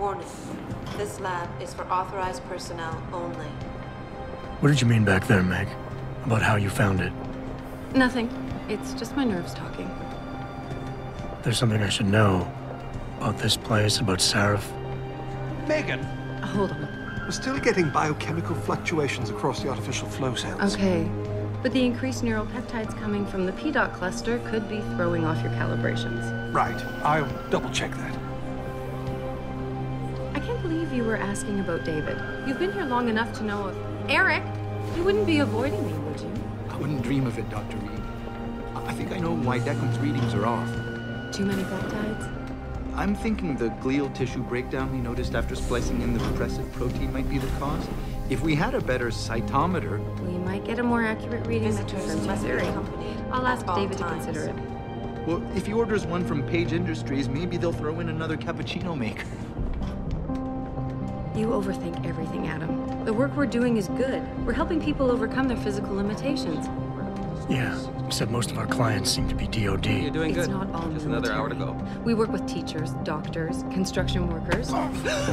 Warning. This lab is for authorized personnel only. What did you mean back there, Meg? About how you found it? Nothing. It's just my nerves talking. There's something I should know. About this place, about Sarif. Megan! Hold on. We're still getting biochemical fluctuations across the artificial flow cells. Okay. But the increased neural peptides coming from the PDOT cluster could be throwing off your calibrations. Right. I'll double-check that. I can't believe you were asking about David. You've been here long enough to know if... Eric! You wouldn't be avoiding me, would you? I wouldn't dream of it, Dr. Reed. I think I know why Declan's readings are off. Too many peptides? I'm thinking the glial tissue breakdown we noticed after splicing in the repressive protein might be the cause. If we had a better cytometer... We might get a more accurate reading that confirms your theory. I'll ask David to consider it. Well, if he orders one from Page Industries, maybe they'll throw in another cappuccino maker. You overthink everything, Adam. The work we're doing is good. We're helping people overcome their physical limitations. Yeah, except most of our clients seem to be DOD. You're doing good. It's not all Just another hour to go. We work with teachers, doctors, construction workers. Oh,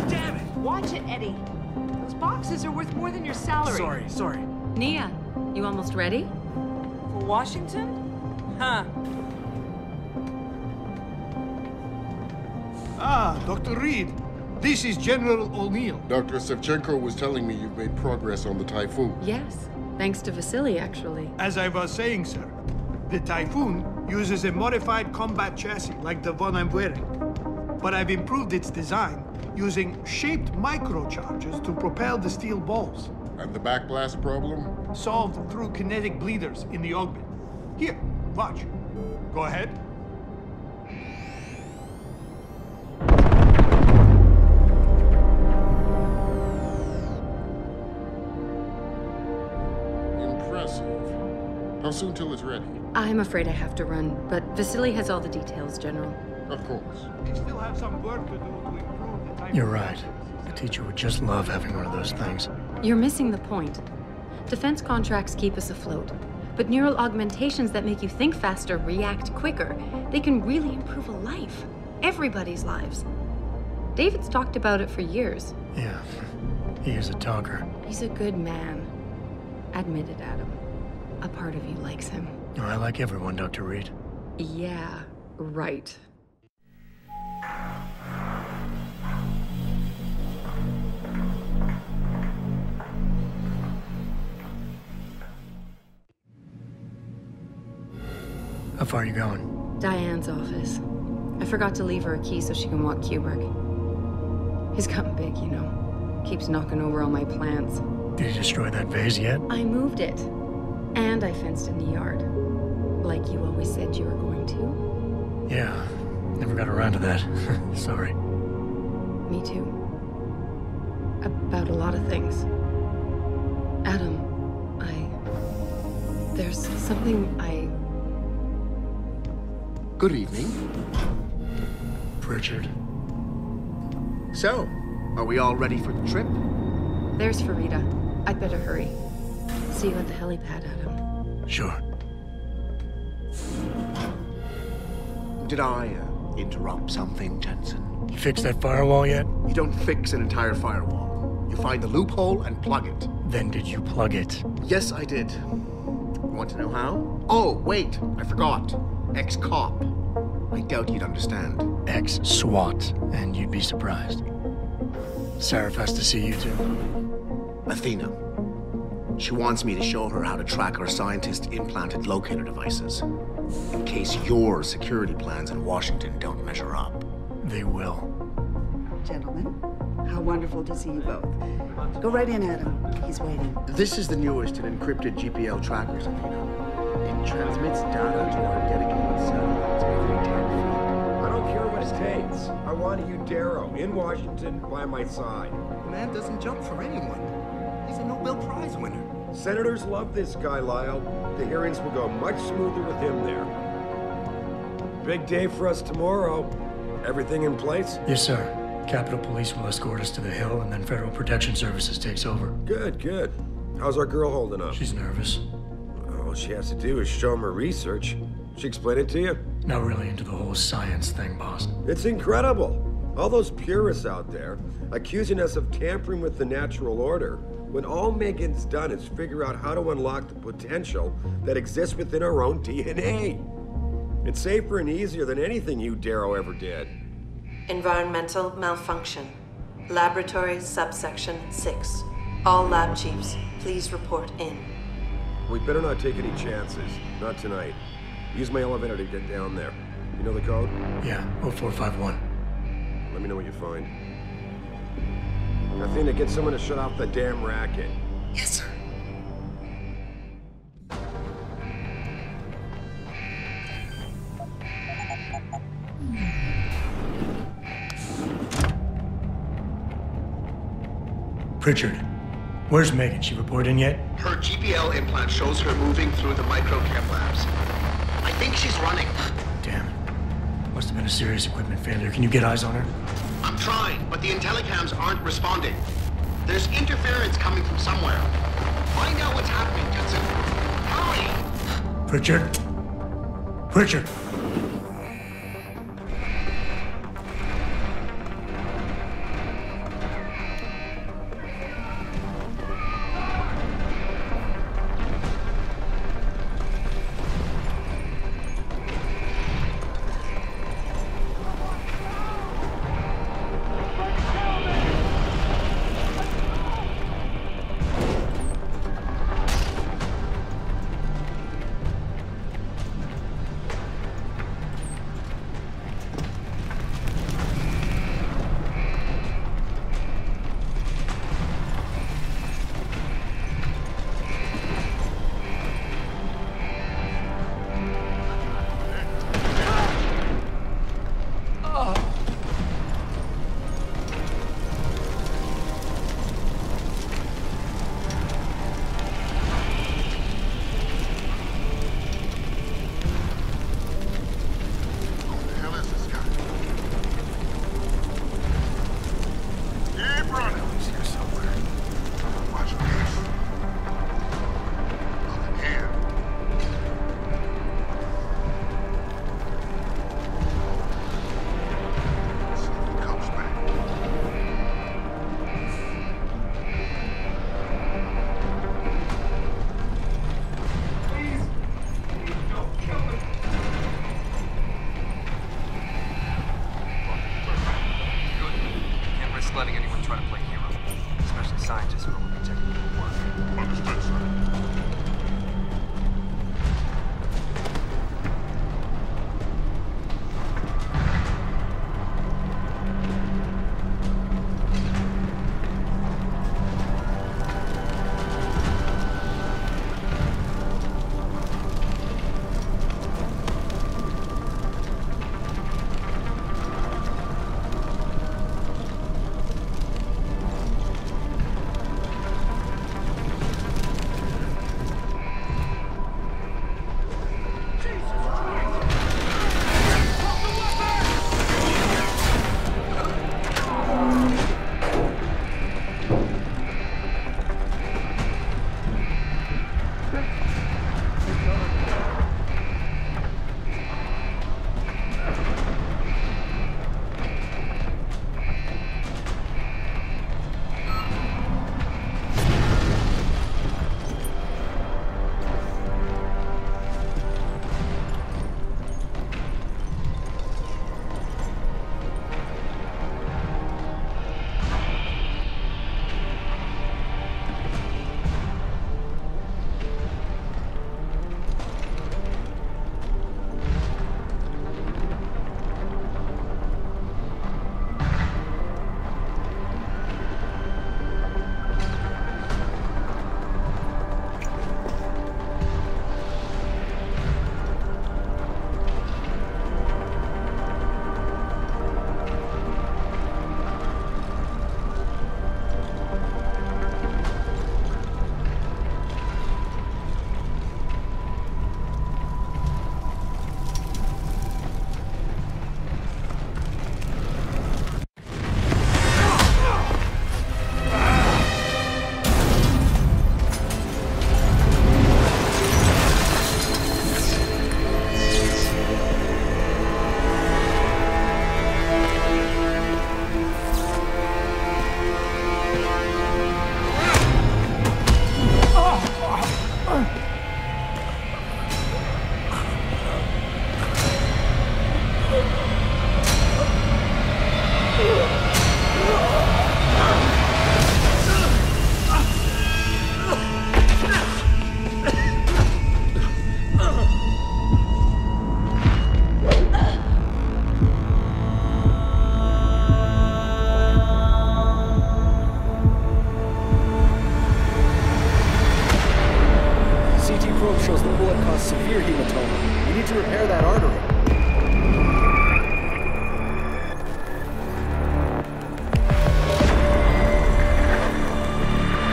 damn it! Watch it, Eddie. Those boxes are worth more than your salary. Sorry. Nia, you almost ready? For Washington? Huh. Ah, Dr. Reed. This is General O'Neill. Dr. Sevchenko was telling me you've made progress on the Typhoon. Yes, thanks to Vasily, actually. As I was saying, sir, the Typhoon uses a modified combat chassis like the one I'm wearing. But I've improved its design using shaped microcharges to propel the steel balls. And the backblast problem? Solved through kinetic bleeders in the augment. Here, watch. Go ahead. How soon till it's ready? I'm afraid I have to run, but Vasily has all the details, General. Of course. We still have some work to do to improve the Typhoon. You're right. The teacher would just love having one of those things. You're missing the point. Defense contracts keep us afloat, but neural augmentations that make you think faster, react quicker, they can really improve a life. Everybody's lives. David's talked about it for years. Yeah, he is a talker. He's a good man. Admit it, Adam. A part of you likes him. Oh, I like everyone, Dr. Reed. Yeah, right. How far are you going? Diane's office. I forgot to leave her a key so she can walk Kubrick. He's gotten big, you know. Keeps knocking over all my plants. Did you destroy that vase yet? I moved it. And I fenced in the yard. Like you always said you were going to. Yeah, never got around to that. Sorry. Me too. About a lot of things. Adam, there's something Good evening. Pritchard. So, are we all ready for the trip? There's Farida. I'd better hurry. See you at the helipad, Adam. Sure. Did I interrupt something, Jensen? You fixed that firewall yet? You don't fix an entire firewall. You find the loophole and plug it. Then did you plug it? Yes, I did. You want to know how? Oh, wait, I forgot. Ex-cop. I doubt you'd understand. Ex-SWAT, and you'd be surprised. Sarif has to see you too. Athena. She wants me to show her how to track our scientist-implanted locator devices. In case your security plans in Washington don't measure up. They will. Gentlemen, how wonderful to see you both. Go right in, Adam. He's waiting. This is the newest and encrypted GPL trackers, Athena. It transmits data to our dedicated satellites every 10 feet. I don't care what it takes. I want you, Darrow, in Washington, by my side. The man doesn't jump for anyone. He's a Nobel Prize winner. Senators love this guy, Lyle. The hearings will go much smoother with him there. Big day for us tomorrow. Everything in place? Yes, sir. Capitol Police will escort us to the Hill, and then Federal Protection Services takes over. Good, good. How's our girl holding up? She's nervous. All she has to do is show him her research. She explain it to you? Not really into the whole science thing, boss. It's incredible. All those purists out there accusing us of tampering with the natural order, when all Megan's done is figure out how to unlock the potential that exists within our own DNA. It's safer and easier than anything you, Darrow, ever did. Environmental malfunction. Laboratory subsection 6. All lab chiefs, please report in. We better not take any chances. Not tonight. Use my elevator to get down there. You know the code? Yeah, 0451. Let me know what you find. I think to get someone to shut off the damn racket. Yes, sir. Pritchard, where's Megan? She report in yet? Her GPL implant shows her moving through the microchem labs. I think she's running. Damn. Must have been a serious equipment failure. Can you get eyes on her? I'm trying, but the intellicams aren't responding. There's interference coming from somewhere. Find out what's happening, Judson. Hurry! Pritchard? Pritchard! scope shows the bullet caused severe hematoma. We need to repair that artery.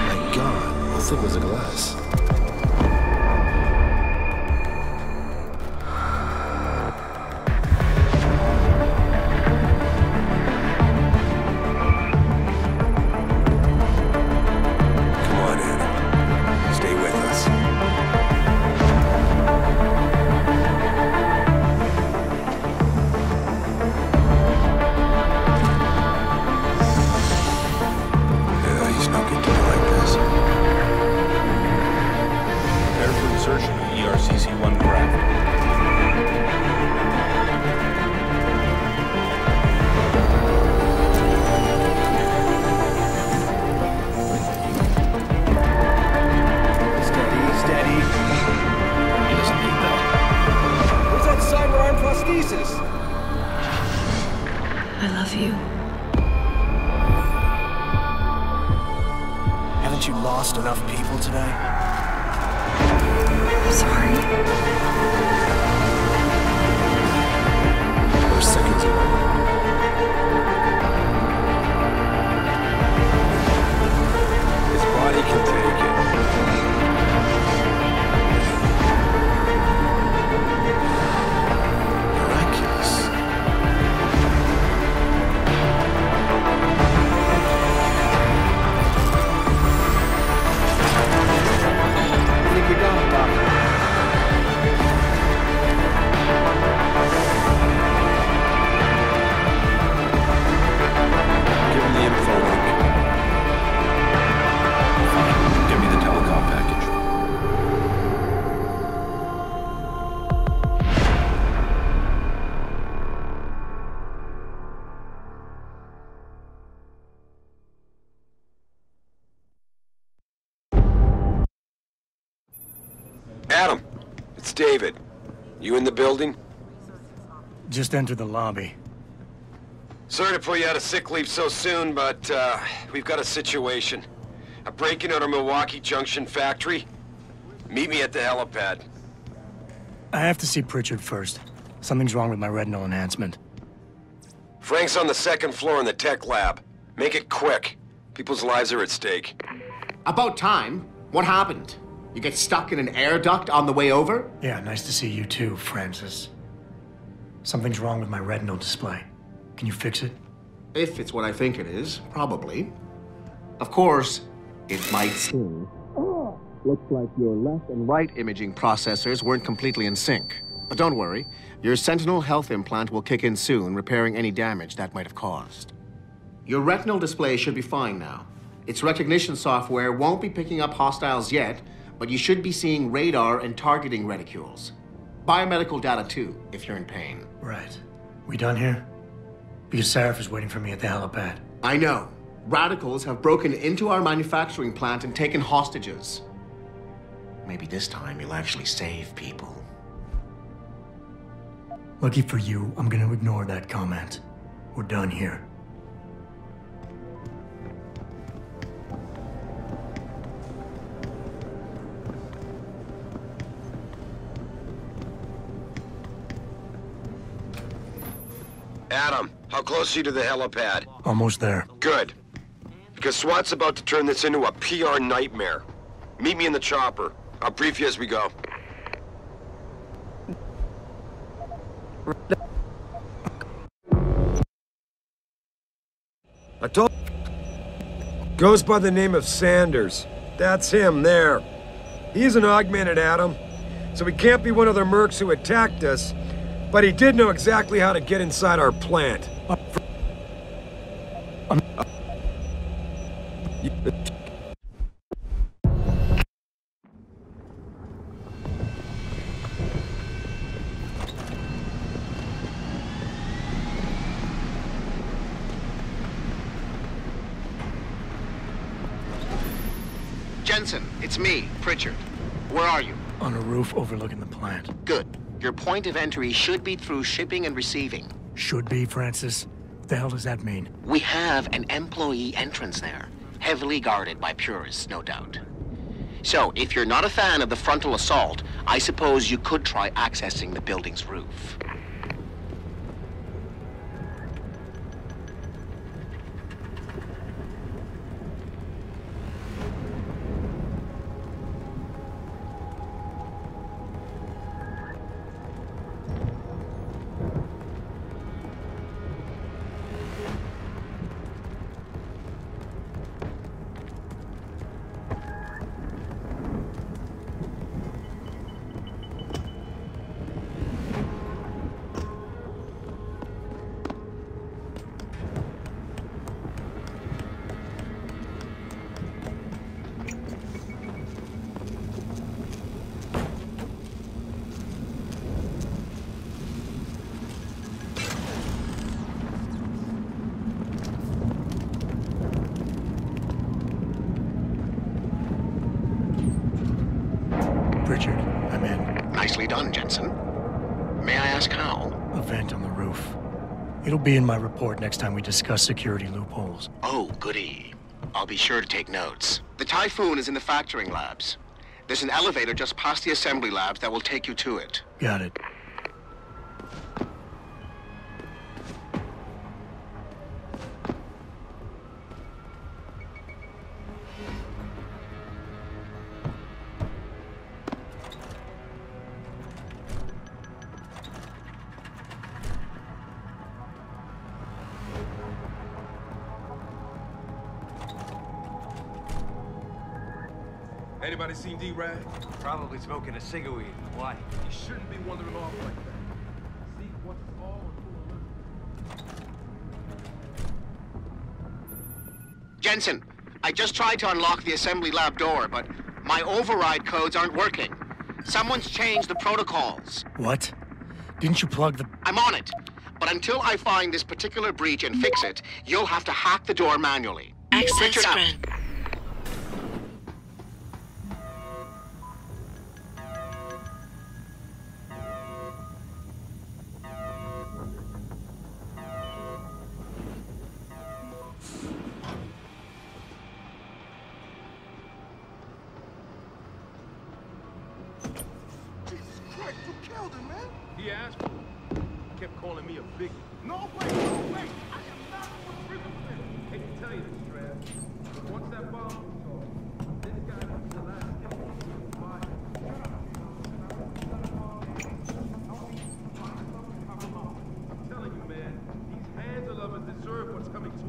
My God, how thick was the glass? Adam, it's David. You in the building? Just entered the lobby. Sorry to pull you out of sick leave so soon, but we've got a situation. A break-in at our Milwaukee Junction factory. Meet me at the helipad. I have to see Pritchard first. Something's wrong with my retinal enhancement. Frank's on the second floor in the tech lab. Make it quick. People's lives are at stake. About time. What happened? You get stuck in an air duct on the way over? Yeah, nice to see you too, Francis. Something's wrong with my retinal display. Can you fix it? If it's what I think it is, probably. Of course, it might seem. Looks like your left and right imaging processors weren't completely in sync. But don't worry, your Sentinel health implant will kick in soon, repairing any damage that might have caused. Your retinal display should be fine now. Its recognition software won't be picking up hostiles yet, but you should be seeing radar and targeting reticules. Biomedical data too, if you're in pain. Right. We done here? Because Sarif is waiting for me at the helipad. I know. Radicals have broken into our manufacturing plant and taken hostages. Maybe this time you'll actually save people. Lucky for you, I'm gonna ignore that comment. We're done here. Adam, how close are you to the helipad? Almost there. Good. Because SWAT's about to turn this into a PR nightmare. Meet me in the chopper. I'll brief you as we go. I told... Goes by the name of Sanders. That's him, there. He's an augmented Adam, so he can't be one of the mercs who attacked us, but he did know exactly how to get inside our plant. Jensen, it's me, Pritchard. Where are you? On a roof overlooking the plant. Good. Your point of entry should be through shipping and receiving. Should be, Francis? What the hell does that mean? We have an employee entrance there, heavily guarded by purists, no doubt. So, if you're not a fan of the frontal assault, I suppose you could try accessing the building's roof. Richard, I'm in. Nicely done, Jensen. May I ask how? A vent on the roof. It'll be in my report next time we discuss security loopholes. Oh, goody. I'll be sure to take notes. The Typhoon is in the factoring labs. There's an elevator just past the assembly labs that will take you to it. Got it. Anybody seen D-Rag? Probably smoking a cigweed. Why? You shouldn't be wandering off like that. See what's all Jensen, I just tried to unlock the assembly lab door, but my override codes aren't working. Someone's changed the protocols. What? Didn't you plug the... I'm on it. But until I find this particular breach and fix it, you'll have to hack the door manually. Richard out. He asked for it. He kept calling me a biggie. No, wait, no, wait! I am not a prison man. Hate to tell you this, Trav. But once that bomb was off, this guy was the last thing he was fired. I'm telling you, man, these Handler lovers deserve what's coming to them.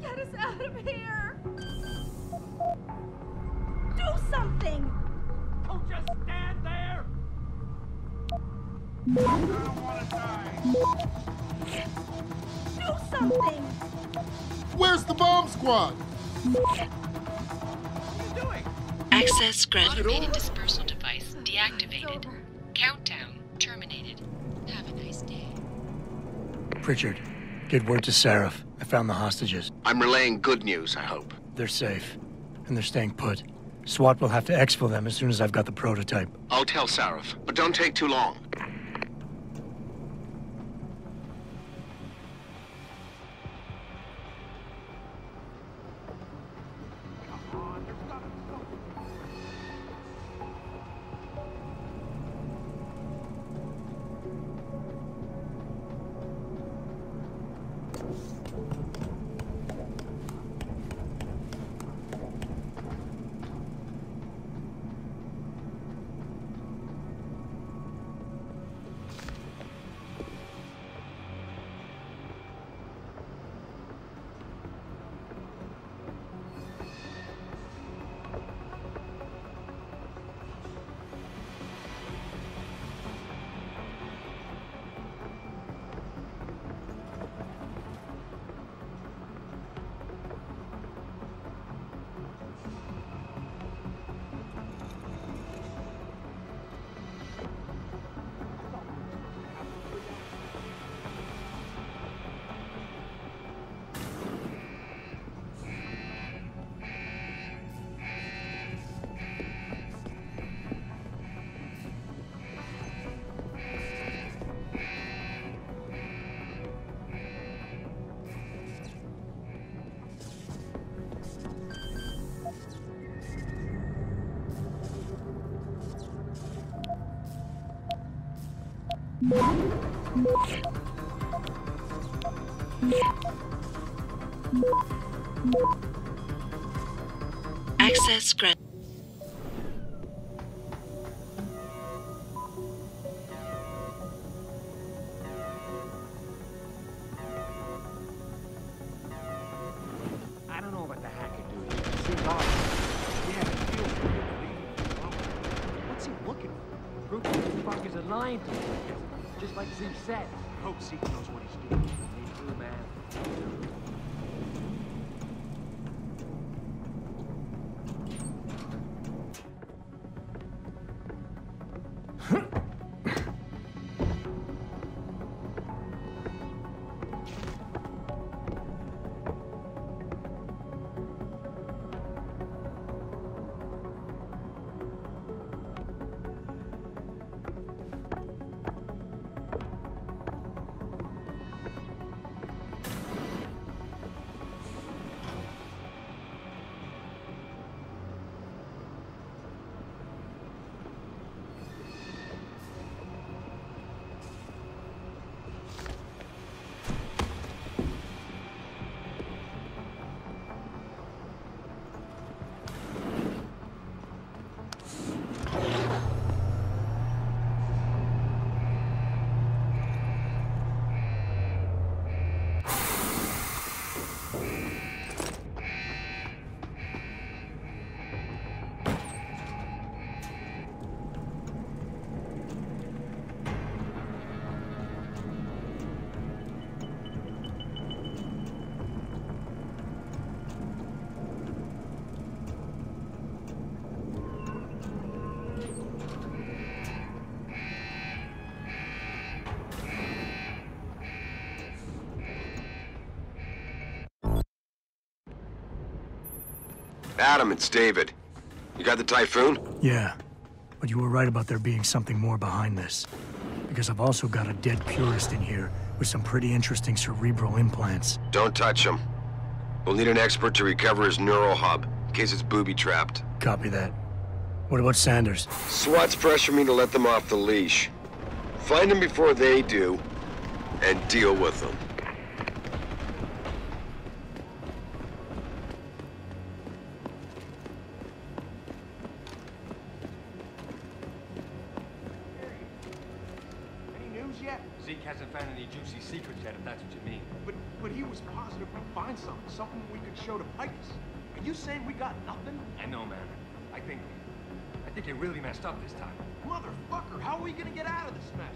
Get us out of here! Do something! Don't just stand there! I don't want to die. Do something! Where's the bomb squad? What are you doing? Access gravitated dispersal device deactivated. Countdown terminated. Have a nice day. Pritchard, get word to Seraph. I found the hostages. I'm relaying good news, I hope. They're safe, and they're staying put. SWAT will have to exfil them as soon as I've got the prototype. I'll tell Seraph, but don't take too long. Access granted. I don't know what the hacker do here. It seems odd. Yeah, it feels weird to leave. What's he looking for? Proof that these fuckers are lying to him. Just like Zeke said. I hope Zeke knows what he's doing. Me too, man. Adam, it's David. You got the Typhoon? Yeah, but you were right about there being something more behind this. Because I've also got a dead purist in here with some pretty interesting cerebral implants. Don't touch him. We'll need an expert to recover his neural hub, in case it's booby-trapped. Copy that. What about Sanders? SWAT's pressuring me to let them off the leash. Find them before they do, and deal with them. Zeke hasn't found any juicy secrets yet, if that's what you mean. But he was positive we'd find something we could show to Picus. Are you saying we got nothing? I know, man. I think you really messed up this time. Motherfucker, how are we gonna get out of this mess?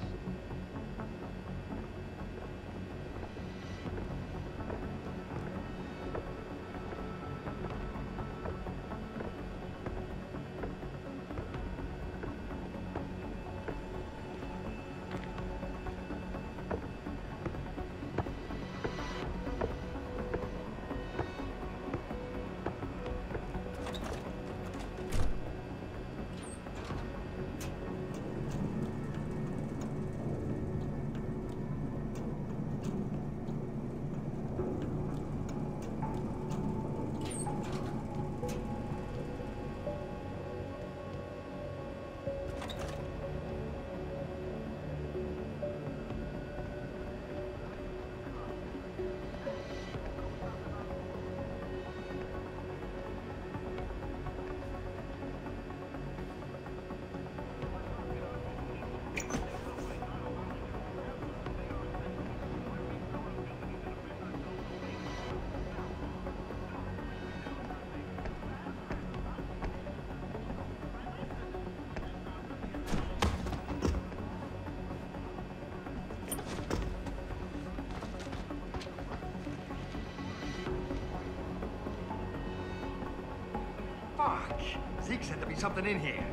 Fuck! Zeke said there'd be something in here.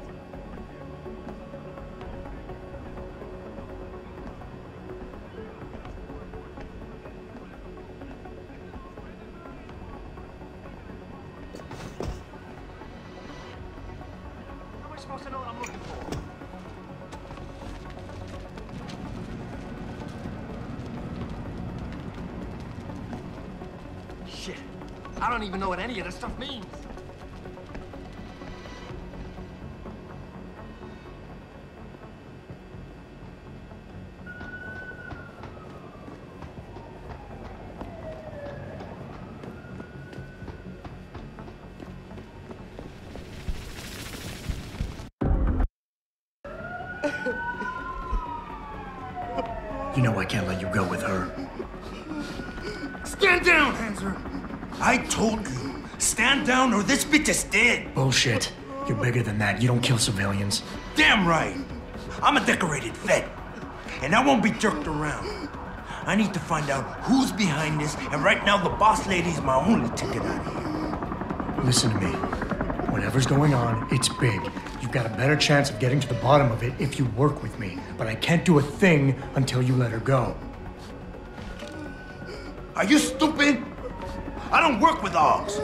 How am I supposed to know what I'm looking for? Shit. I don't even know what any of this stuff means. You know I can't let you go with her. Stand down, Hanser! I told you, stand down or this bitch is dead! Bullshit. You're bigger than that. You don't kill civilians. Damn right! I'm a decorated vet, and I won't be jerked around. I need to find out who's behind this, and right now the boss lady's my only ticket out of here. Listen to me. Whatever's going on, it's big. You've got a better chance of getting to the bottom of it if you work with me. But I can't do a thing until you let her go. Are you stupid? I don't work with dogs.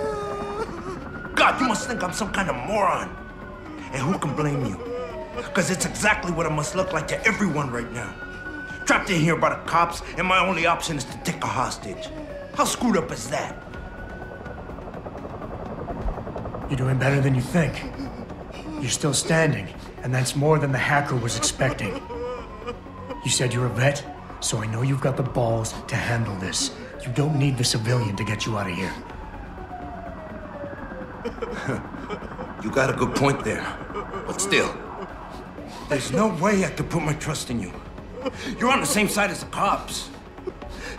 God, you must think I'm some kind of moron. And who can blame you? Because it's exactly what it must look like to everyone right now. Trapped in here by the cops, and my only option is to take a hostage. How screwed up is that? You're doing better than you think. You're still standing, and that's more than the hacker was expecting. You said you're a vet, so I know you've got the balls to handle this. You don't need the civilian to get you out of here. You got a good point there, but still, there's no way I could put my trust in you. You're on the same side as the cops.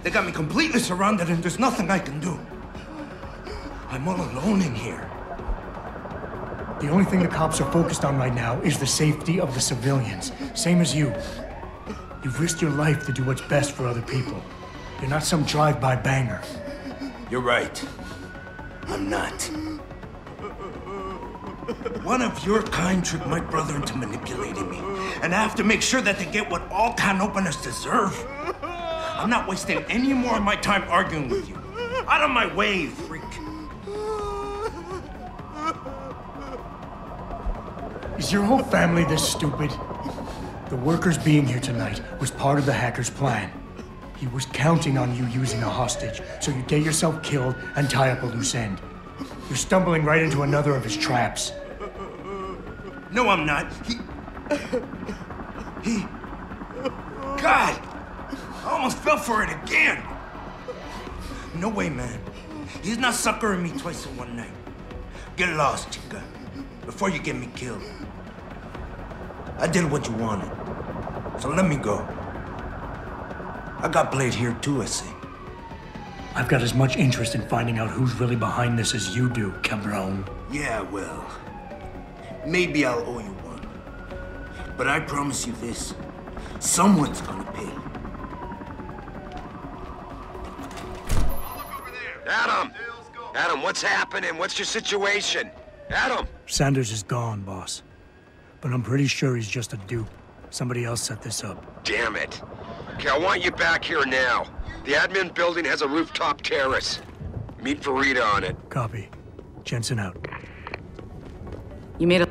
They got me completely surrounded and there's nothing I can do. I'm all alone in here. The only thing the cops are focused on right now is the safety of the civilians, same as you. You've risked your life to do what's best for other people. You're not some drive-by banger. You're right. I'm not. One of your kind tricked my brother into manipulating me, and I have to make sure that they get what all can openers deserve. I'm not wasting any more of my time arguing with you. Out of my way, freak. Is your whole family this stupid? The workers being here tonight was part of the hacker's plan. He was counting on you using a hostage, so you get yourself killed and tie up a loose end. You're stumbling right into another of his traps. No, I'm not. God! I almost fell for it again! No way, man. He's not suckering me twice in one night. Get lost, chica, before you get me killed. I did what you wanted, so let me go. I got Blade here too, I see. I've got as much interest in finding out who's really behind this as you do, cabron. Yeah, well, maybe I'll owe you one. But I promise you this, someone's gonna pay. Adam! Adam, what's happening? What's your situation? Adam! Sanders is gone, boss. But I'm pretty sure he's just a dupe. Somebody else set this up. Damn it. Okay, I want you back here now. The admin building has a rooftop terrace. Meet for Rita on it. Copy. Jensen out. You made a...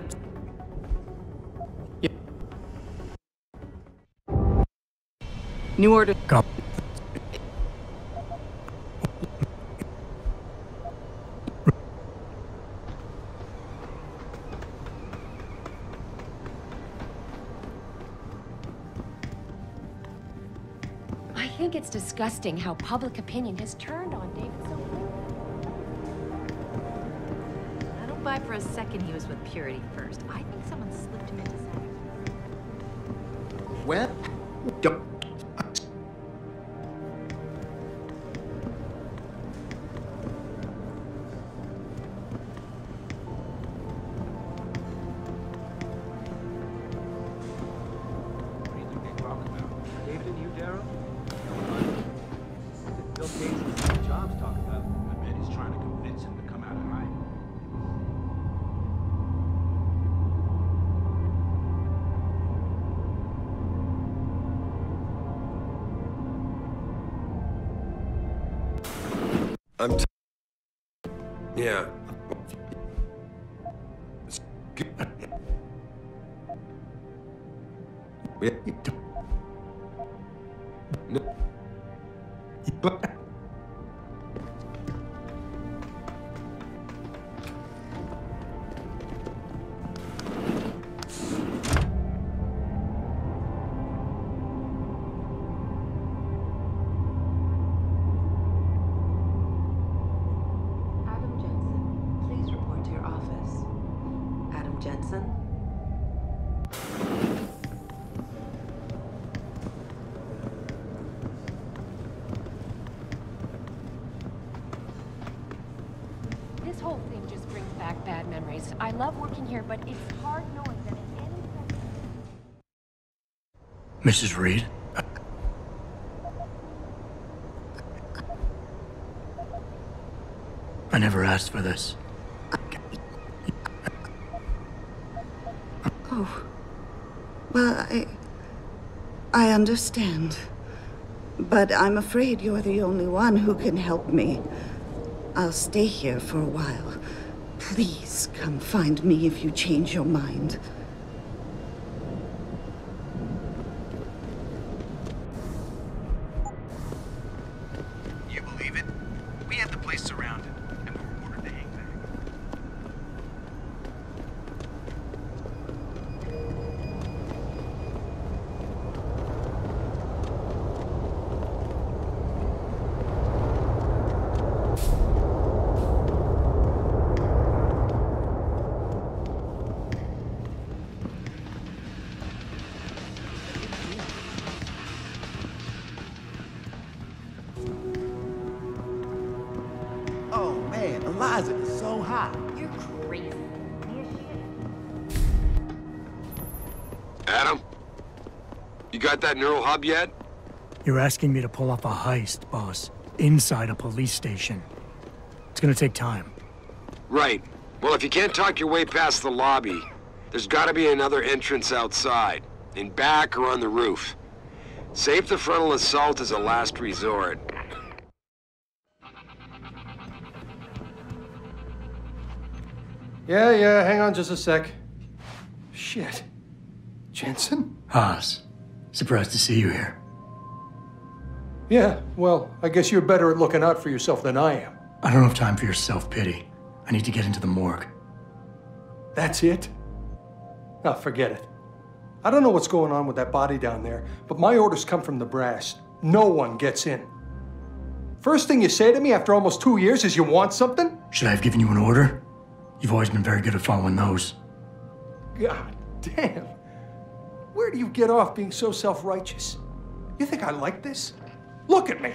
New order. Copy. I think it's disgusting how public opinion has turned on David so quickly. I don't buy for a second he was with Purity first. I think someone slipped him into Saturday. Well, don't. Yeah. This whole thing just brings back bad memories. I love working here, but it's hard knowing that at any second... Mrs. Reed? I never asked for this. Oh. Well, I understand. But I'm afraid you're the only one who can help me. I'll stay here for a while. Please come find me if you change your mind. You believe it? We had the place surrounded, and we were ordered to hang back. Oh man, Eliza is so hot. You're crazy. Adam? You got that neural hub yet? You're asking me to pull off a heist, boss, inside a police station. It's gonna take time. Right. Well, if you can't talk your way past the lobby, there's gotta be another entrance outside, in back or on the roof. Save the frontal assault as a last resort. Yeah, hang on just a sec. Shit. Jensen? Haas, surprised to see you here. Yeah, well, I guess you're better at looking out for yourself than I am. I don't have time for your self-pity. I need to get into the morgue. That's it? Oh, forget it. I don't know what's going on with that body down there, but my orders come from the brass. No one gets in. First thing you say to me after almost 2 years is you want something? Should I have given you an order? You've always been very good at following those. God damn. Where do you get off being so self-righteous? You think I like this? Look at me.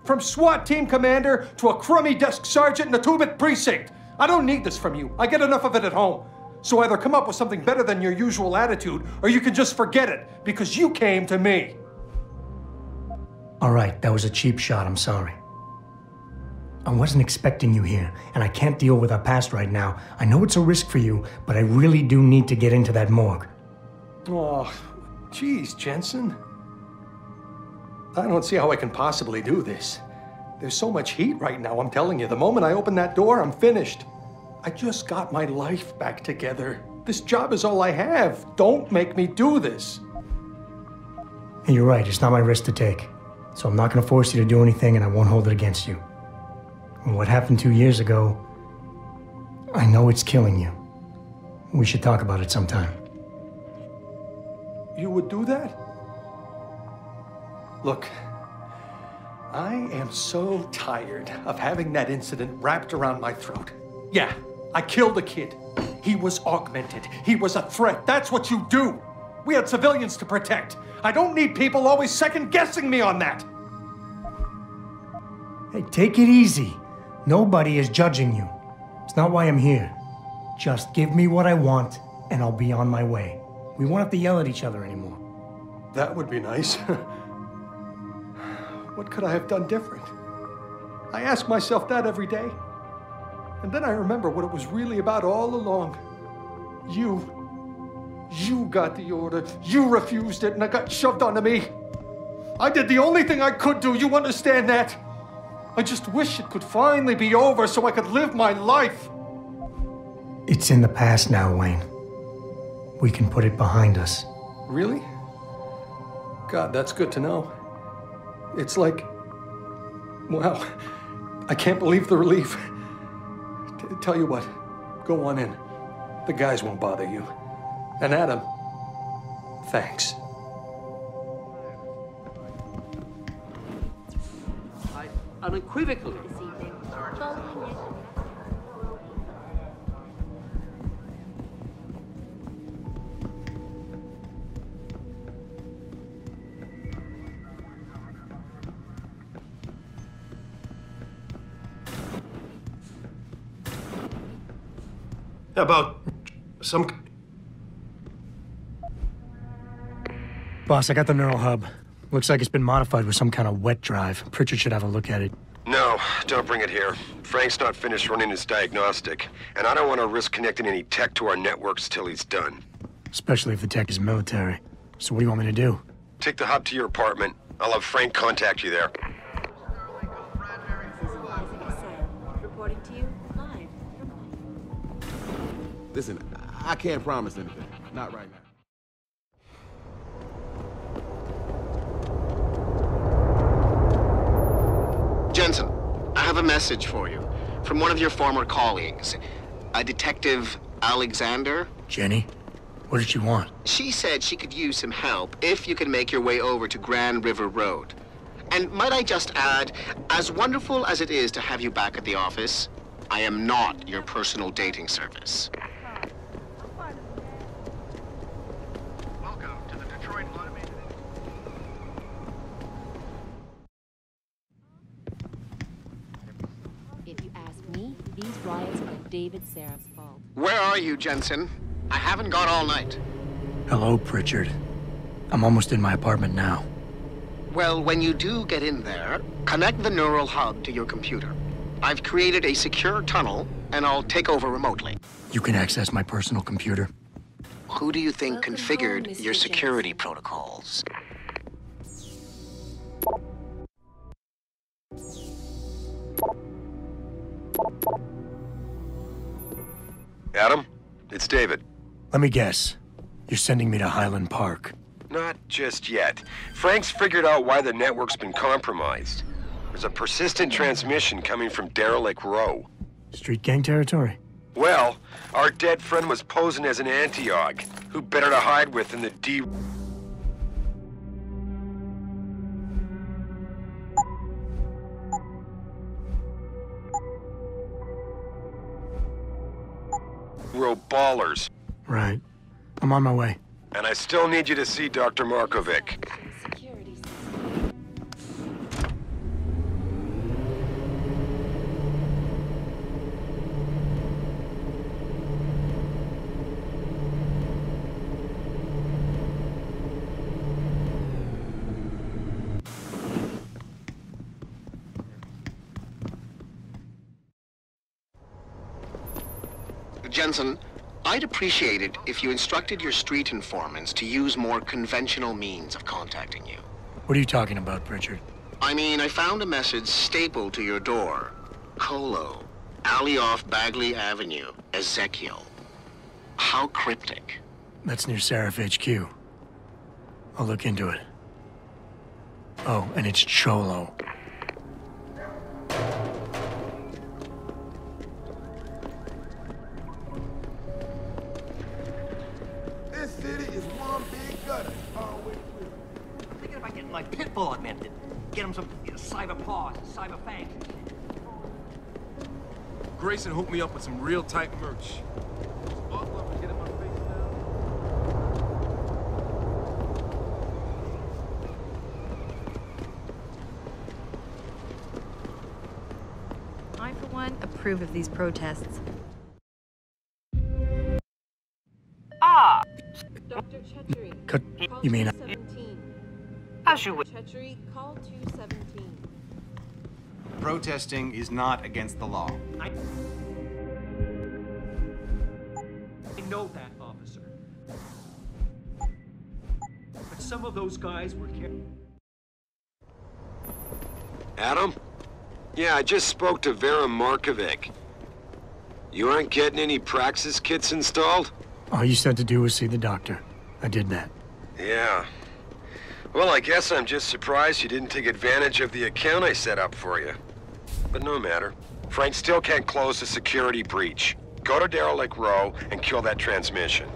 From SWAT team commander to a crummy desk sergeant in the 2-bit precinct. I don't need this from you. I get enough of it at home. So either come up with something better than your usual attitude, or you can just forget it, because you came to me. All right, that was a cheap shot, I'm sorry. I wasn't expecting you here, and I can't deal with our past right now. I know it's a risk for you, but I really do need to get into that morgue. Oh, geez, Jensen. I don't see how I can possibly do this. There's so much heat right now, I'm telling you. The moment I open that door, I'm finished. I just got my life back together. This job is all I have. Don't make me do this. And you're right, it's not my risk to take. So I'm not going to force you to do anything, and I won't hold it against you. And what happened 2 years ago, I know it's killing you. We should talk about it sometime. You would do that? Look, I am so tired of having that incident wrapped around my throat. Yeah, I killed a kid. He was augmented. He was a threat. That's what you do. We had civilians to protect. I don't need people always second-guessing me on that. Hey, take it easy. Nobody is judging you. It's not why I'm here. Just give me what I want, and I'll be on my way. We won't have to yell at each other anymore. That would be nice. What could I have done different? I ask myself that every day. And then I remember what it was really about all along. You got the order. You refused it, and it got shoved onto me. I did the only thing I could do. You understand that? I just wish it could finally be over so I could live my life. It's in the past now, Wayne. We can put it behind us. Really? God, that's good to know. It's like, wow, I can't believe the relief. Tell you what, go on in. The guys won't bother you. And Adam, thanks. I unequivocally. About some... Boss, I got the neural hub. Looks like it's been modified with some kind of wet drive. Pritchard should have a look at it. No, don't bring it here. Frank's not finished running his diagnostic, and I don't want to risk connecting any tech to our networks till he's done. Especially if the tech is military. So what do you want me to do? Take the hub to your apartment. I'll have Frank contact you there. Reporting to you live. Listen, I can't promise anything. Not right now. Jensen, I have a message for you from one of your former colleagues, a Detective Alexander. Jenny? What did she want? She said she could use some help if you can make your way over to Grand River Road. And might I just add, as wonderful as it is to have you back at the office, I am not your personal dating service. Welcome to the Detroit Automated... If you ask me, these riots are David Seraf's fault. Where are you, Jensen? I haven't got all night. Hello, Pritchard. I'm almost in my apartment now. Well, when you do get in there, connect the neural hub to your computer. I've created a secure tunnel, and I'll take over remotely. You can access my personal computer. Who do you think configured your security protocols? Adam, it's David. Let me guess. You're sending me to Highland Park. Not just yet. Frank's figured out why the network's been compromised. There's a persistent transmission coming from Derelict Row. Street gang territory? Well, our dead friend was posing as an anti-aug. Who better to hide with than the D... Row ballers. Right. I'm on my way. And I still need you to see Dr. Markovic. Jensen, I'd appreciate it if you instructed your street informants to use more conventional means of contacting you. What are you talking about, Pritchard? I mean, I found a message stapled to your door. Colo, alley off Bagley Avenue, Ezekiel. How cryptic. That's near Seraph HQ. I'll look into it. Oh, and it's Cholo. This city is one big gutter. I'm thinking about getting my pit bull augmented. Get him some cyber paws, cyber fangs. Grayson hooked me up with some real tight merch. I, for one, approve of these protests. Ah! Dr. Chetchery. Cut. You mean... 217. As you would. Chetchery, call 217. Protesting is not against the law. I know that, officer. But some of those guys were Adam? Yeah, I just spoke to Vera Markovic. You aren't getting any Praxis kits installed? All you said to do was see the doctor. I did that. Yeah. Well, I guess I'm just surprised you didn't take advantage of the account I set up for you. But no matter. Frank still can't close the security breach. Go to Derelict Row and kill that transmission.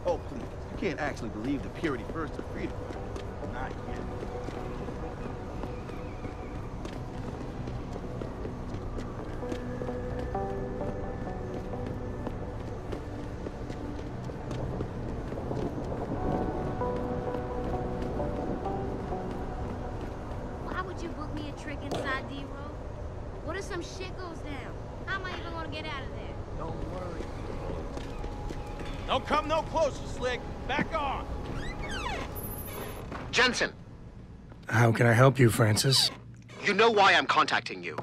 Oh, please. You can't actually believe the purity first of freedom. Not yet. inside D-Row? What if some shit goes down? How am I even gonna get out of there? Don't worry. Don't come no closer, Slick. Back on. Jensen, How can I help you, Francis? you know why I'm contacting you.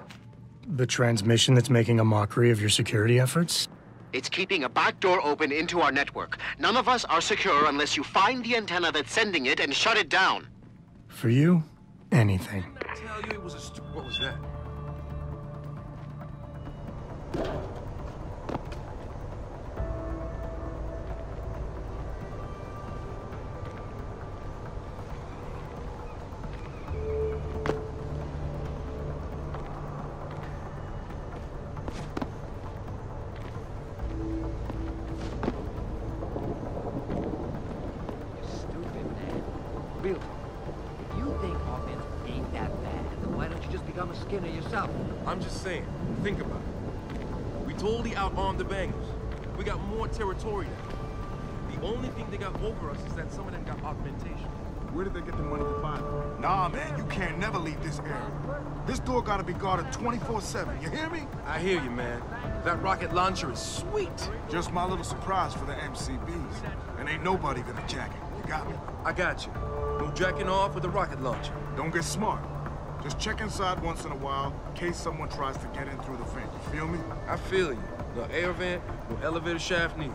The transmission that's making a mockery of your security efforts? It's keeping a back door open into our network. None of us are secure unless you find the antenna that's sending it and shut it down. For you, anything. I tell you it was a what was that? Real talk. If you think offense ain't that bad, then why don't you just become a Skinner yourself? I'm just saying, think about it. We totally out-armed the bangers. We got more territory now. The only thing they got over us is that some of them got augmentation. Where did they get the money to buy them? Nah, man, you can't never leave this area. This door gotta be guarded 24/7, you hear me? I hear you, man. That rocket launcher is sweet. Just my little surprise for the MCBs. And ain't nobody gonna jack it, you got me? I got you. No jacking off with the rocket launcher. Don't get smart. Just check inside once in a while, in case someone tries to get in through the vent, you feel me? I feel you. No air vent, no elevator shaft neither.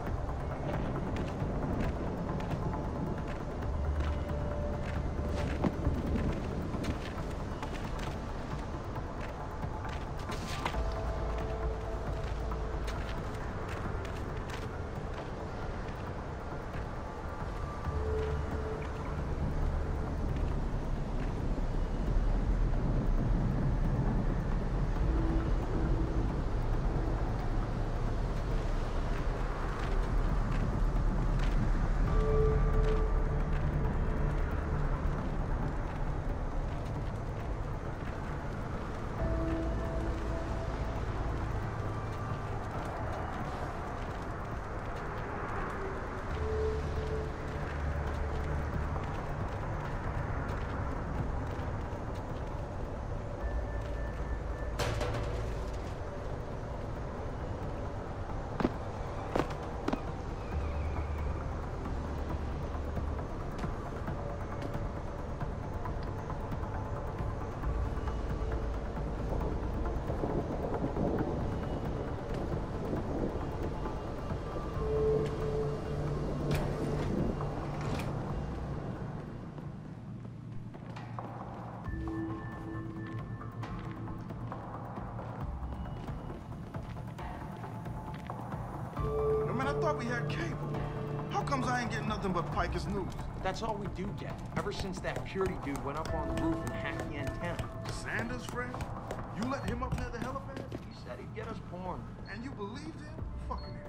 Man, I thought we had cable. How comes I ain't getting nothing but Piker's news? That's all we do get. Ever since that Purity dude went up on the roof and hacked the antenna. Sanders, friend? You let him up near the helipad? He said he'd get us porn. And you believed him? Fucking idiot.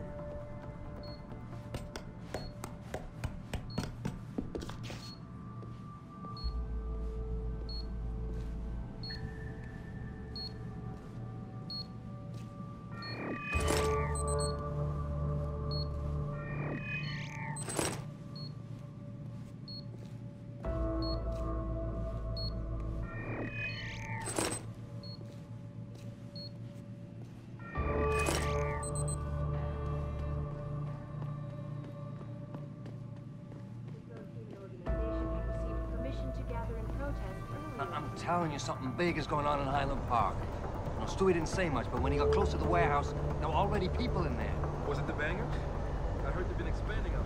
I'm telling you, something big is going on in Highland Park. Now, Stewie didn't say much, but when he got close to the warehouse, there were already people in there. Was it the bangers? I heard they've been expanding out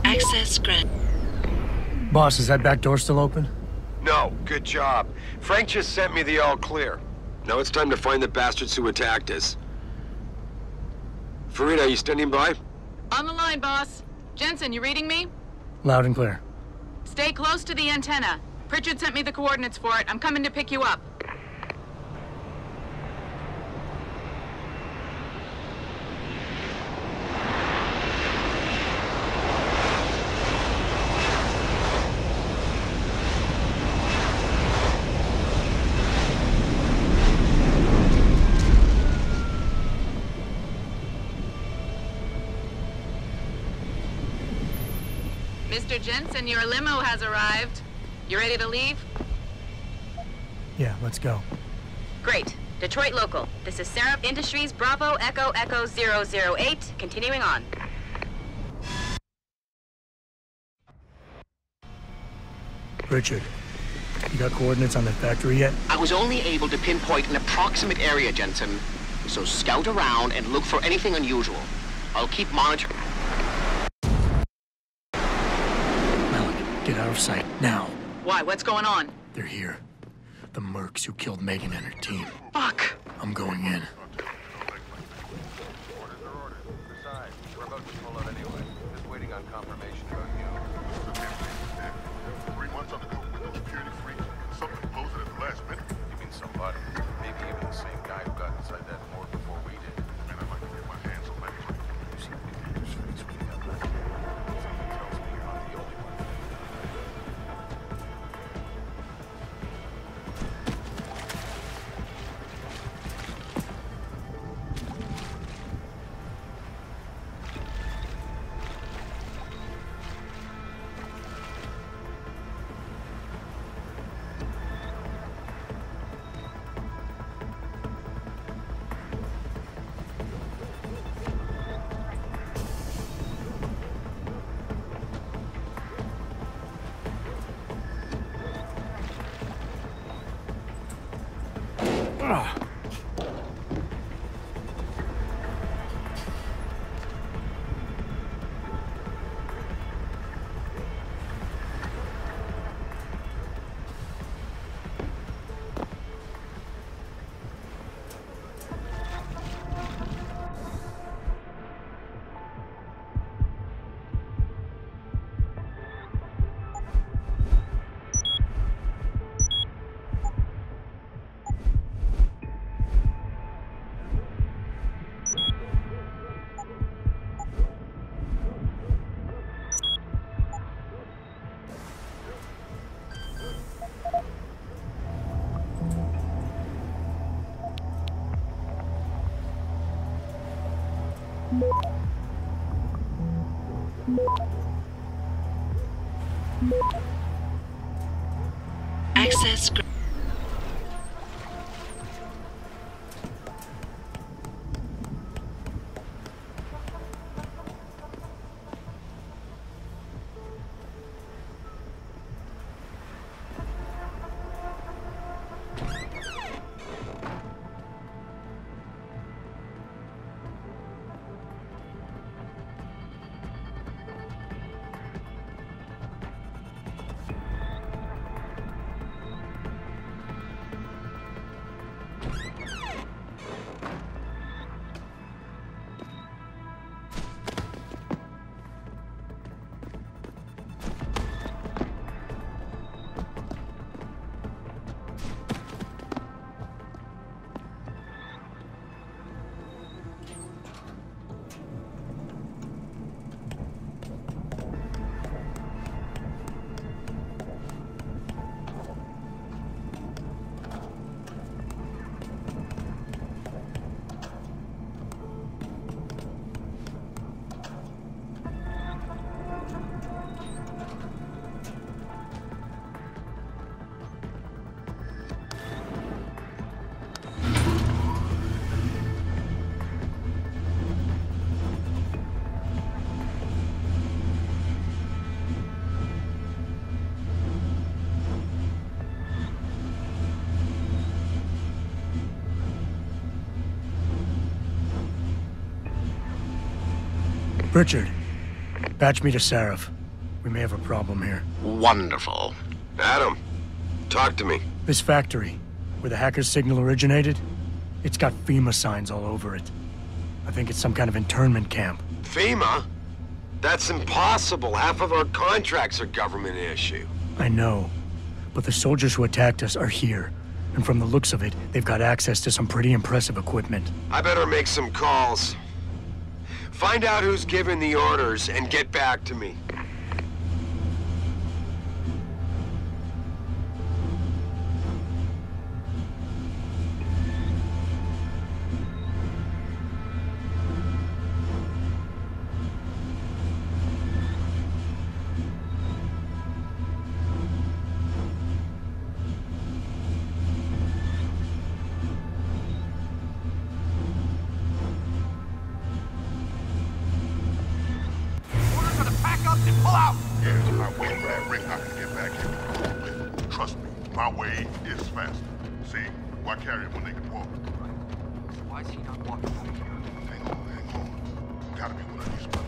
Access granted. Boss, is that back door still open? No, good job. Frank just sent me the all clear. Now it's time to find the bastards who attacked us. Farida, you standing by? On the line, boss. Jensen, you reading me? Loud and clear. Stay close to the antenna. Pritchard sent me the coordinates for it. I'm coming to pick you up. Mr. Jensen, your limo has arrived. You ready to leave? Yeah, let's go. Great. Detroit local. This is Seraph Industries Bravo Echo Echo 008. Continuing on. Richard, you got coordinates on the factory yet? I was only able to pinpoint an approximate area, Jensen. So scout around and look for anything unusual. I'll keep monitoring. Malik, get out of sight, now. Why? What's going on? They're here. The mercs who killed Megan and her team. Fuck! I'm going in. Besides, we're about to pull out anyway. Just waiting on confirmation about you. 3 months on the go with no security free. Something posted at the last minute. You mean somebody? Maybe even the same guy who got inside that morgue before we did. Man, I'd like to get my hands on that. You seem to be dangerous face when you got left. Something tells me you're not the only one. Access. Richard, patch me to Seraph. We may have a problem here. Wonderful. Adam, talk to me. This factory, where the hacker's signal originated, it's got FEMA signs all over it. I think it's some kind of internment camp. FEMA? That's impossible. Half of our contracts are government issue. I know, but the soldiers who attacked us are here. And from the looks of it, they've got access to some pretty impressive equipment. I better make some calls. Find out who's giving the orders and get back to me. not waiting for that ring knocker to get back here with the cool bit. Trust me, my way is faster. See, why carry him when they can walk? Why is he not walking out of here? Hang on. Gotta be one of these brothers.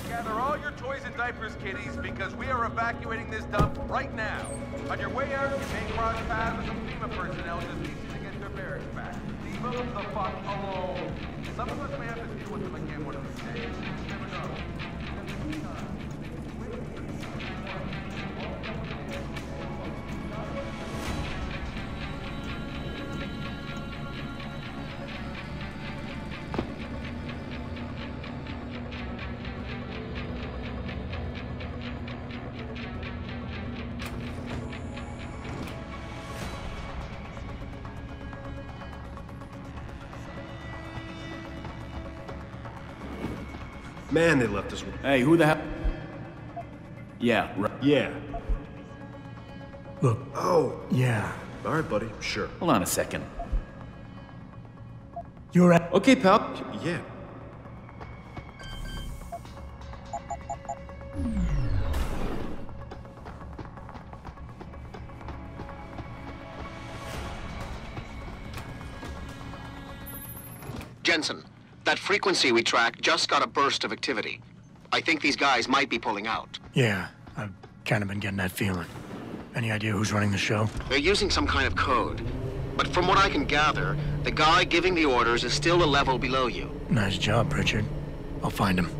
Gather all your toys and diapers, kiddies, because we are evacuating this dump right now. On your way out, you may cross paths with some FEMA personnel just easy to get their barracks back. Leave them the fuck alone. Some of us may have to deal with them again one of these days. You never know. Man, they left us. Hey, who the hell? Yeah, right. Yeah. Look. Oh. Yeah. All right, buddy. Sure. Hold on a second. You're at. Okay, pal. Yeah. Jensen, that frequency we tracked just got a burst of activity. I think these guys might be pulling out. Yeah, I've kind of been getting that feeling. Any idea who's running the show? They're using some kind of code. But from what I can gather, the guy giving the orders is still a level below you. Nice job, Pritchard. I'll find him.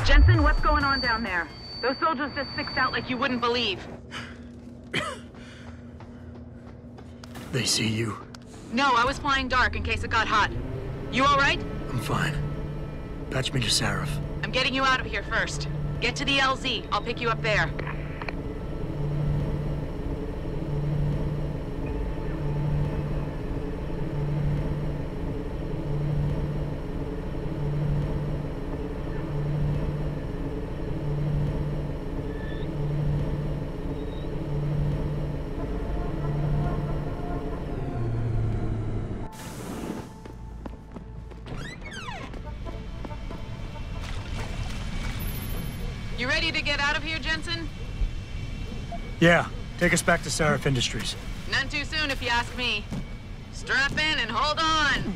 Jensen, what's going on down there? Those soldiers just fixed out like you wouldn't believe. They see you. No, I was flying dark in case it got hot. You all right? I'm fine. Patch me to Sarif. I'm getting you out of here first. Get to the LZ. I'll pick you up there. You ready to get out of here, Jensen? Yeah, take us back to Seraph Industries. None too soon, if you ask me. Strap in and hold on.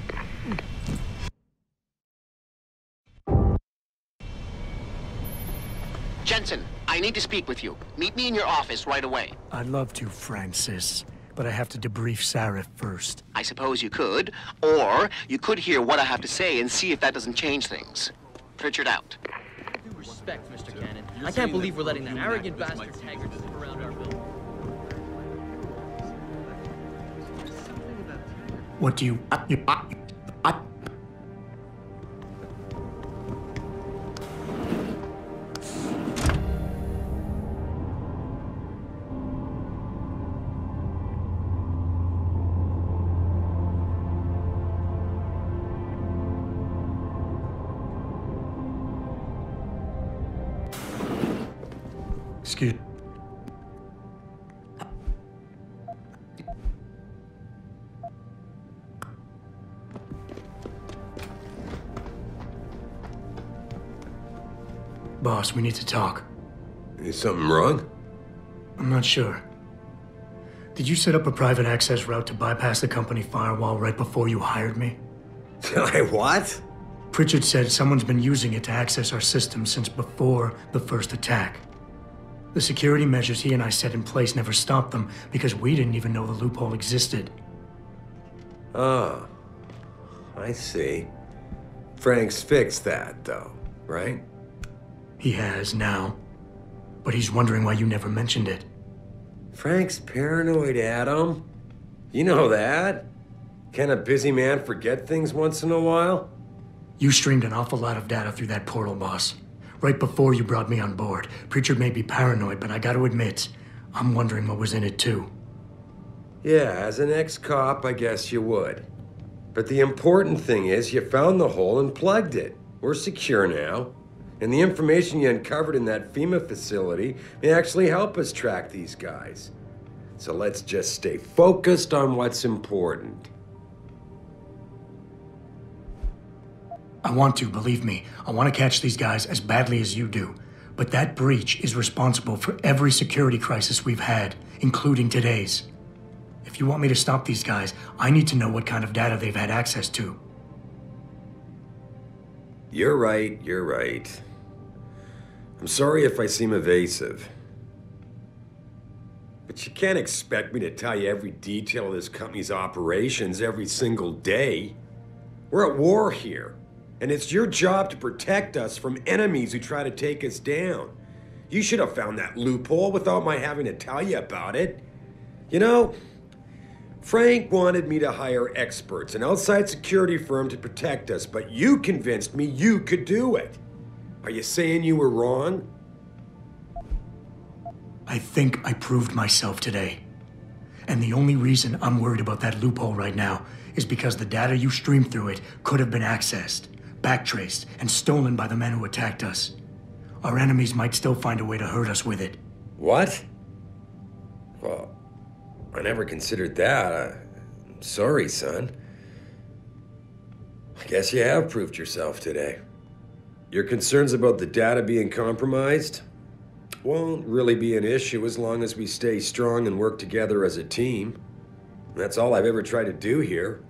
Jensen, I need to speak with you. Meet me in your office right away. I'd love to, Francis, but I have to debrief Seraph first. I suppose you could, or you could hear what I have to say and see if that doesn't change things. Pritchard out. Due respect, Mr. Cannon. I can't believe we're letting that arrogant bastard Taggart sit around our building. What do you... Excuse... Boss, we need to talk. Is something wrong? I'm not sure. Did you set up a private access route to bypass the company firewall right before you hired me? What? Pritchard said someone's been using it to access our system since before the first attack. The security measures he and I set in place never stopped them because we didn't even know the loophole existed. Oh, I see. Frank's fixed that, though, right? He has now, but he's wondering why you never mentioned it. Frank's paranoid, Adam. You know that. Can a busy man forget things once in a while? You streamed an awful lot of data through that portal, boss. Right before you brought me on board. Pritchard may be paranoid, but I gotta admit, I'm wondering what was in it too. Yeah, as an ex-cop, I guess you would. But the important thing is you found the hole and plugged it. We're secure now. And the information you uncovered in that FEMA facility may actually help us track these guys. So let's just stay focused on what's important. I want to, believe me. I want to catch these guys as badly as you do. But that breach is responsible for every security crisis we've had, including today's. If you want me to stop these guys, I need to know what kind of data they've had access to. You're right, you're right. I'm sorry if I seem evasive. But you can't expect me to tell you every detail of this company's operations every single day. We're at war here. And it's your job to protect us from enemies who try to take us down. You should have found that loophole without my having to tell you about it. You know, Frank wanted me to hire experts, an outside security firm to protect us, but you convinced me you could do it. Are you saying you were wrong? I think I proved myself today. And the only reason I'm worried about that loophole right now is because the data you streamed through it could have been accessed, backtraced, and stolen by the men who attacked us. Our enemies might still find a way to hurt us with it. What? Well, I never considered that. I'm sorry, son. I guess you have proved yourself today. Your concerns about the data being compromised won't really be an issue as long as we stay strong and work together as a team. That's all I've ever tried to do here.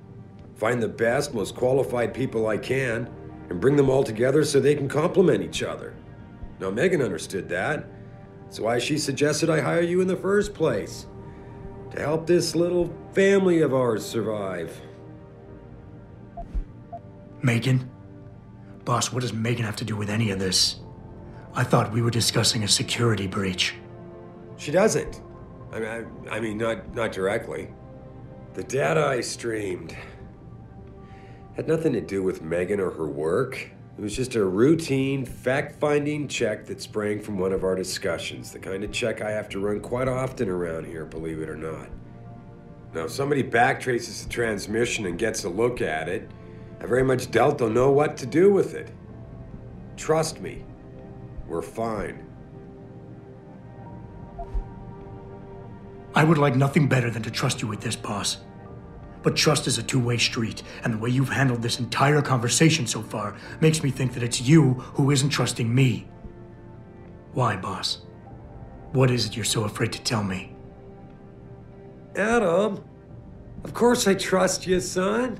Find the best, most qualified people I can, and bring them all together so they can complement each other. Now, Megan understood that. That's why she suggested I hire you in the first place. To help this little family of ours survive. Megan? Boss, what does Megan have to do with any of this? I thought we were discussing a security breach. She doesn't. I mean, not directly. The data I streamed had nothing to do with Megan or her work. It was just a routine, fact-finding check that sprang from one of our discussions. The kind of check I have to run quite often around here, believe it or not. Now, if somebody backtraces the transmission and gets a look at it, I very much doubt they'll know what to do with it. Trust me, we're fine. I would like nothing better than to trust you with this, boss. But trust is a two-way street, and the way you've handled this entire conversation so far makes me think that it's you who isn't trusting me. Why, boss? What is it you're so afraid to tell me? Adam, of course I trust you, son.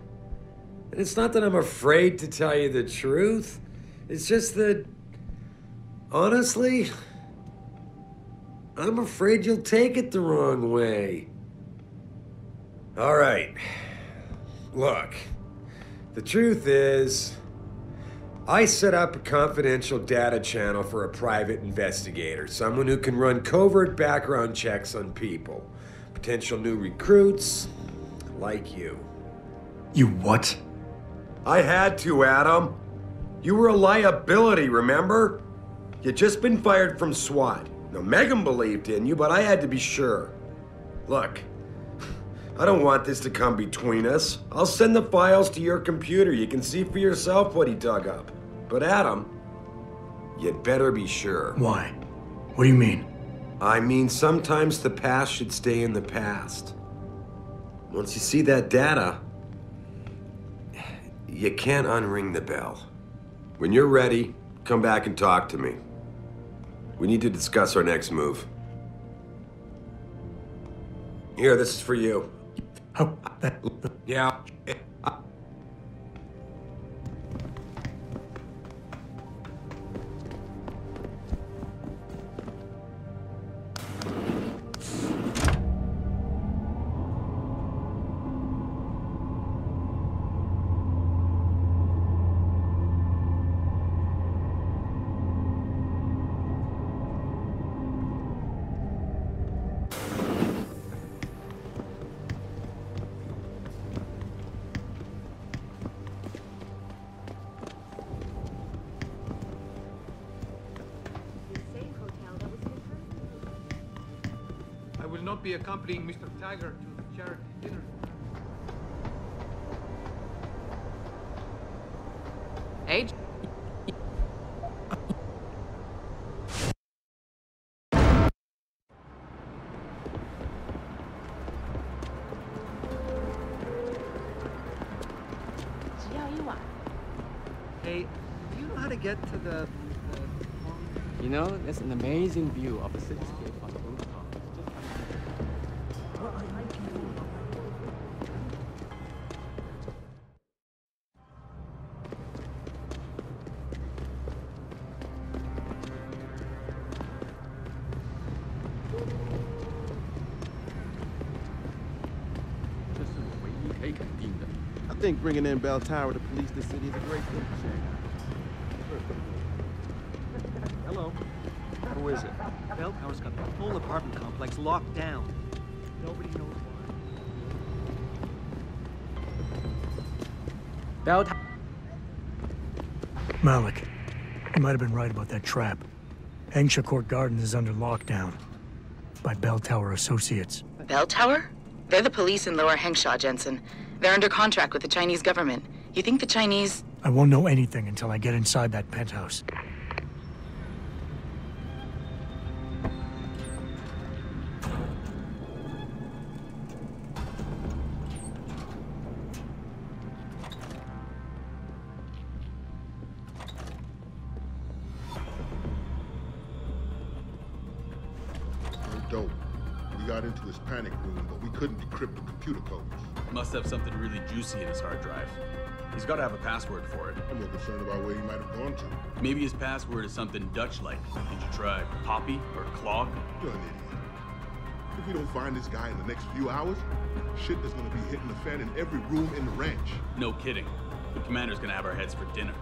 And it's not that I'm afraid to tell you the truth. It's just that, honestly, I'm afraid you'll take it the wrong way. All right. Look, the truth is, I set up a confidential data channel for a private investigator, someone who can run covert background checks on people, potential new recruits, like you. You what? I had to, Adam. You were a liability, remember? You'd just been fired from SWAT. Now, Megan believed in you, but I had to be sure. Look, I don't want this to come between us. I'll send the files to your computer. You can see for yourself what he dug up. But Adam, you'd better be sure. Why? What do you mean? I mean, sometimes the past should stay in the past. Once you see that data, you can't unring the bell. When you're ready, come back and talk to me. We need to discuss our next move. Here, this is for you. Oh, yeah. Be accompanying Mr. Tiger to charity dinner. Hey. Hey, do you know how to get to the... You know, there's an amazing view of the cityscape on the rooftop. I think bringing in Bell Tower to police the city is a great thing. Hello. Who is it? Bell Tower's got the whole apartment complex locked down. Nobody knows why. Bell Tower. Malik, you might have been right about that trap. Hengsha Court Gardens is under lockdown by Bell Tower Associates. Bell Tower? They're the police in Lower Hengsha, Jensen. They're under contract with the Chinese government. You think the Chinese... I won't know anything until I get inside that penthouse. Dope. We got into his panic room, but we couldn't decrypt the computer codes. Must have something really juicy in his hard drive. He's got to have a password for it. I'm more concerned about where he might have gone to. Maybe his password is something Dutch-like. Did you try Poppy or Clog? You're an idiot. If we don't find this guy in the next few hours, shit is gonna be hitting the fan in every room in the ranch. No kidding. The commander's gonna have our heads for dinner.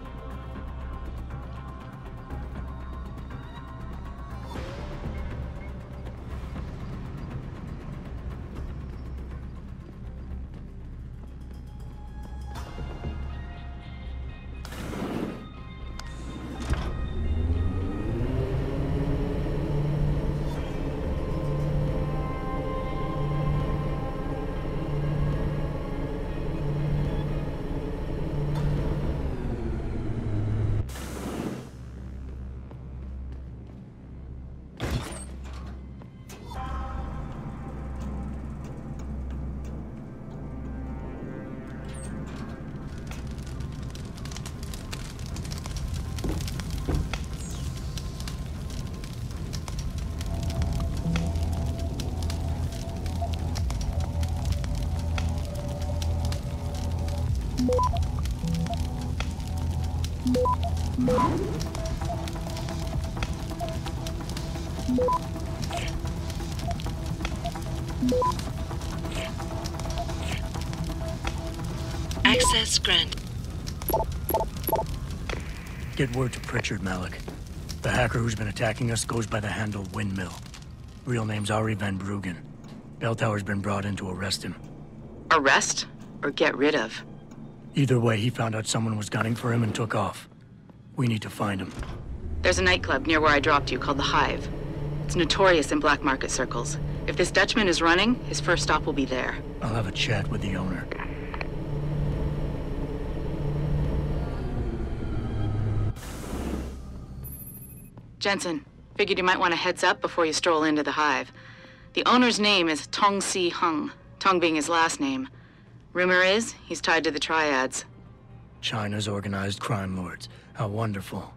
Access granted. Get word to Pritchard, Malik. The hacker who's been attacking us goes by the handle Windmill. Real name's Ari Van Bruggen. Bell Tower's been brought in to arrest him. Arrest or get rid of? Either way, he found out someone was gunning for him and took off. We need to find him. There's a nightclub near where I dropped you called the Hive. It's notorious in black market circles. If this Dutchman is running, his first stop will be there. I'll have a chat with the owner. Jensen, figured you might want a heads up before you stroll into the Hive. The owner's name is Tong Si Hung, Tong being his last name. Rumor is, he's tied to the Triads. China's organized crime lords. How wonderful.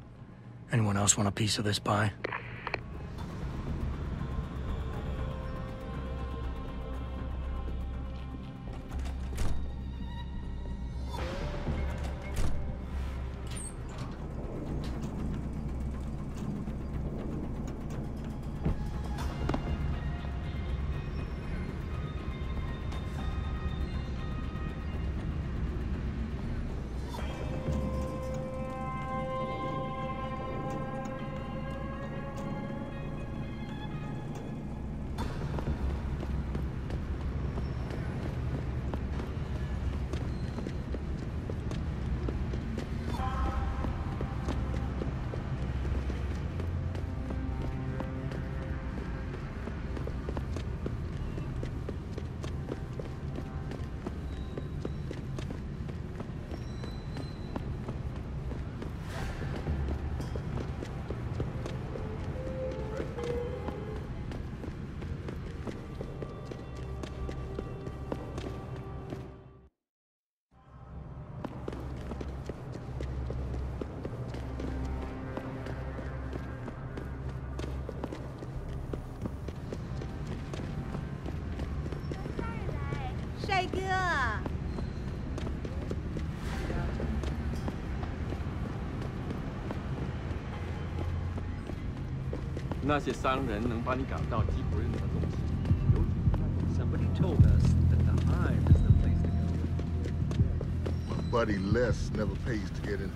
Anyone else want a piece of this pie? Shake 那些商人能帮你搞到几乎任何东西。 Somebody told us that the Hive is the place to go. My buddy Les never pays to get in.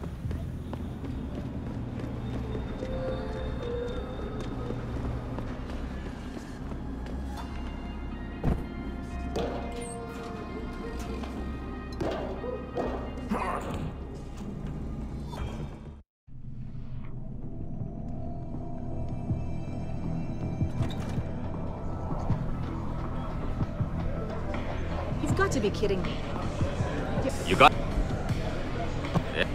Got to be kidding me. You got... Yeah.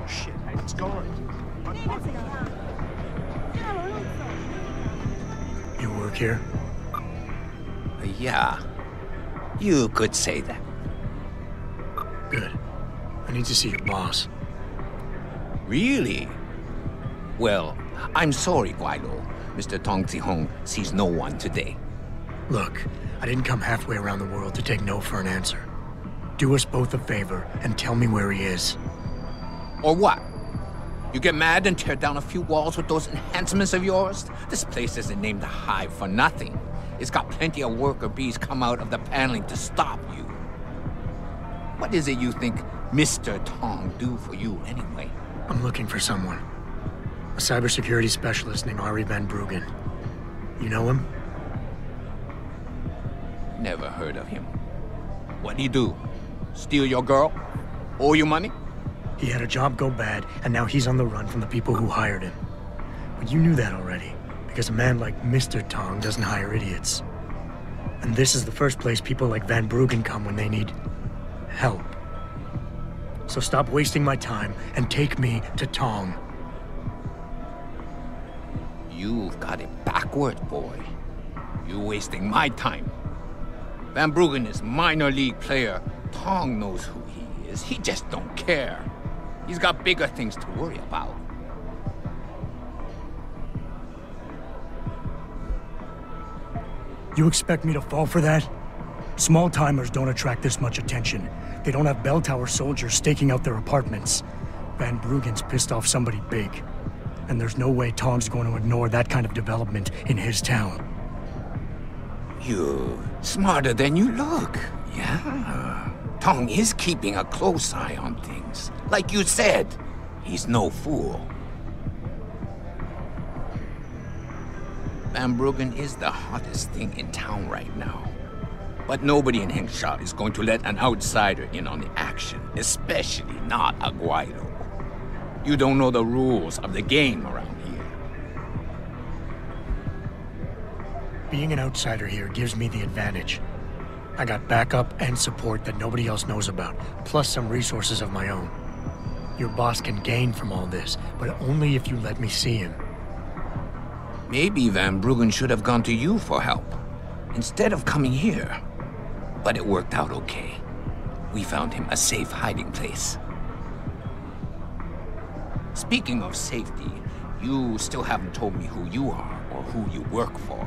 Shit, it's going. You work here? Yeah. You could say that. Good. I need to see your boss. Really? Well, I'm sorry, Guaido. Mr. Tong Zihong sees no one today. Look, I didn't come halfway around the world to take no for an answer. Do us both a favor and tell me where he is. Or what? You get mad and tear down a few walls with those enhancements of yours? This place isn't named the Hive for nothing. It's got plenty of worker bees come out of the paneling to stop you. What is it you think Mr. Tong do for you anyway? I'm looking for someone. A cybersecurity specialist named Ari Van Bruggen. You know him? Never heard of him. What'd he do? Steal your girl? Owe you money? He had a job go bad, and now he's on the run from the people who hired him. But you knew that already, because a man like Mr. Tong doesn't hire idiots. And this is the first place people like Van Bruggen come when they need help. So stop wasting my time and take me to Tong. You've got it backward, boy. You're wasting my time. Van Bruggen is minor league player. Tong knows who he is. He just don't care. He's got bigger things to worry about. You expect me to fall for that? Small-timers don't attract this much attention. They don't have bell tower soldiers staking out their apartments. Van Bruggen's pissed off somebody big. And there's no way Tong's going to ignore that kind of development in his town. You're smarter than you look, yeah. Tong is keeping a close eye on things. Like you said, he's no fool. Van Bruggen is the hottest thing in town right now. But nobody in Hengsha is going to let an outsider in on the action, especially not a Guido. You don't know the rules of the game around here. Being an outsider here gives me the advantage. I got backup and support that nobody else knows about, plus some resources of my own. Your boss can gain from all this, but only if you let me see him. Maybe Van Bruggen should have gone to you for help, instead of coming here. But it worked out okay. We found him a safe hiding place. Speaking of safety, you still haven't told me who you are or who you work for.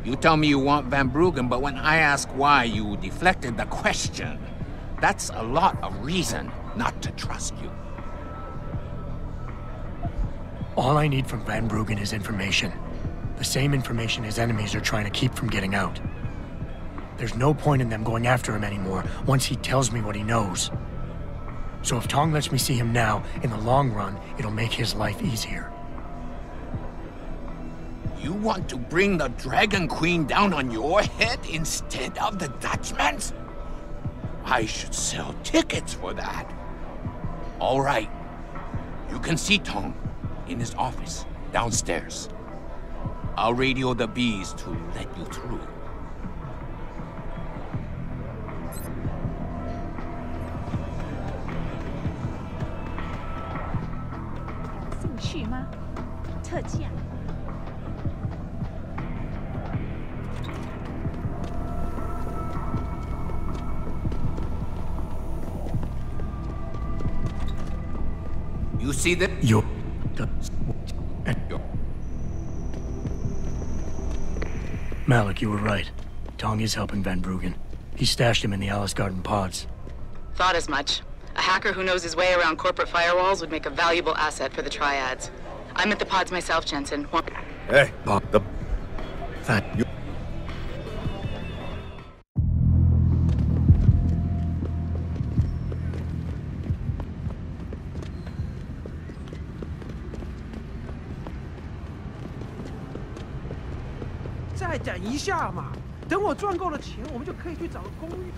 You tell me you want Van Bruggen, but when I ask why, you deflected the question. That's a lot of reason not to trust you. All I need from Van Bruggen is information. The same information his enemies are trying to keep from getting out. There's no point in them going after him anymore once he tells me what he knows. So if Tong lets me see him now, in the long run, it'll make his life easier. You want to bring the Dragon Queen down on your head instead of the Dutchman's? I should sell tickets for that. All right. You can see Tong in his office, downstairs. I'll radio the bees to let you through. You see that? Malik, you were right. Tong is helping Van Bruggen. He stashed him in the Alice Garden pods. Thought as much. A hacker who knows his way around corporate firewalls would make a valuable asset for the triads. I'm at the pods myself, Jensen. Hey, You... 再等一下嘛，等我赚够了钱，我们就可以去找个公寓。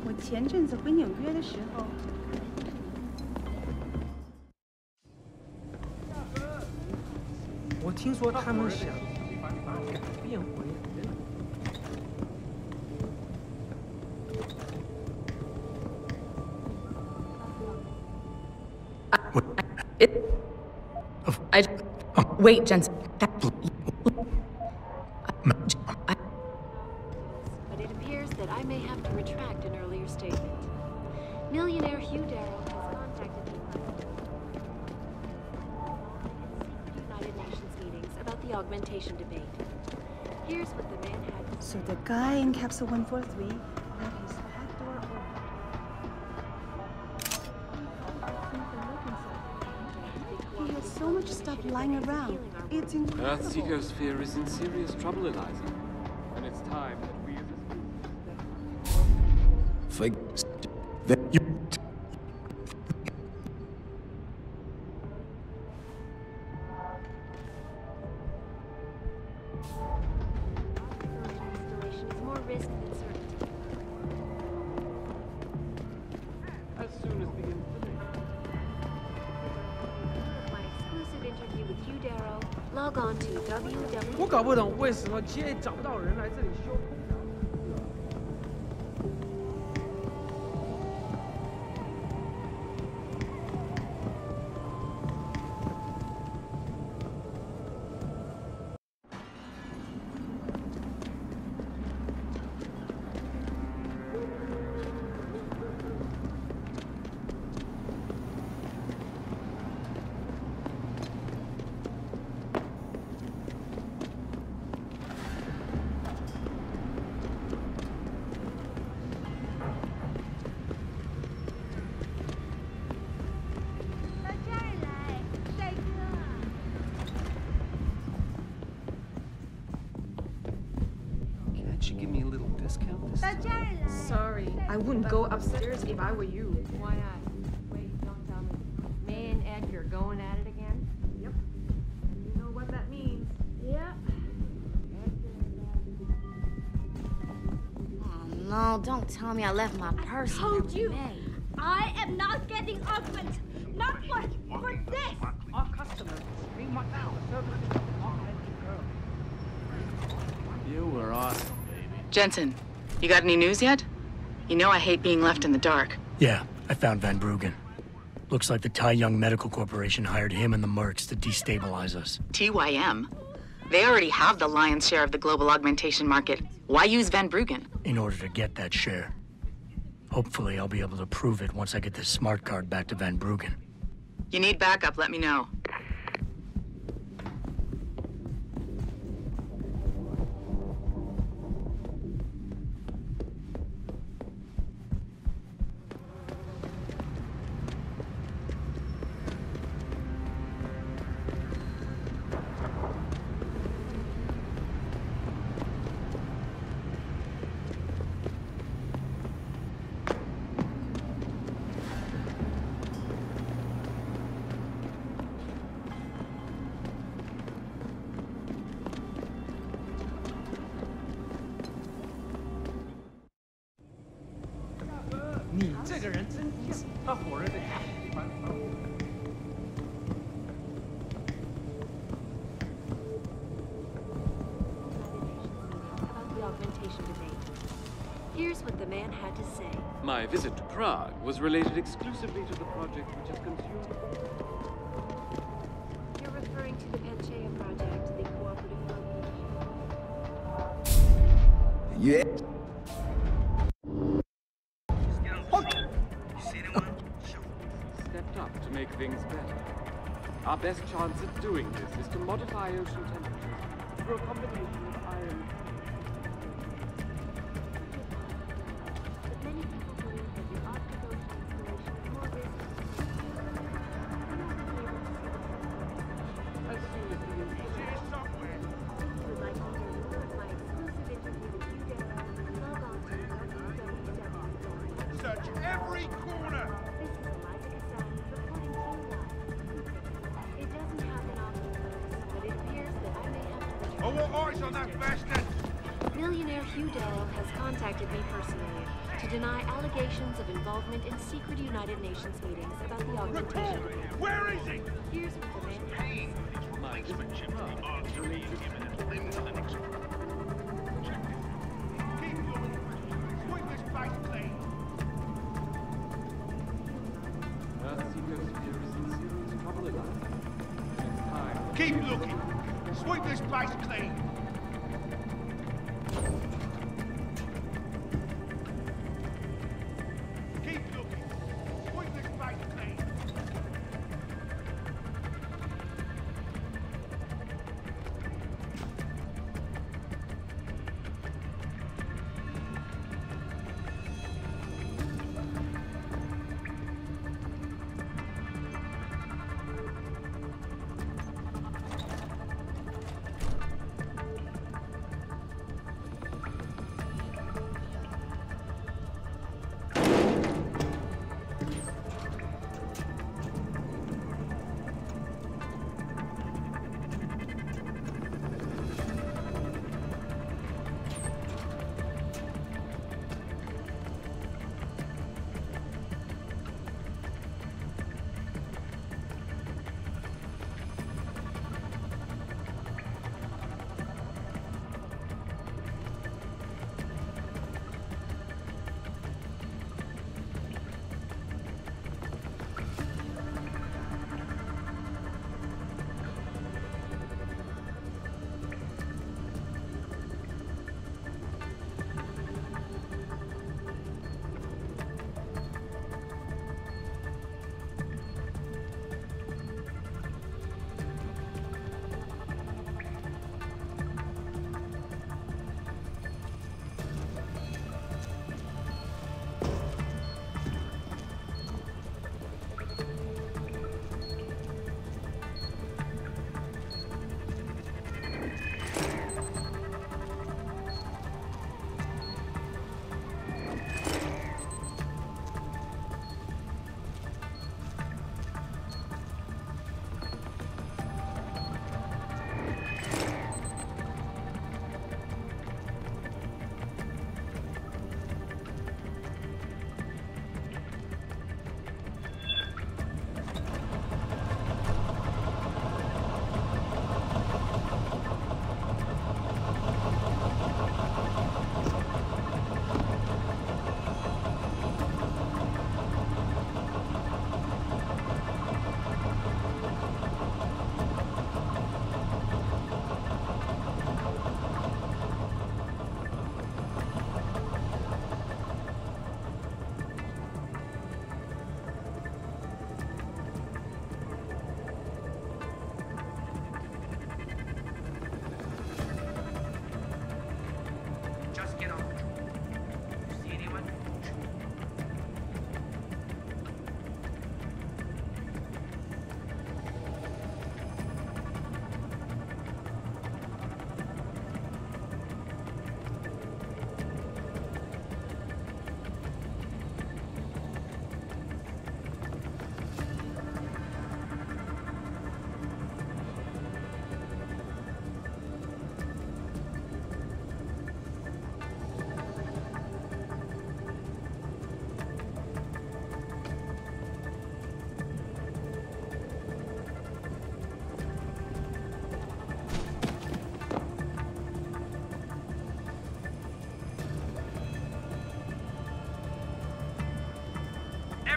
我前阵子回纽约的时候，我听说他们想改变回人。 Wait, Jensen. But it appears that I may have to retract an earlier statement. Millionaire Hugh Darrow has contacted me at United Nations meetings about the augmentation debate. Here's what the man had to say. So the guy in Capsule 143 had his backdoor open. He has so much stuff lying around. It's incredible. Earth's ecosphere is in serious trouble, Eliza. And it's time that we as a Installation is more risk than certainty. as soon as the installation. My exclusive interview with Hugh Darrow. Log on to www. 我搞不懂为什么街找不到人来这里修空调。 Hugh lost count this time. Sorry, I wouldn't go upstairs if I were you. Why not? Wait, don't tell me. May and Edgar going at it again? Yep. And you know what that means. Yeah. Oh no, don't tell me I left my purse. I told you. I am not getting argument. Not for this. Our customers scream what now? The service is girl. You were awesome, baby. Jensen, you got any news yet? You know I hate being left in the dark. Yeah, I found Van Bruggen. Looks like the Tai Young Medical Corporation hired him and the Mercs to destabilize us. TYM? They already have the lion's share of the global augmentation market. Why use Van Bruggen? In order to get that share. Hopefully, I'll be able to prove it once I get this smart card back to Van Bruggen. You need backup, let me know. Here's what the man had to say. My visit to Prague was related exclusively to the project which has consumed... You're referring to the Panchea project, the cooperative fund. Yeah. Stepped up to make things better. Our best chance at doing this is to modify ocean temperatures through a combination of iron... Of involvement in secret United Nations meetings about the augmentation. Where is he? Here's what the man has. My friendship with the arts related imminent things and Check this. Keep looking. Sweep this place clean. Earth seekers fear some serious trouble in life. It's time. Keep looking. Sweep this place clean.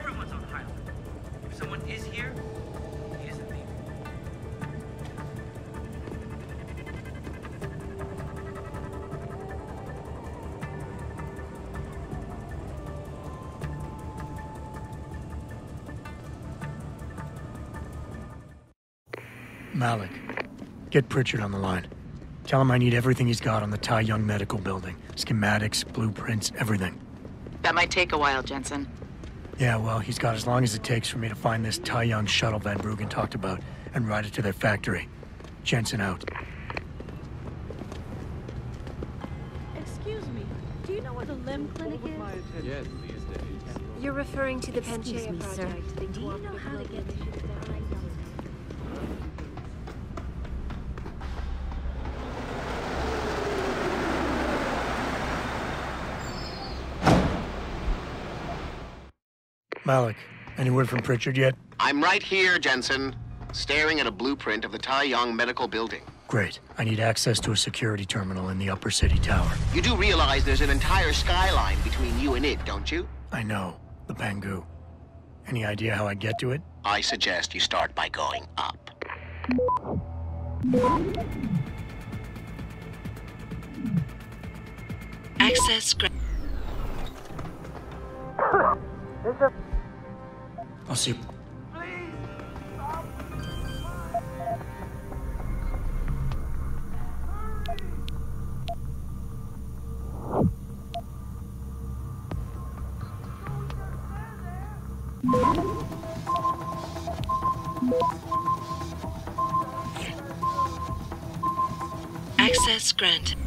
Everyone's on high alert. If someone is here, he isn't leaving. Malik, get Pritchard on the line. Tell him I need everything he's got on the Tai Young Medical Building. Schematics, blueprints, everything. That might take a while, Jensen. Yeah, well, he's got as long as it takes for me to find this Tai Young shuttle Van Bruggen talked about and ride it to their factory. Jensen out. Excuse me, do you know where the limb clinic is? Yes, these days. You're referring to the Excuse Panchea me, sir. project. Do you know how to get to Malik, any word from Pritchard yet? I'm right here, Jensen, staring at a blueprint of the Tai Young Medical Building. Great. I need access to a security terminal in the Upper City Tower. You do realize there's an entire skyline between you and it, don't you? I know. The Pangu. Any idea how I get to it? I suggest you start by going up. Access I'll see. Access granted.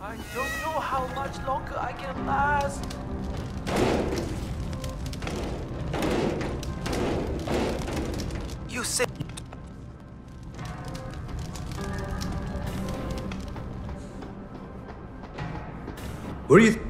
I don't know how much longer I can last. You said... What do you...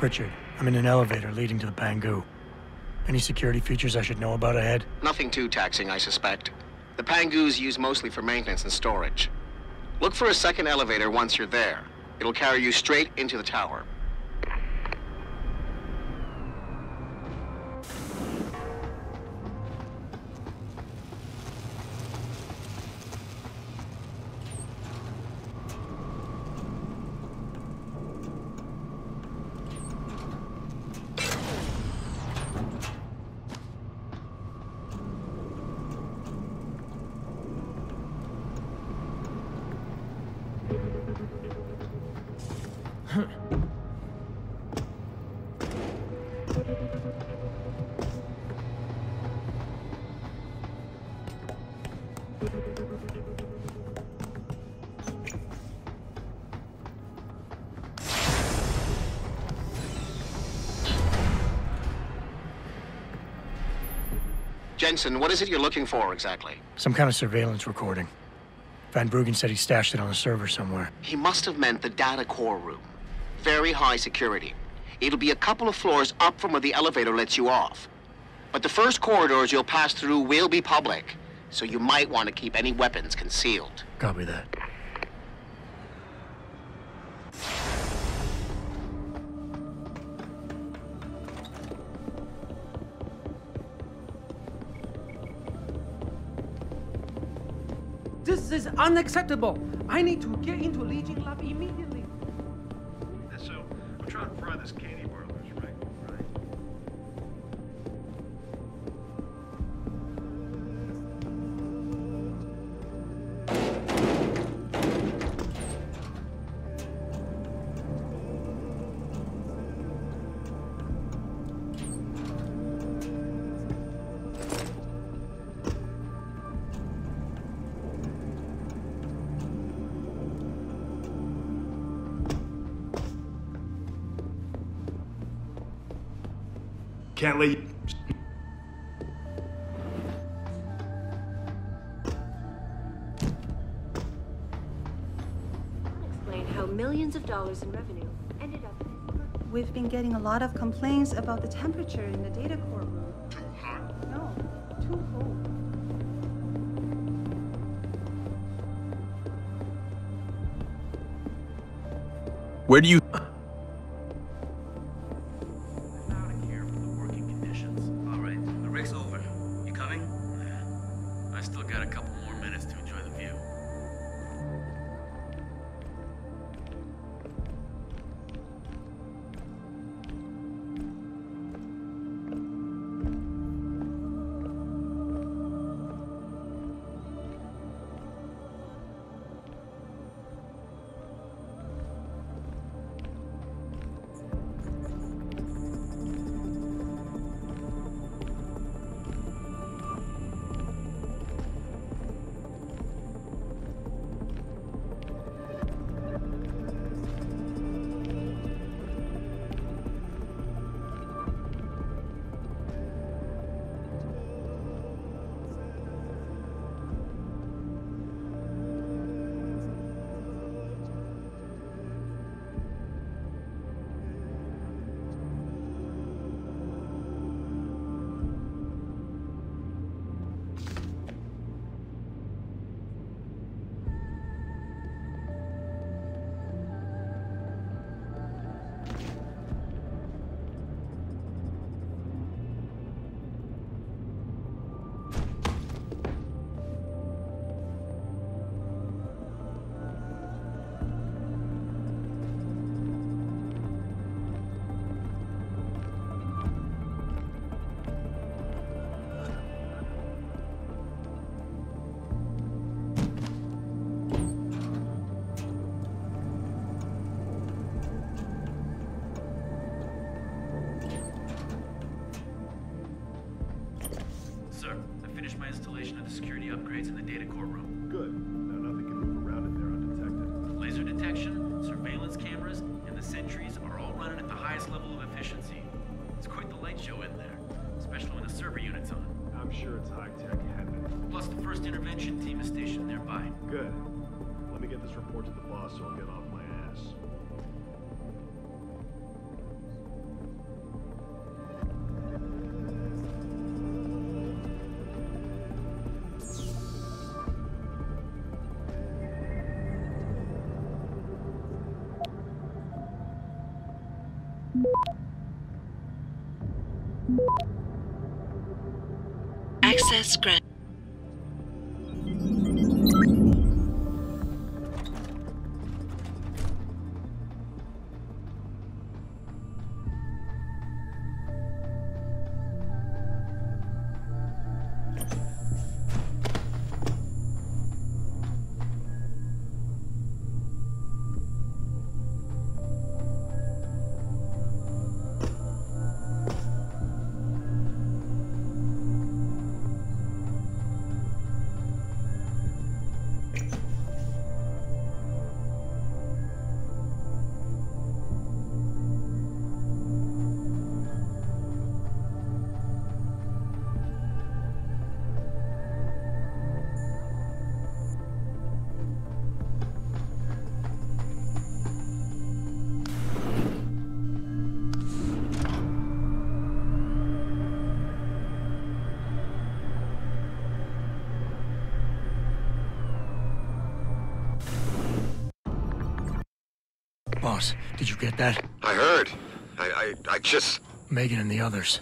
Pritchard, I'm in an elevator leading to the Pangu. Any security features I should know about ahead? Nothing too taxing, I suspect. The Pangus used mostly for maintenance and storage. Look for a second elevator once you're there. It'll carry you straight into the tower. Jensen, what is it you're looking for exactly? Some kind of surveillance recording. Van Bruggen said he stashed it on a server somewhere. He must have meant the data core room. Very high security. It'll be a couple of floors up from where the elevator lets you off. But the first corridors you'll pass through will be public, so you might want to keep any weapons concealed. Copy that. This is unacceptable. I need to get into Legion lab immediately. So, I'm trying to pry this candy bar loose, right? Can't let you... Explain how millions of dollars in revenue ended up. We've been getting a lot of complaints about the temperature in the data core room. Too hot. No, too cold. Where do you... Installation of the security upgrades in the data core room. Good. Now nothing can move around in there undetected. Laser detection, surveillance cameras, and the sentries are all running at the highest level of efficiency. It's quite the light show in there, especially when the server unit's on. I'm sure it's high-tech heaven. Plus the first intervention team is stationed nearby. Good. Let me get this report to the boss so I'll get off my ass. Access granted. boss. Did you get that? I heard. I just... Megan and the others.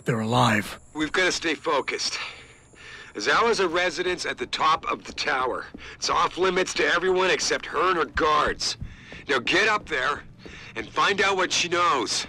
They're alive. We've got to stay focused. Zhao has a residence at the top of the tower. It's off limits to everyone except her and her guards. Now get up there and find out what she knows.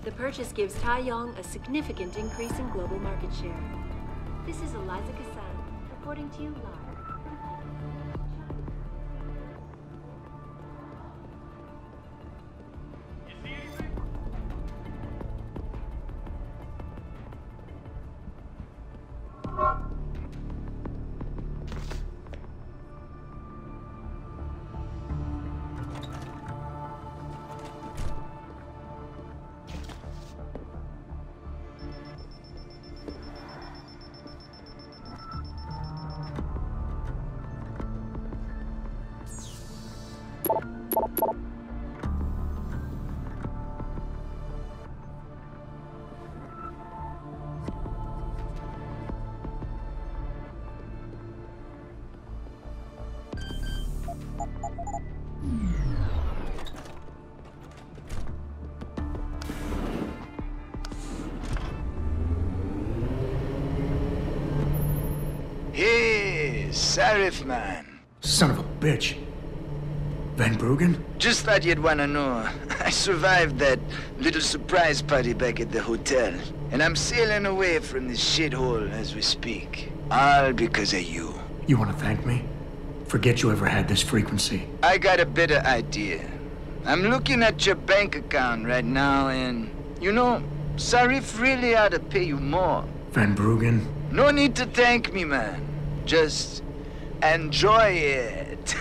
The purchase gives Taiyong a significant increase in global market share. This is Eliza Kassan, reporting to you live. Hey, Sarif man. Son of a bitch. Van Bruggen? Just thought you'd wanna know. I survived that little surprise party back at the hotel. And I'm sailing away from this shithole as we speak. All because of you. You want to thank me? Forget you ever had this frequency. I got a better idea. I'm looking at your bank account right now and... You know, Sarif really ought to pay you more. Van Bruggen? No need to thank me, man. Just enjoy it.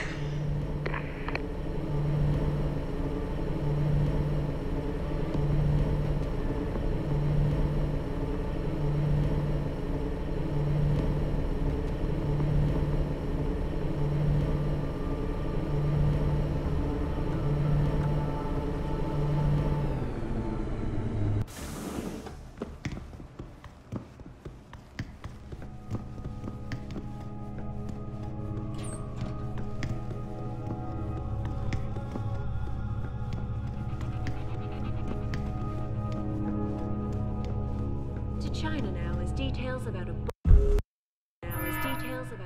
China now as details about a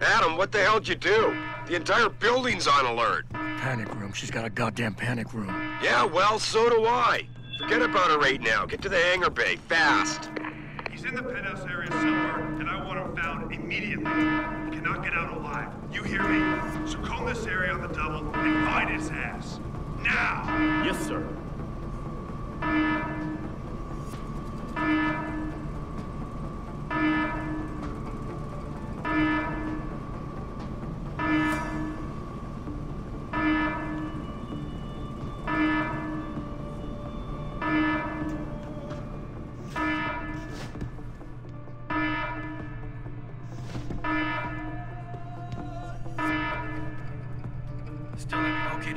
Adam, what the hell'd you do? The entire building's on alert. Panic room. She's got a goddamn panic room. Yeah, well, so do I. Forget about her right now. Get to the hangar bay, fast. He's in the penthouse area somewhere, and I want him found immediately. He cannot get out alive. You hear me? So comb this area on the double and find his ass. Now! Yes, sir.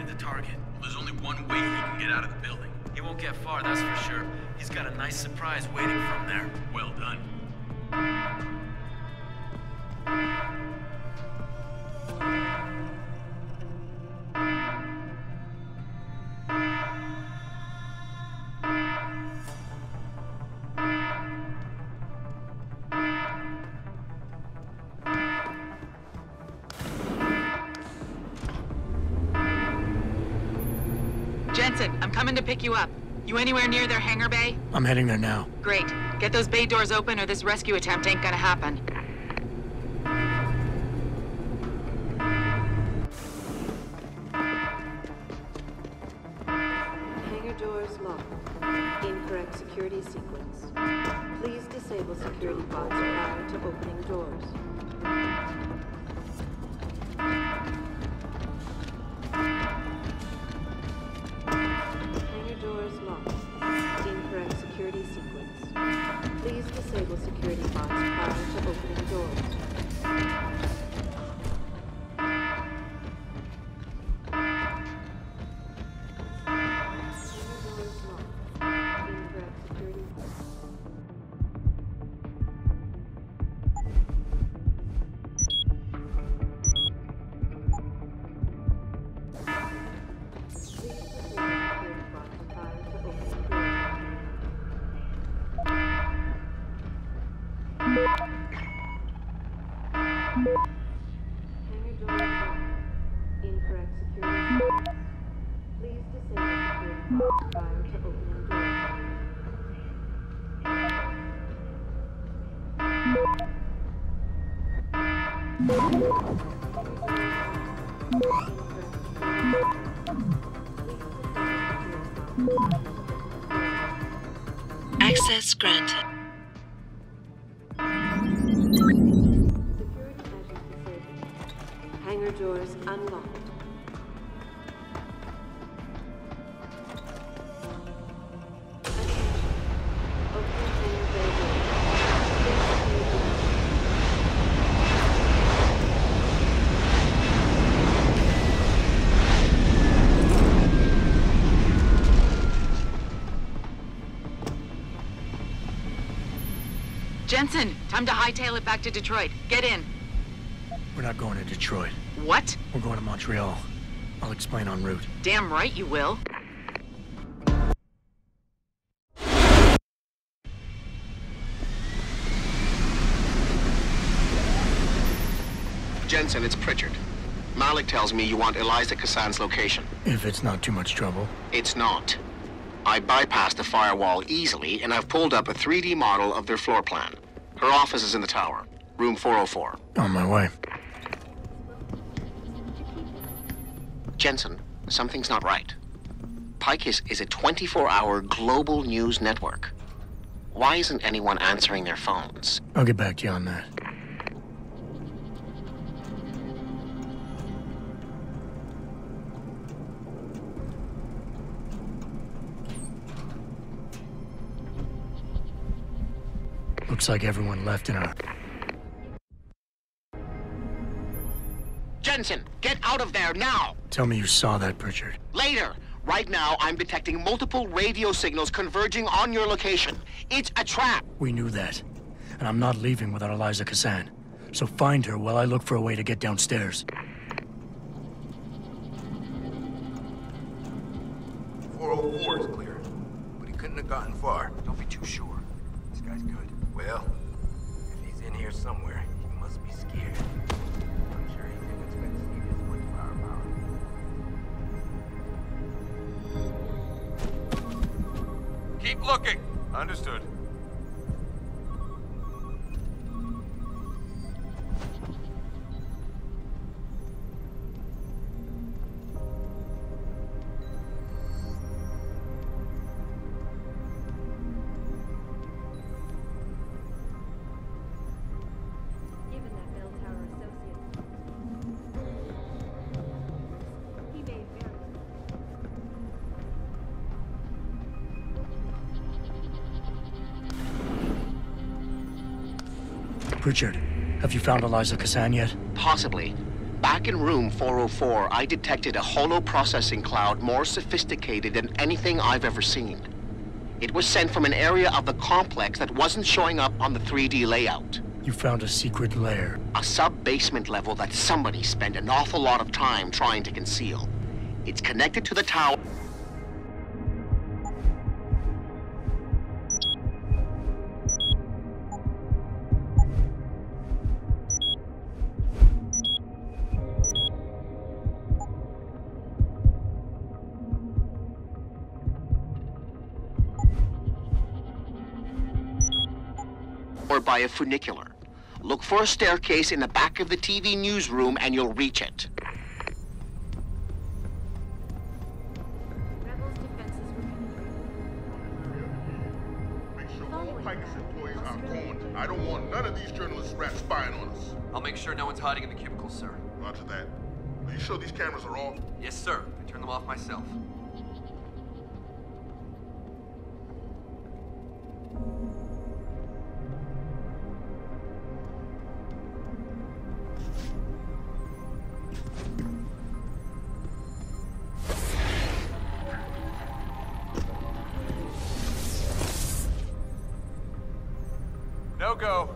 spotted the target. There's only one way he can get out of the building. He won't get far, that's for sure. He's got a nice surprise waiting for him there. Well done. Jensen, I'm coming to pick you up. You anywhere near their hangar bay? I'm heading there now. Great. Get those bay doors open or this rescue attempt ain't gonna happen. Hangar doors locked. Incorrect security sequence. Please disable security bots prior to opening doors. Hangar doors locked. Incorrect security sequence. Please disable security bots prior to opening doors. Access granted. Hangar doors unlocked. Jensen, time to hightail it back to Detroit. Get in. We're not going to Detroit. What? We're going to Montreal. I'll explain en route. Damn right you will. Jensen, it's Pritchard. Malik tells me you want Eliza Kassan's location. If it's not too much trouble. It's not. I bypassed the firewall easily, and I've pulled up a 3D model of their floor plan. Her office is in the tower, room 404. On my way. Jensen, something's not right. Pacifist is a 24-hour global news network. Why isn't anyone answering their phones? I'll get back to you on that. Looks like everyone left in our... Jensen, get out of there now! Tell me you saw that, Pritchard. Later! Right now, I'm detecting multiple radio signals converging on your location. It's a trap! We knew that. And I'm not leaving without Eliza Kassan. So find her while I look for a way to get downstairs. 404 is clear. But he couldn't have gotten far. Don't be too sure. This guy's good. Well, if he's in here somewhere, he must be scared. I'm sure he didn't expect to see this much firepower. Keep looking! Understood. Pritchard, have you found Eliza Kassan yet? Possibly. Back in room 404, I detected a holo processing cloud more sophisticated than anything I've ever seen. It was sent from an area of the complex that wasn't showing up on the 3D layout. You found a secret lair. A sub-basement level that somebody spent an awful lot of time trying to conceal. It's connected to the tower. Or by a funicular. Look for a staircase in the back of the TV newsroom and you'll reach it. Rebels' defenses were Make sure all Pacifist employees are gone. I don't want none of these journalists rats spying on us. I'll make sure no one's hiding in the cubicles, sir. Roger that. Are you sure these cameras are off? Yes, sir. I turned them off myself. No go.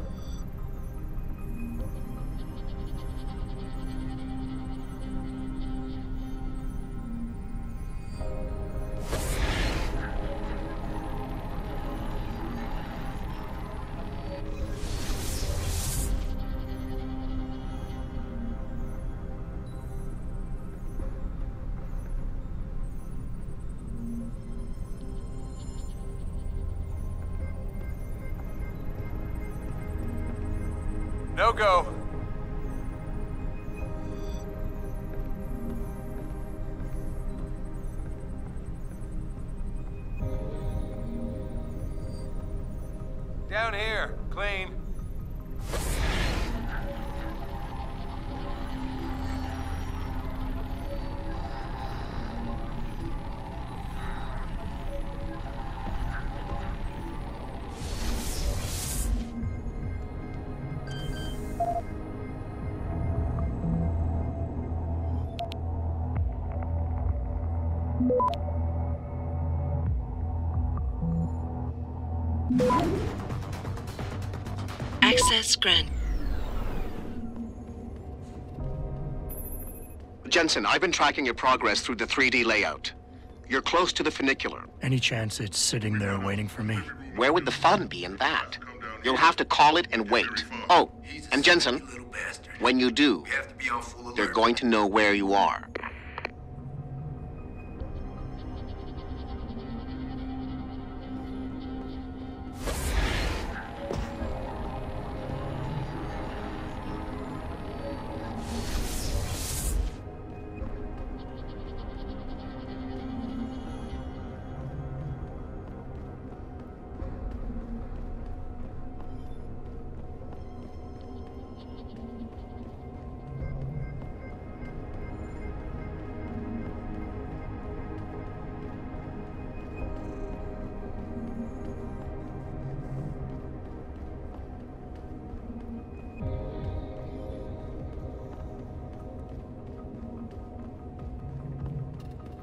No go. Down here. Clean. Access granted. Jensen, I've been tracking your progress through the 3D layout. You're close to the funicular. Any chance it's sitting there waiting for me? Where would the fun be in that? You'll have to call it and wait. Oh, and Jensen, when you do, they're going to know where you are.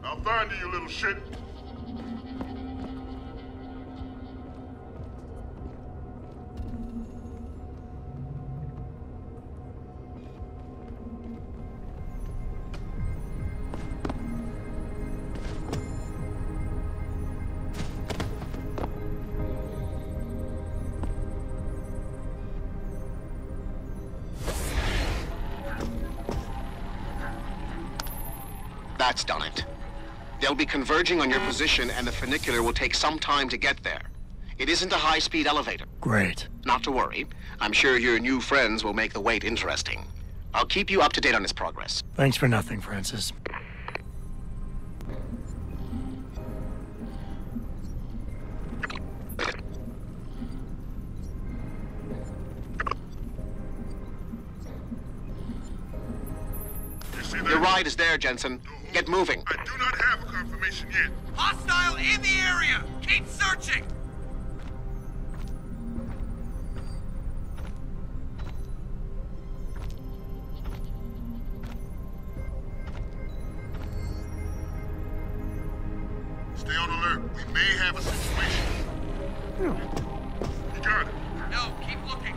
I'll find you, you little shit. That's done it. They'll be converging on your position and the funicular will take some time to get there. It isn't a high-speed elevator. Great. Not to worry. I'm sure your new friends will make the wait interesting. I'll keep you up to date on his progress. Thanks for nothing, Francis. Your ride is there, Jensen. Get moving. I do not have a confirmation yet. Hostile in the area! Keep searching! Stay on alert. We may have a situation. You got it. No, keep looking.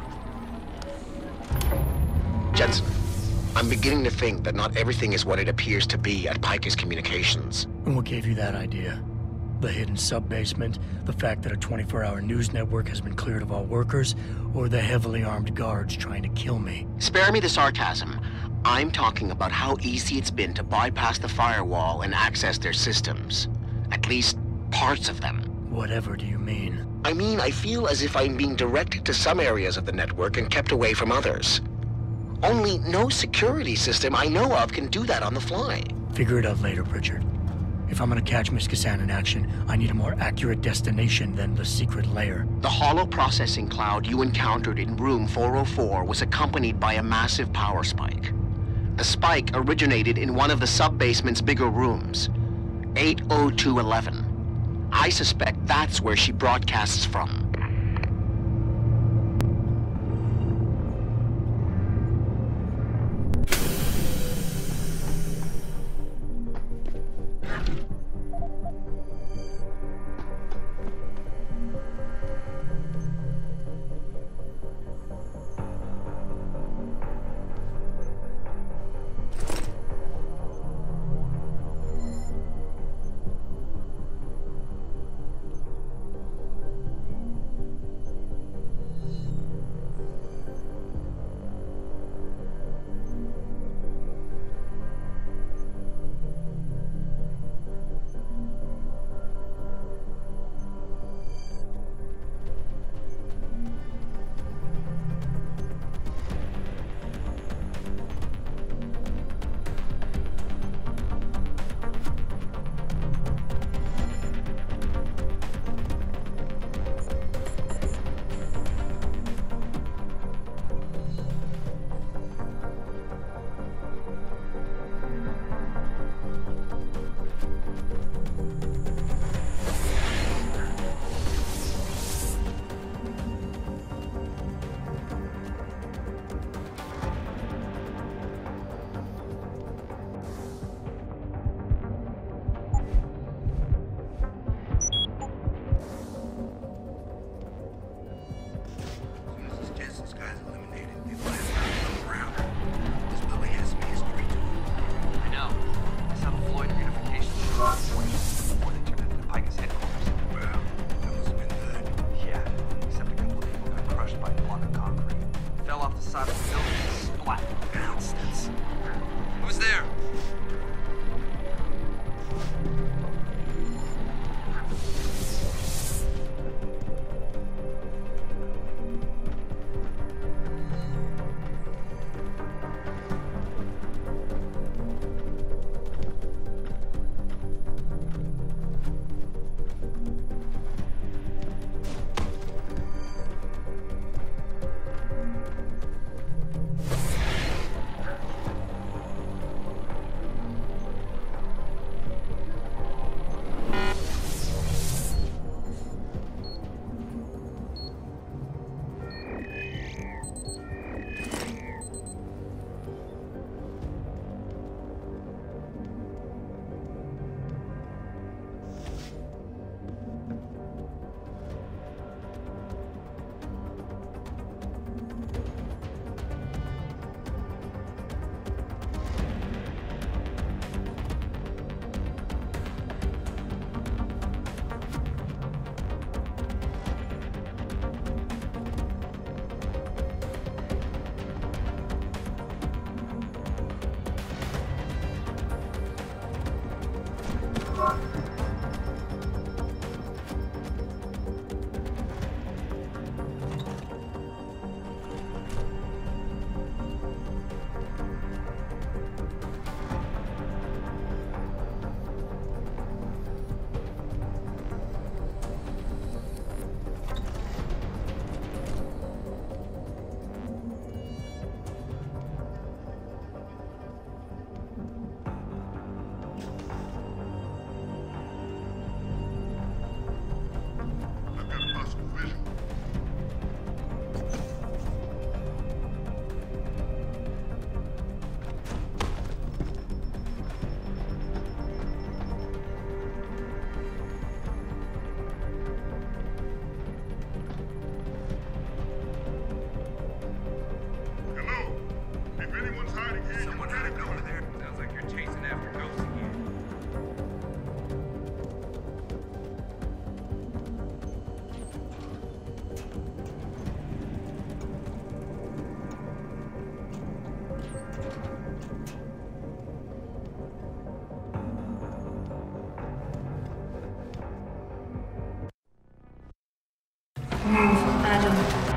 Jensen, I'm beginning to think that not everything is what it appears to be at Pike's Communications. And what gave you that idea? The hidden sub-basement, the fact that a 24-hour news network has been cleared of all workers, or the heavily armed guards trying to kill me? Spare me the sarcasm. I'm talking about how easy it's been to bypass the firewall and access their systems. At least, parts of them. Whatever do you mean? I mean, I feel as if I'm being directed to some areas of the network and kept away from others. Only no security system I know of can do that on the fly. Figure it out later, Pritchard. If I'm gonna catch Miss Kassan in action, I need a more accurate destination than the secret lair. The hollow processing cloud you encountered in room 404 was accompanied by a massive power spike. The spike originated in one of the sub-basement's bigger rooms, 80211. I suspect that's where she broadcasts from. Move, Adam.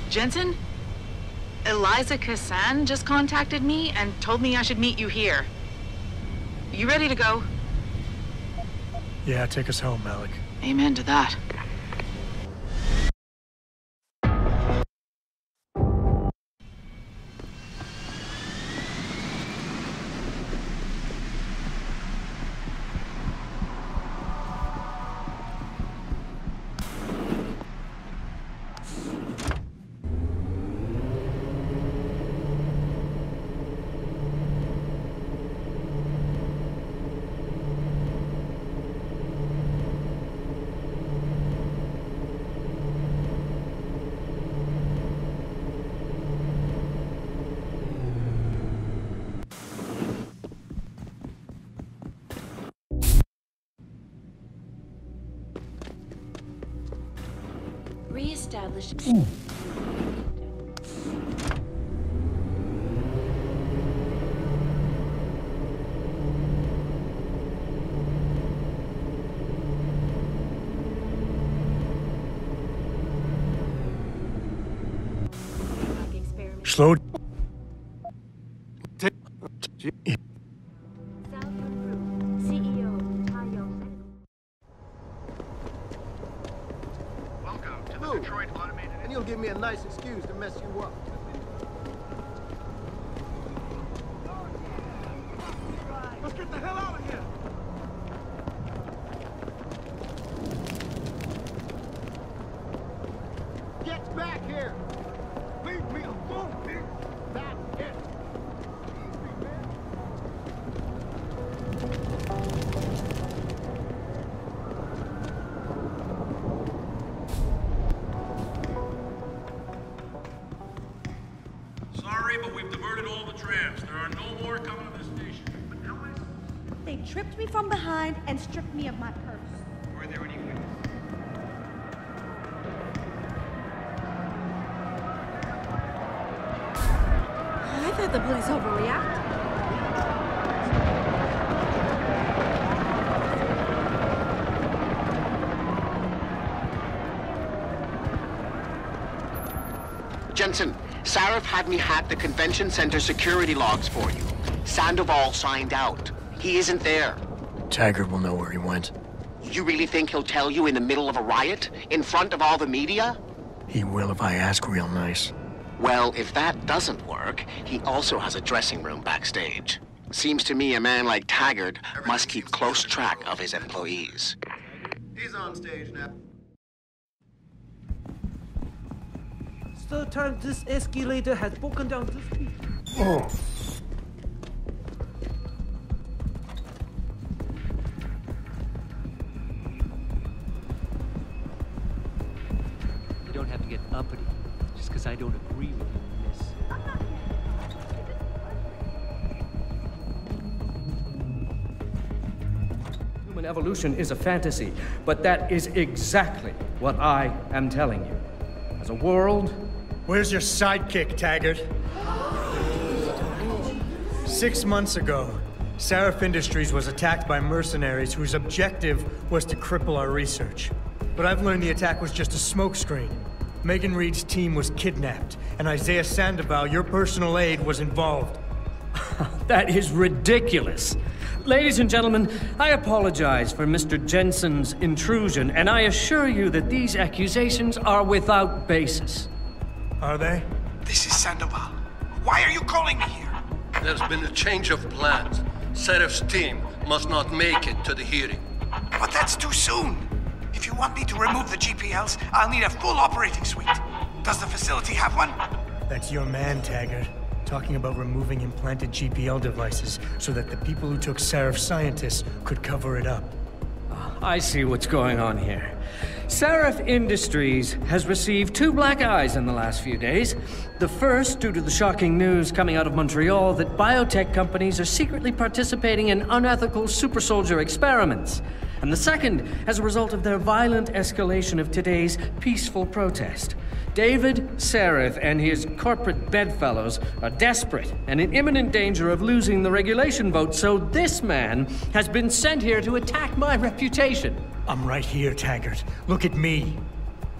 Jensen? Eliza Cassan just contacted me and told me I should meet you here. You ready to go? Yeah, take us home, Malik. Amen to that. Re-establish. Slow. Give me a nice excuse to mess you up. Let's get the hell out of here! Get back here! Leave me alone, pig! That's it! But we've diverted all the trams. There are no more coming to this station. But now they tripped me from behind and stripped me of my purse. Were there any witnesses? I thought the police overreacted. Jensen, Sarif had me hack the convention center security logs for you. Sandoval signed out. He isn't there. Taggart will know where he went. You really think he'll tell you in the middle of a riot? In front of all the media? He will if I ask real nice. Well, if that doesn't work, he also has a dressing room backstage. Seems to me a man like Taggart must keep close track of his employees. He's on stage now. Third time this escalator has broken down this street. Oh. You don't have to get uppity just because I don't agree with you, miss. Human evolution is a fantasy, but that is exactly what I am telling you. As a world... Where's your sidekick, Taggart? 6 months ago, Sarif Industries was attacked by mercenaries whose objective was to cripple our research. But I've learned the attack was just a smokescreen. Megan Reed's team was kidnapped, and Isaiah Sandoval, your personal aide, was involved. That is ridiculous. Ladies and gentlemen, I apologize for Mr. Jensen's intrusion, and I assure you that these accusations are without basis. Are they? This is Sandoval. Why are you calling me here? There's been a change of plans. Serif's team must not make it to the hearing. But that's too soon. If you want me to remove the GPLs, I'll need a full operating suite. Does the facility have one? That's your man, Taggart. Talking about removing implanted GPL devices so that the people who took Serif scientists could cover it up. I see what's going on here. Serif Industries has received 2 black eyes in the last few days. The first, due to the shocking news coming out of Montreal that biotech companies are secretly participating in unethical super soldier experiments. And the second, as a result of their violent escalation of today's peaceful protest. David Serif and his corporate bedfellows are desperate and in imminent danger of losing the regulation vote, so this man has been sent here to attack my reputation. I'm right here, Taggart. Look at me.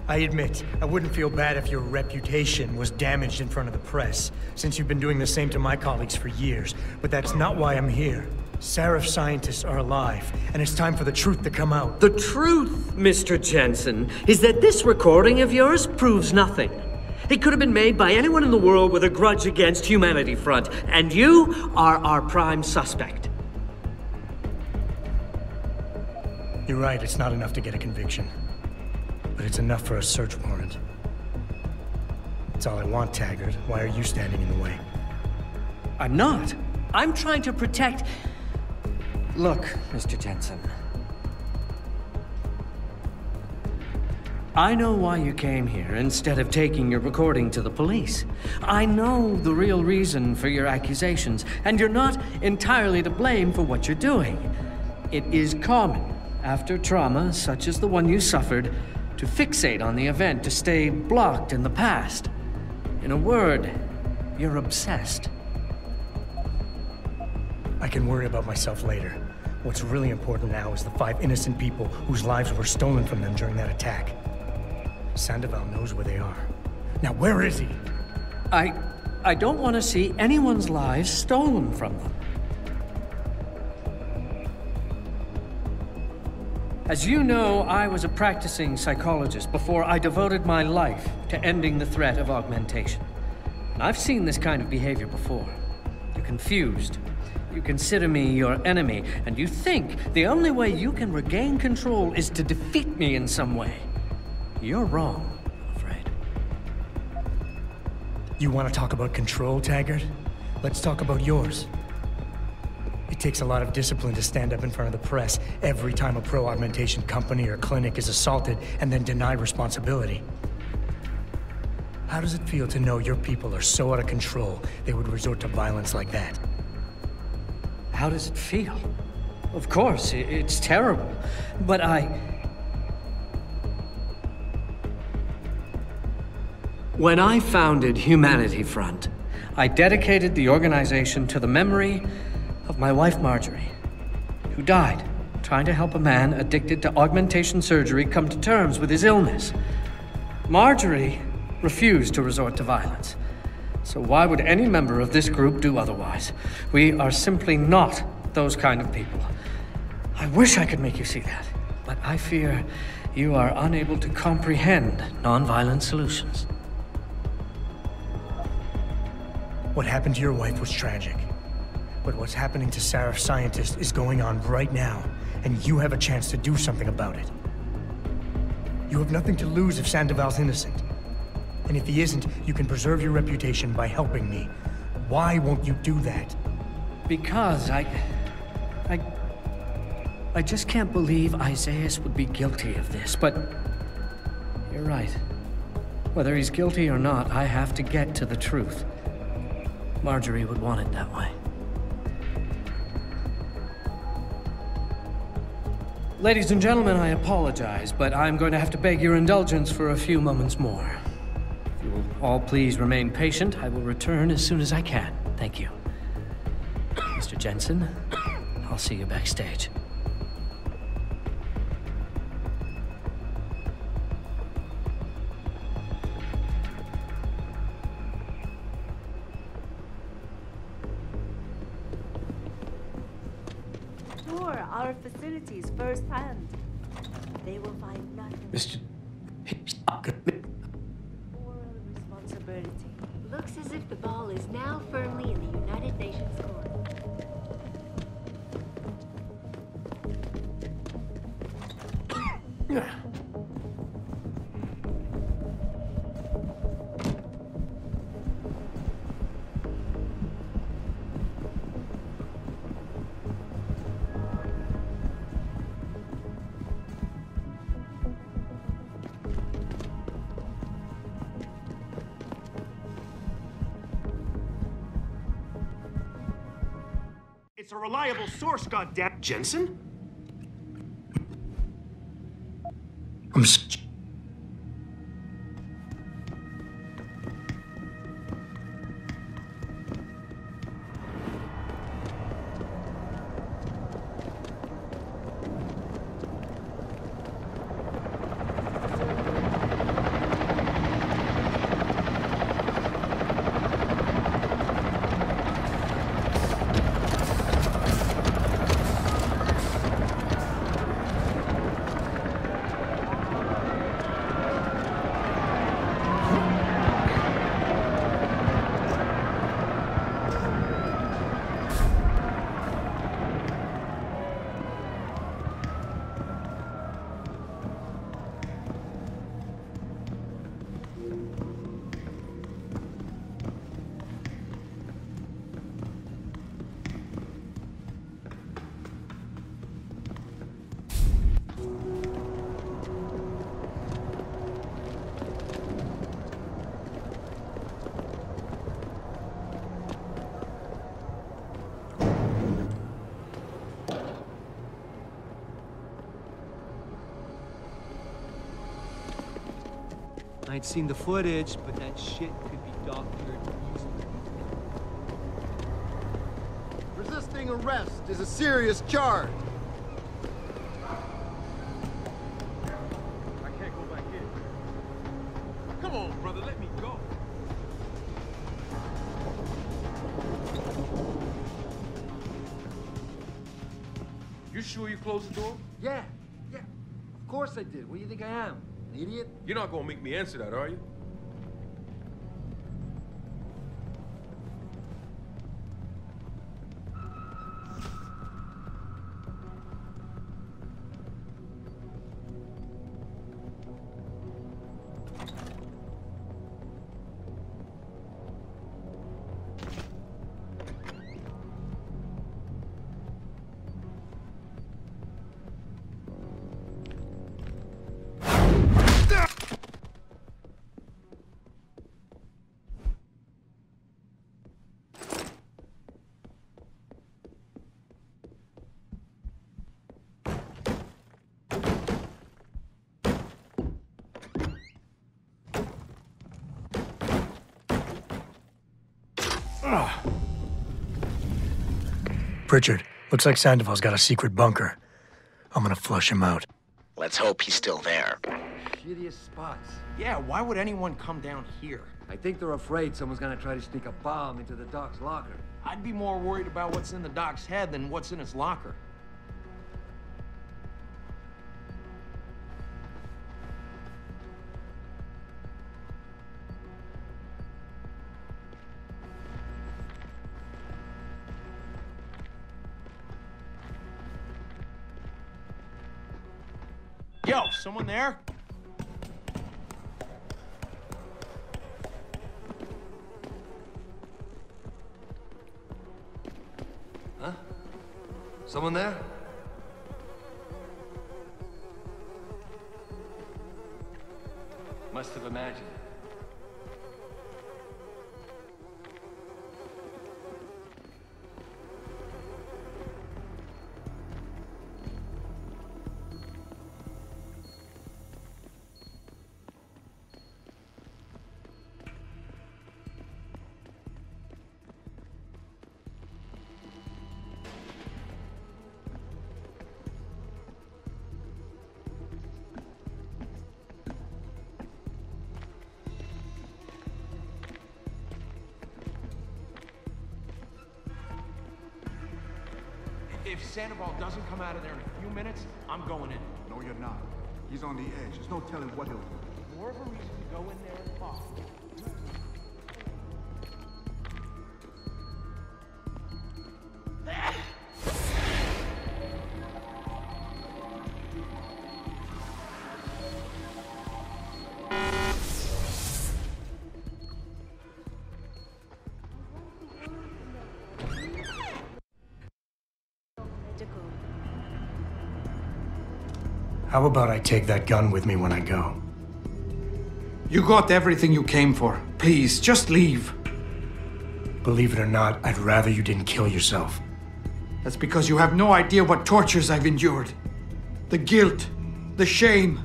I admit, I wouldn't feel bad if your reputation was damaged in front of the press, since you've been doing the same to my colleagues for years. But that's not why I'm here. Serif scientists are alive, and it's time for the truth to come out. The truth, Mr. Jensen, is that this recording of yours proves nothing. It could have been made by anyone in the world with a grudge against Humanity Front, and you are our prime suspect. You're right, it's not enough to get a conviction. But it's enough for a search warrant. That's all I want, Taggart. Why are you standing in the way? I'm not. I'm trying to protect... Look, Mr. Jensen. I know why you came here instead of taking your recording to the police. I know the real reason for your accusations, and you're not entirely to blame for what you're doing. It is common, after trauma such as the one you suffered, to fixate on the event, to stay blocked in the past. In a word, you're obsessed. I can worry about myself later. What's really important now is the 5 innocent people whose lives were stolen from them during that attack. Sandoval knows where they are. Now, where is he? I don't want to see anyone's lives stolen from them. As you know, I was a practicing psychologist before I devoted my life to ending the threat of augmentation. And I've seen this kind of behavior before. You're confused. You consider me your enemy, and you think the only way you can regain control is to defeat me in some way. You're wrong, I'm afraid. You want to talk about control, Taggart? Let's talk about yours. It takes a lot of discipline to stand up in front of the press every time a pro-augmentation company or clinic is assaulted and then denied responsibility. How does it feel to know your people are so out of control they would resort to violence like that? How does it feel? Of course, it's terrible, but When I founded Humanity Front, I dedicated the organization to the memory of my wife Marjorie, who died trying to help a man addicted to augmentation surgery come to terms with his illness. Marjorie refused to resort to violence. So why would any member of this group do otherwise? We are simply not those kind of people. I wish I could make you see that, but I fear you are unable to comprehend non-violent solutions. What happened to your wife was tragic. But what's happening to Serif scientists is going on right now, and you have a chance to do something about it. You have nothing to lose if Sandoval's innocent. And if he isn't, you can preserve your reputation by helping me. Why won't you do that? Because I just can't believe Isaias would be guilty of this, but you're right. Whether he's guilty or not, I have to get to the truth. Marjorie would want it that way. Ladies and gentlemen, I apologize, but I'm going to have to beg your indulgence for a few moments more. If you will all please remain patient, I will return as soon as I can. Thank you. Mr. Jensen, I'll see you backstage. tour our facilities firsthand. They will find nothing. Mr. Moral responsibility. Looks as if the ball is now firmly in the United Nations court. It's a reliable source, goddamn Jensen. I'd seen the footage, but that shit could be doctored easily. Resisting arrest is a serious charge. I can't go back in. Come on, brother, let me go. You sure you closed the door? Yeah. Of course I did. What do you think I am? An idiot? You're not gonna make me answer that, are you? Pritchard, looks like Sandoval's got a secret bunker. I'm gonna flush him out. Let's hope he's still there. Shittiest spots. Yeah, why would anyone come down here? I think they're afraid someone's gonna try to sneak a bomb into the Doc's locker. I'd be more worried about what's in the Doc's head than what's in his locker. Yo, someone there? Huh? Someone there? Must have imagined. If Sandoval doesn't come out of there in a few minutes, I'm going in. No, you're not. He's on the edge. There's no telling what he'll do. More of a reason to go in there and talk. How about I take that gun with me when I go? You got everything you came for. Please, just leave. Believe it or not, I'd rather you didn't kill yourself. That's because you have no idea what tortures I've endured. The guilt, the shame.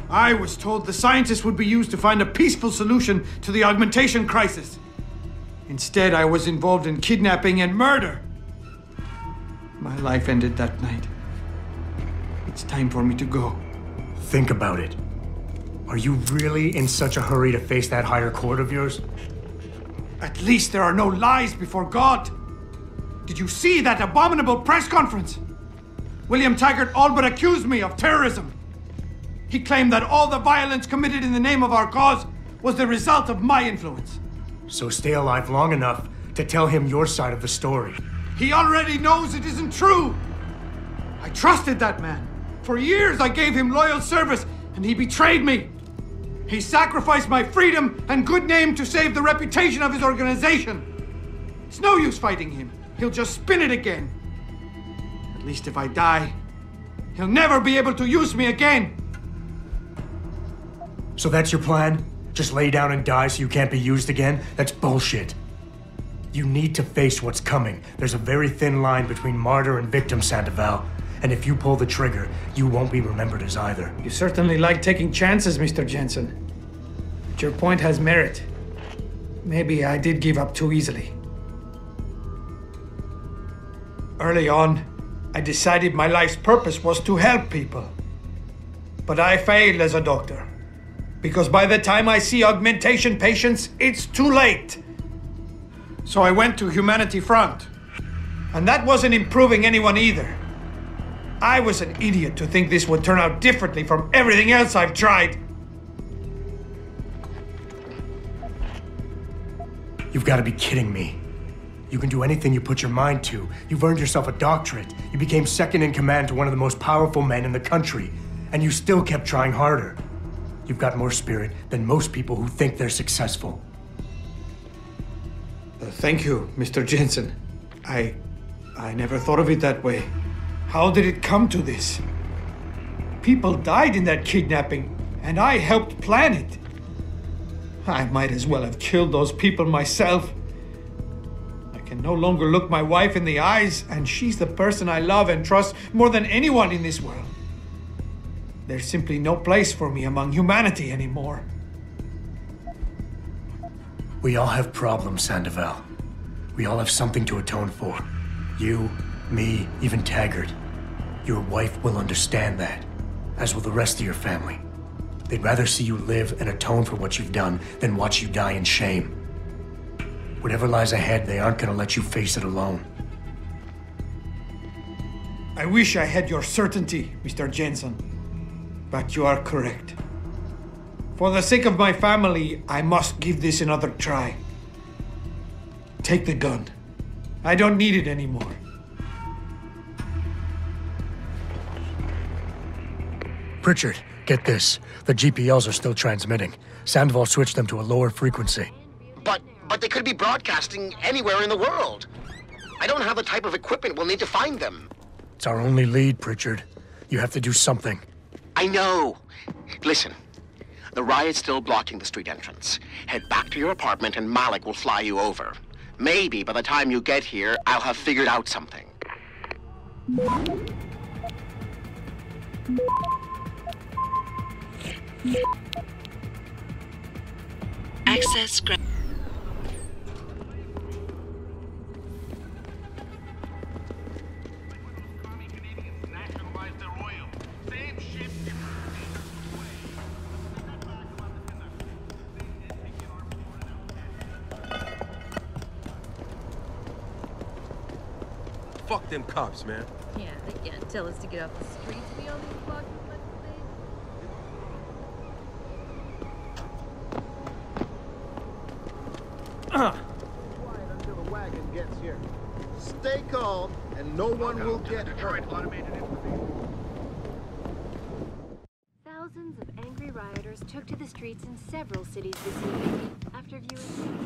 I was told the scientists would be used to find a peaceful solution to the augmentation crisis. Instead, I was involved in kidnapping and murder. My life ended that night. It's time for me to go. Think about it. Are you really in such a hurry to face that higher court of yours? At least there are no lies before God. Did you see that abominable press conference? William Taggart all but accused me of terrorism. He claimed that all the violence committed in the name of our cause was the result of my influence. So stay alive long enough to tell him your side of the story. He already knows it isn't true. I trusted that man. For years I gave him loyal service, and he betrayed me. He sacrificed my freedom and good name to save the reputation of his organization. It's no use fighting him. He'll just spin it again. At least if I die, he'll never be able to use me again. So that's your plan? Just lay down and die so you can't be used again? That's bullshit. You need to face what's coming. There's a very thin line between martyr and victim, Sandoval. And if you pull the trigger, you won't be remembered as either. You certainly like taking chances, Mr. Jensen. But your point has merit. Maybe I did give up too easily. Early on, I decided my life's purpose was to help people. But I failed as a doctor. Because by the time I see augmentation patients, it's too late. So I went to Humanity Front. And that wasn't improving anyone either. I was an idiot to think this would turn out differently from everything else I've tried. You've got to be kidding me. You can do anything you put your mind to. You've earned yourself a doctorate. You became second in command to one of the most powerful men in the country. And you still kept trying harder. You've got more spirit than most people who think they're successful. Thank you, Mr. Jensen. I never thought of it that way. How did it come to this? People died in that kidnapping, and I helped plan it. I might as well have killed those people myself. I can no longer look my wife in the eyes, and she's the person I love and trust more than anyone in this world. There's simply no place for me among humanity anymore. We all have problems, Sandoval. We all have something to atone for. You, me, even Taggart. Your wife will understand that, as will the rest of your family. They'd rather see you live and atone for what you've done than watch you die in shame. Whatever lies ahead, they aren't gonna let you face it alone. I wish I had your certainty, Mr. Jensen. But you are correct. For the sake of my family, I must give this another try. Take the gun. I don't need it anymore. Pritchard, get this. The GPLs are still transmitting. Sandoval switched them to a lower frequency. But they could be broadcasting anywhere in the world. I don't have the type of equipment we'll need to find them. It's our only lead, Pritchard. You have to do something. I know. Listen, the riot's still blocking the street entrance. Head back to your apartment and Malik will fly you over. Maybe by the time you get here, I'll have figured out something. Access granted. Fuck them cops, man. Yeah, they can't tell us to get off the streets beyond these blocks. Quiet until the wagon gets here. Stay calm, and no one will get hurt. Thousands of angry rioters took to the streets in several cities this evening after viewing.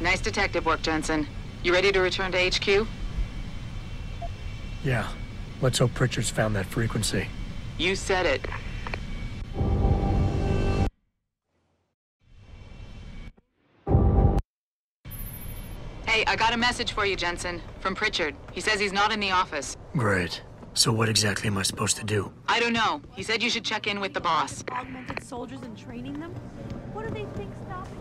Nice detective work, Jensen. You ready to return to HQ? Yeah. Let's hope Pritchard's found that frequency. You said it. Hey, I got a message for you, Jensen. From Pritchard. He says he's not in the office. Great. So what exactly am I supposed to do? I don't know. He said you should check in with the boss. Augmented soldiers and training them? What do they think stopping?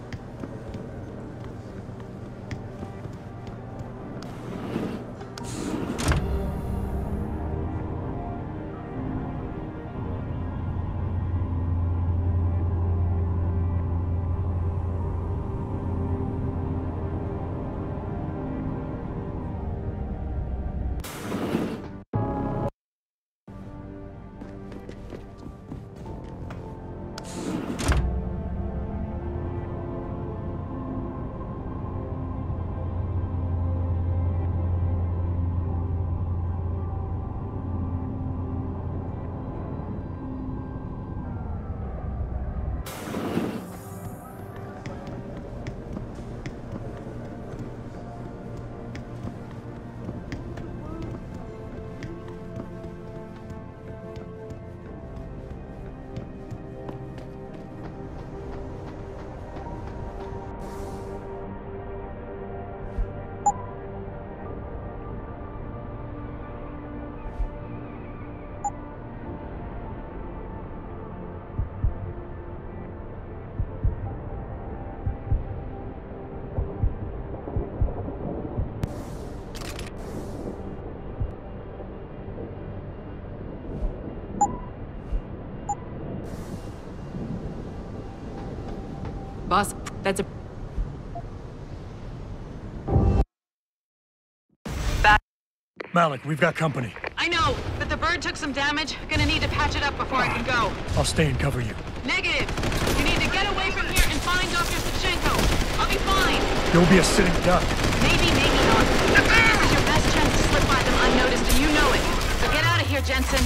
Boss, that's a... Malik, we've got company. I know, but the bird took some damage. Gonna need to patch it up before I can go. I'll stay and cover you. Negative. You need to get away from here and find Dr. Savchenko. I'll be fine. You'll be a sitting duck. Maybe, maybe not. This is your best chance to slip by them unnoticed, and you know it. So get out of here, Jensen.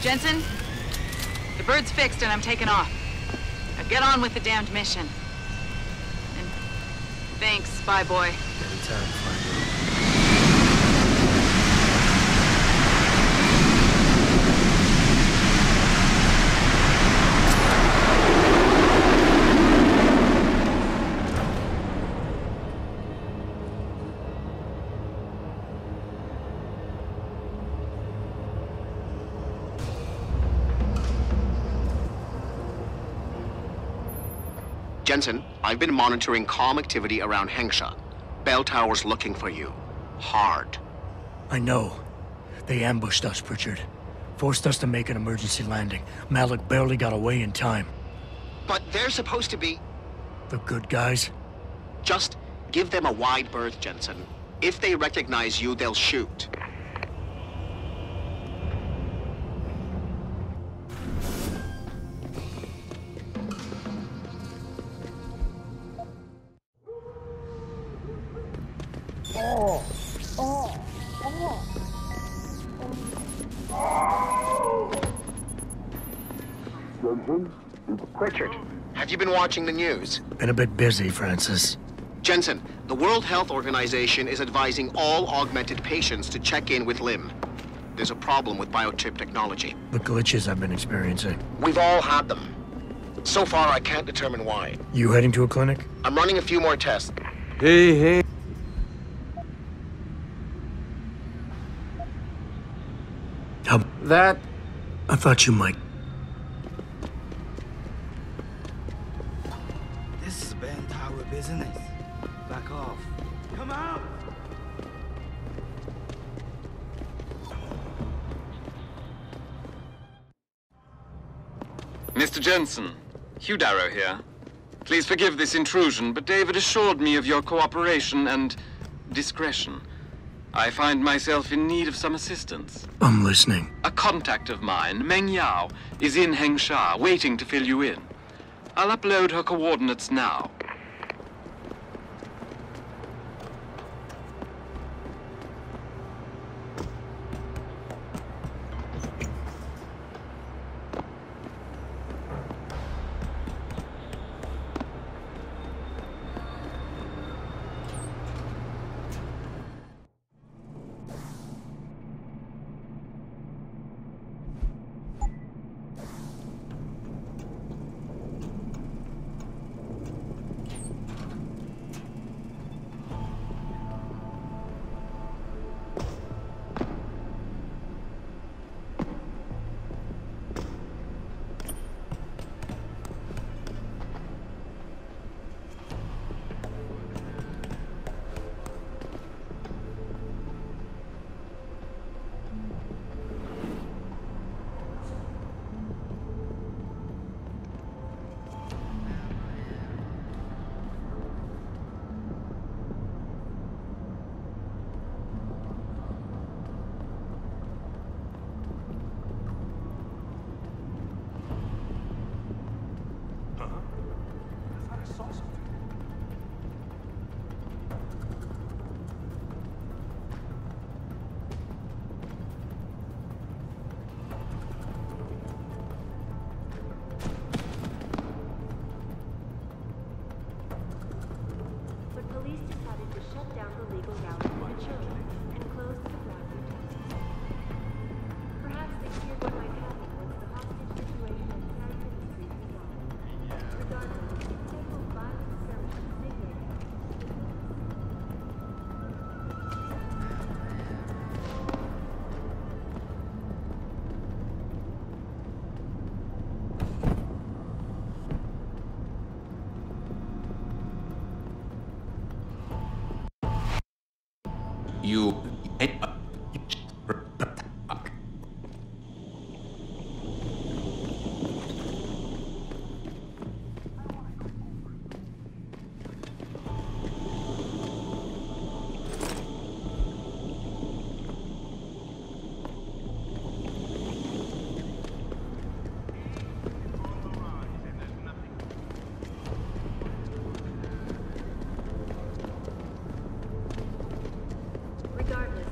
Jensen, the bird's fixed and I'm taking off. Now get on with the damned mission. And thanks, bye boy. Anytime, fine. Jensen, I've been monitoring comm activity around Hengsha. Bell Tower's looking for you. Hard. I know. They ambushed us, Pritchard. Forced us to make an emergency landing. Malik barely got away in time. But they're supposed to be... The good guys? Just give them a wide berth, Jensen. If they recognize you, they'll shoot. Richard, have you been watching the news? Been a bit busy, Francis. Jensen, the World Health Organization is advising all augmented patients to check in with Lim. There's a problem with biochip technology. The glitches I've been experiencing. We've all had them. So far, I can't determine why. You heading to a clinic? I'm running a few more tests. Hey. That... I thought you might. This is Bell Tower business. Back off. Come out! Mr. Jensen, Hugh Darrow here. Please forgive this intrusion, but David assured me of your cooperation and discretion. I find myself in need of some assistance. I'm listening. A contact of mine, Meng Yao, is in Hengsha, waiting to fill you in. I'll upload her coordinates now. You... Regardless,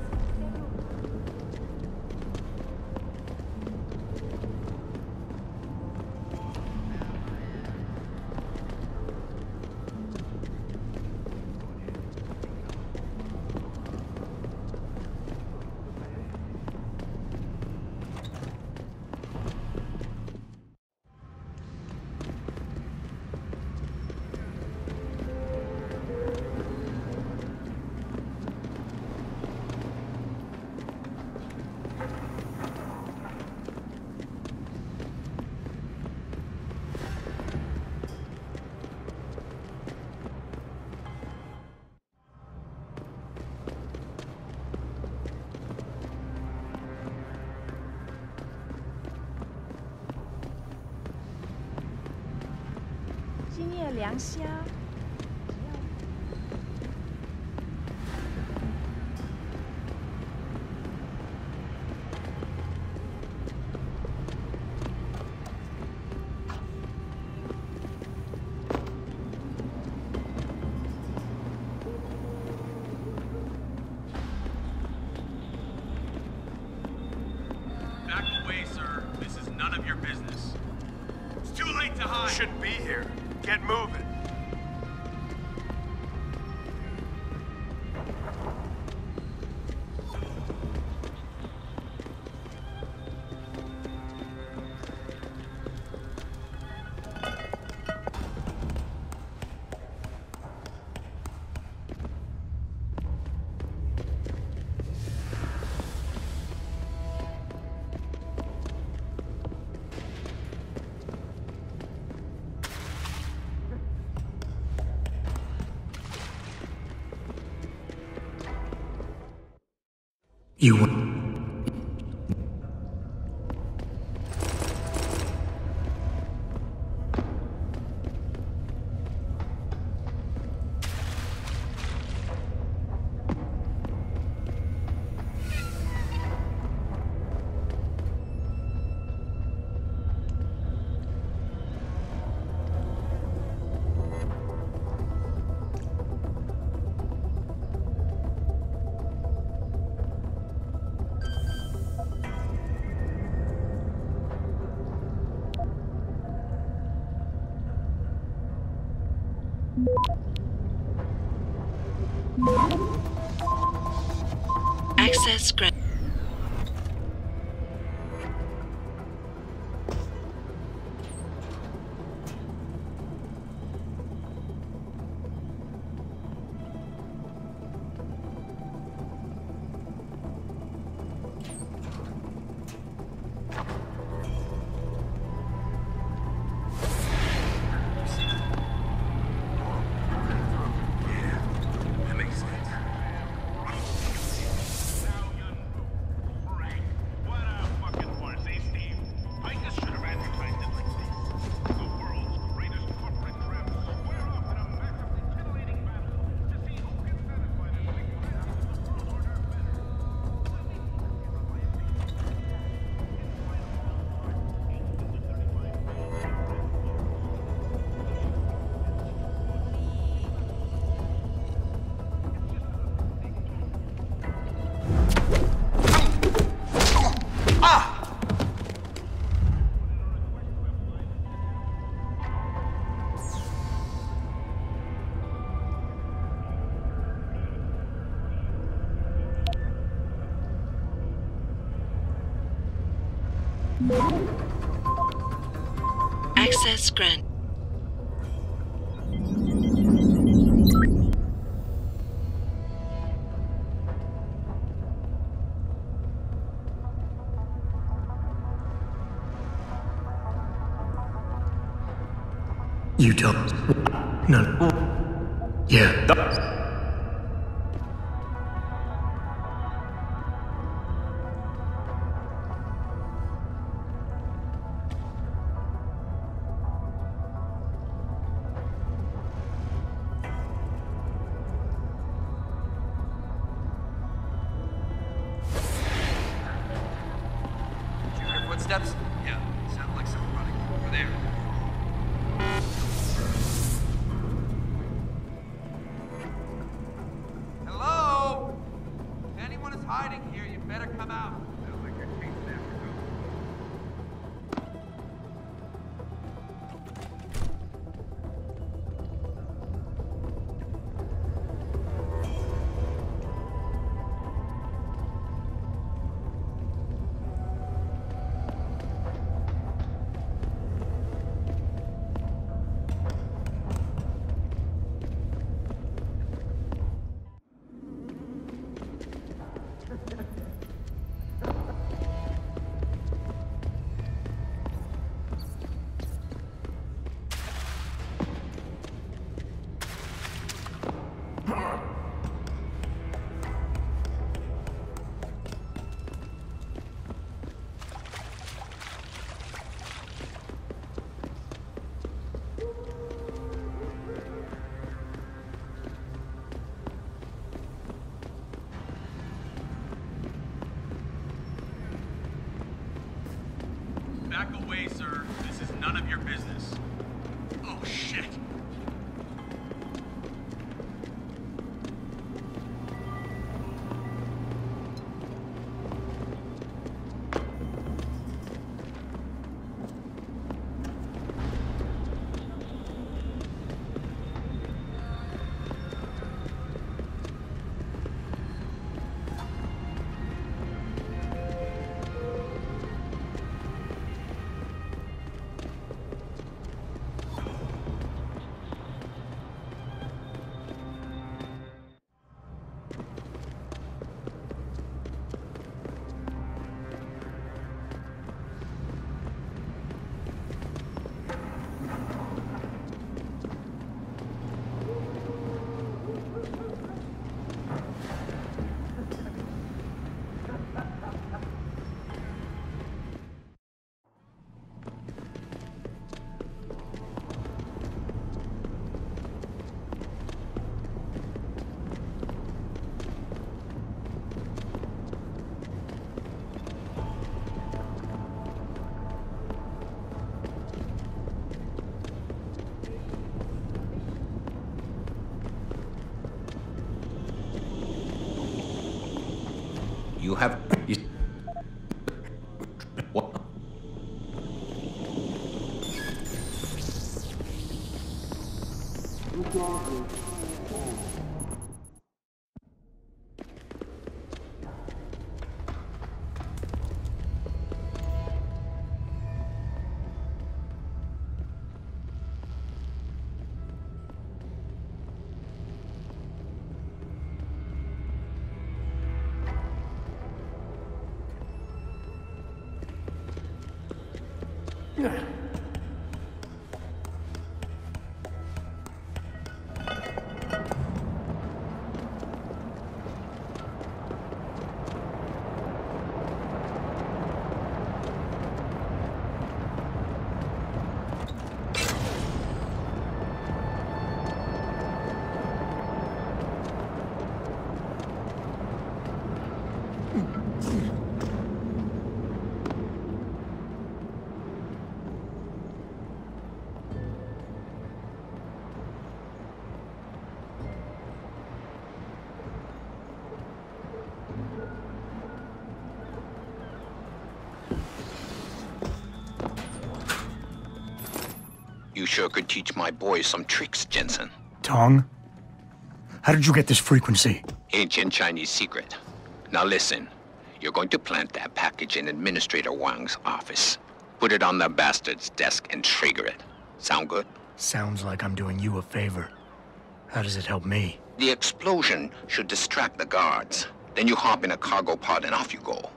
有良心啊。 Back away, sir. This is none of your business. It's too late to hide. Shouldn't be here. Get moving. You. Access granted. Access granted. You don't. None. Yeah. Footsteps? Yeah, sounded like someone running over there. Hello? If anyone is hiding here, you better come out. Sounds like you're chasing after Back away, sir. This is none of your business. Oh, shit. You have... What? You sure could teach my boys some tricks, Jensen. Tong? How did you get this frequency? Ancient Chinese secret. Now listen. You're going to plant that package in Administrator Wang's office. Put it on the bastard's desk and trigger it. Sound good? Sounds like I'm doing you a favor. How does it help me? The explosion should distract the guards. Then you hop in a cargo pod and off you go.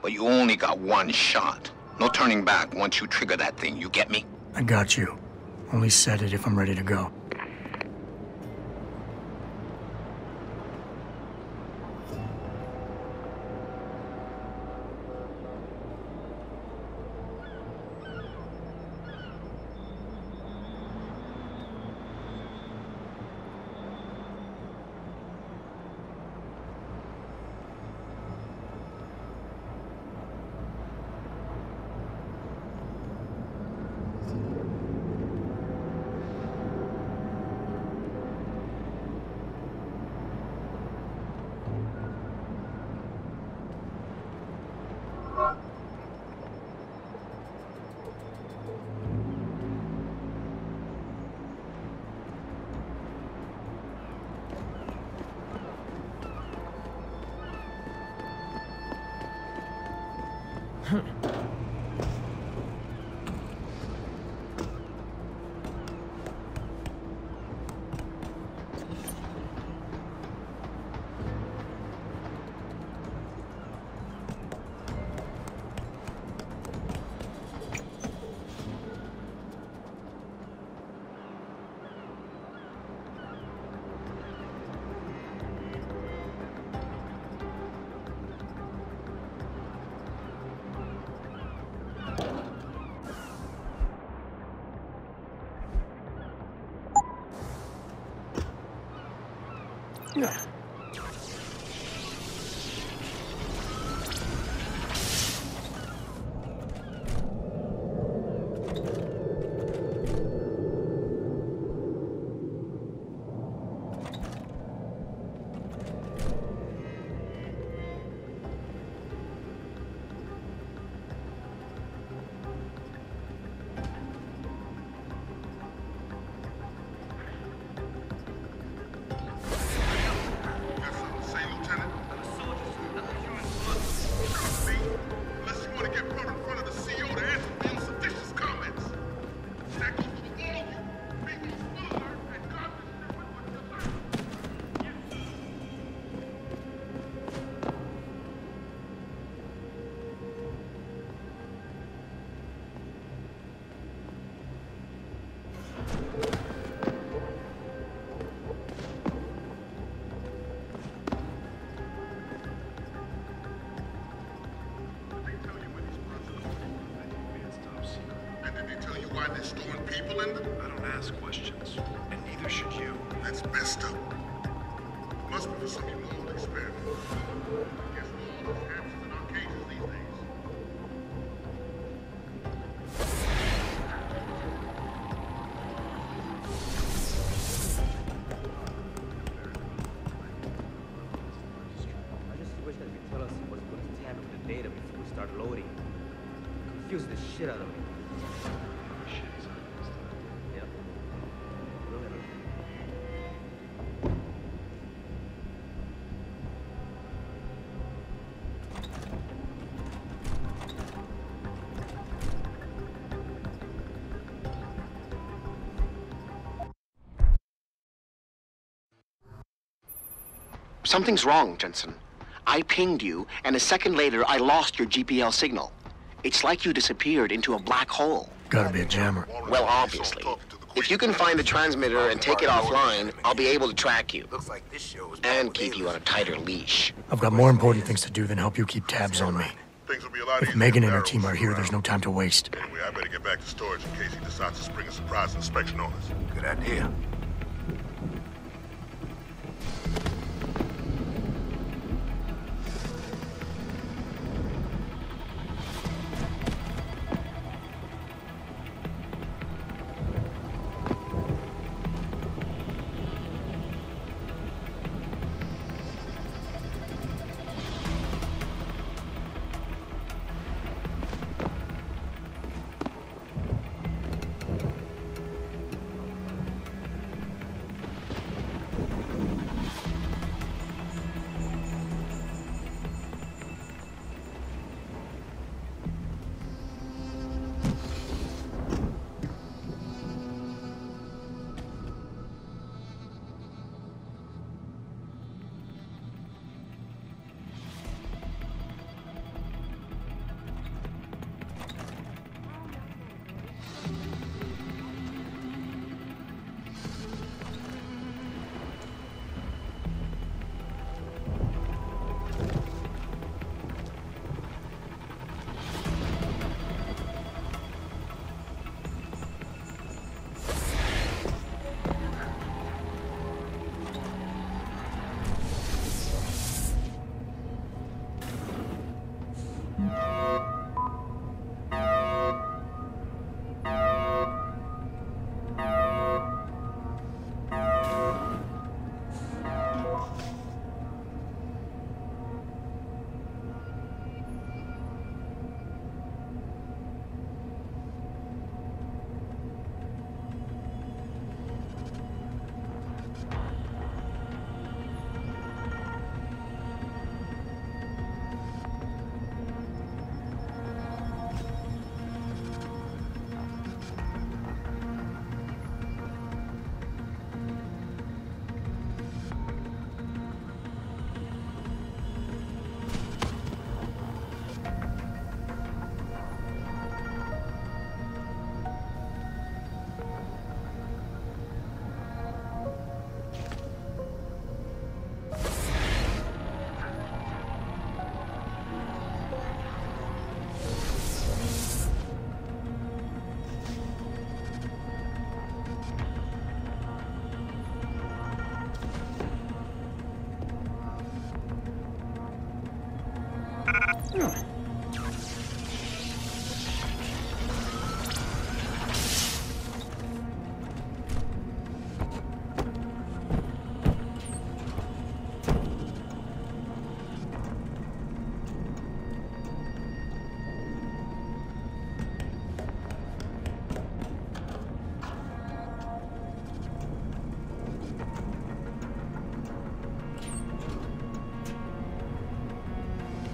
But you only got one shot. No turning back once you trigger that thing, you get me? I got you. Only set it if I'm ready to go. tell you why they're storing people in them? I don't ask questions, and neither should you. That's messed up. Must be for some old experiment. I guess all those hamsters in our cages these days. I just wish that you could tell us what's going to tamper with the data before we start loading. Confuse the shit out of me. Yep. Really. Something's wrong, Jensen. I pinged you, and a second later, I lost your GPL signal. It's like you disappeared into a black hole. Gotta be a jammer. Well, obviously. If you can find the transmitter and take it offline, I'll be able to track you. And keep you on a tighter leash. I've got more important things to do than help you keep tabs on me. If Megan and her team are here, there's no time to waste. Anyway, I better get back to storage in case he decides to spring a surprise inspection on us. Good idea.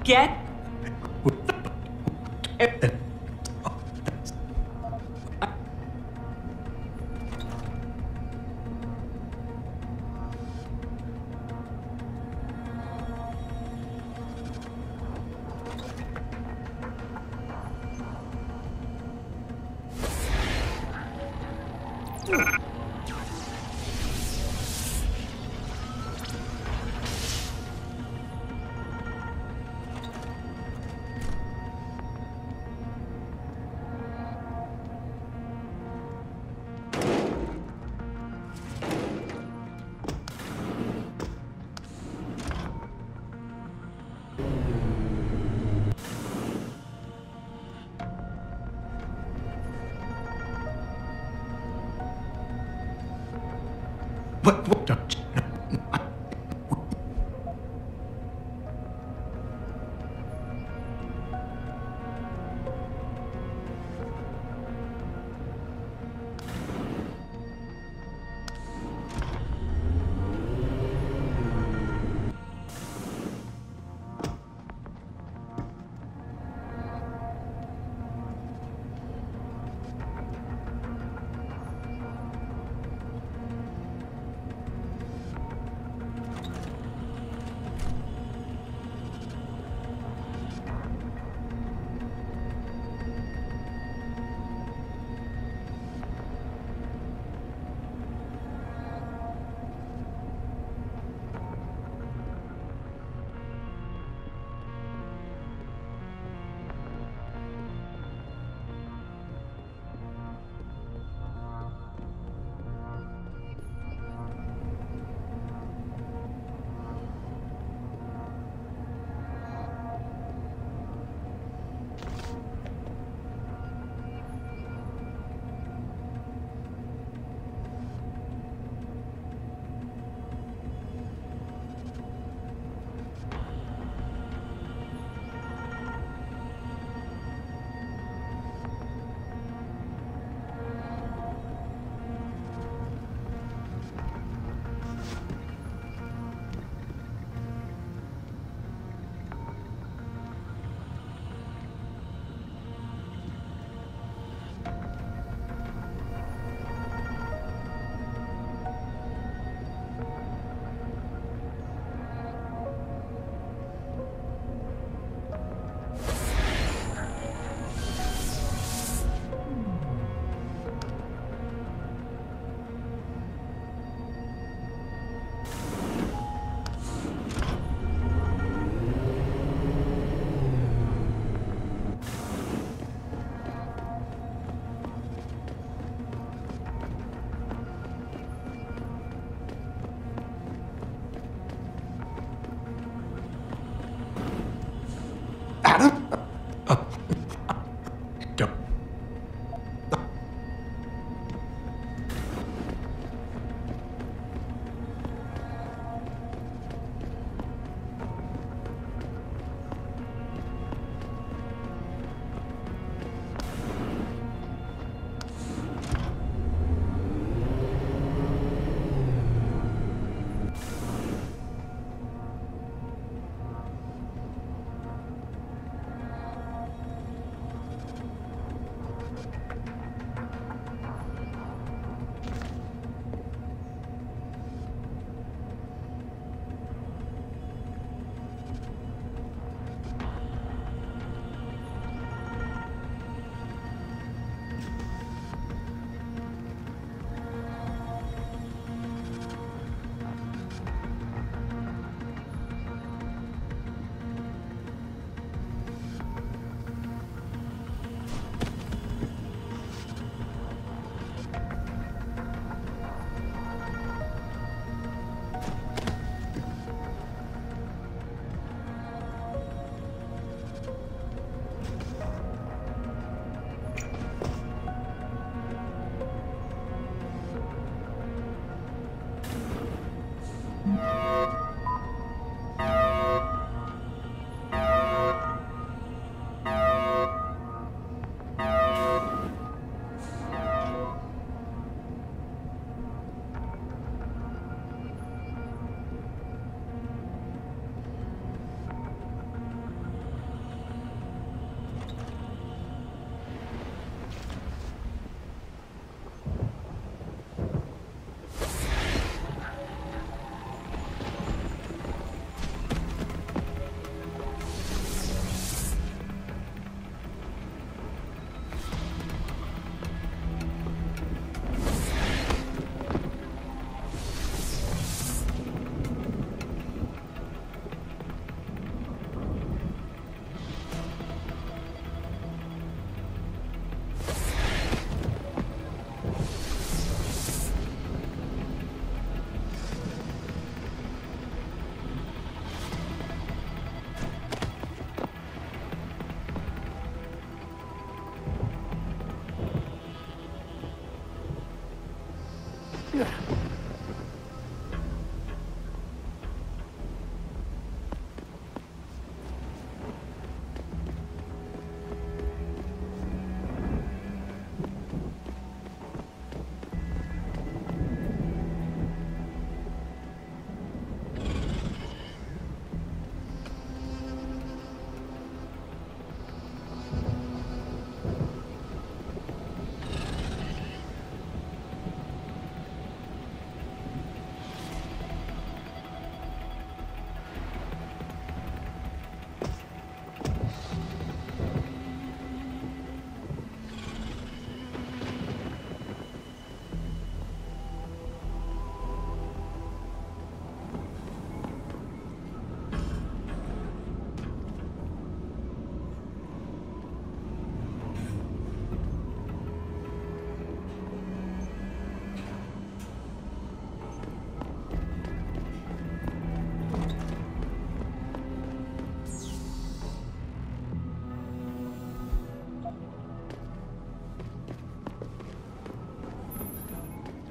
Get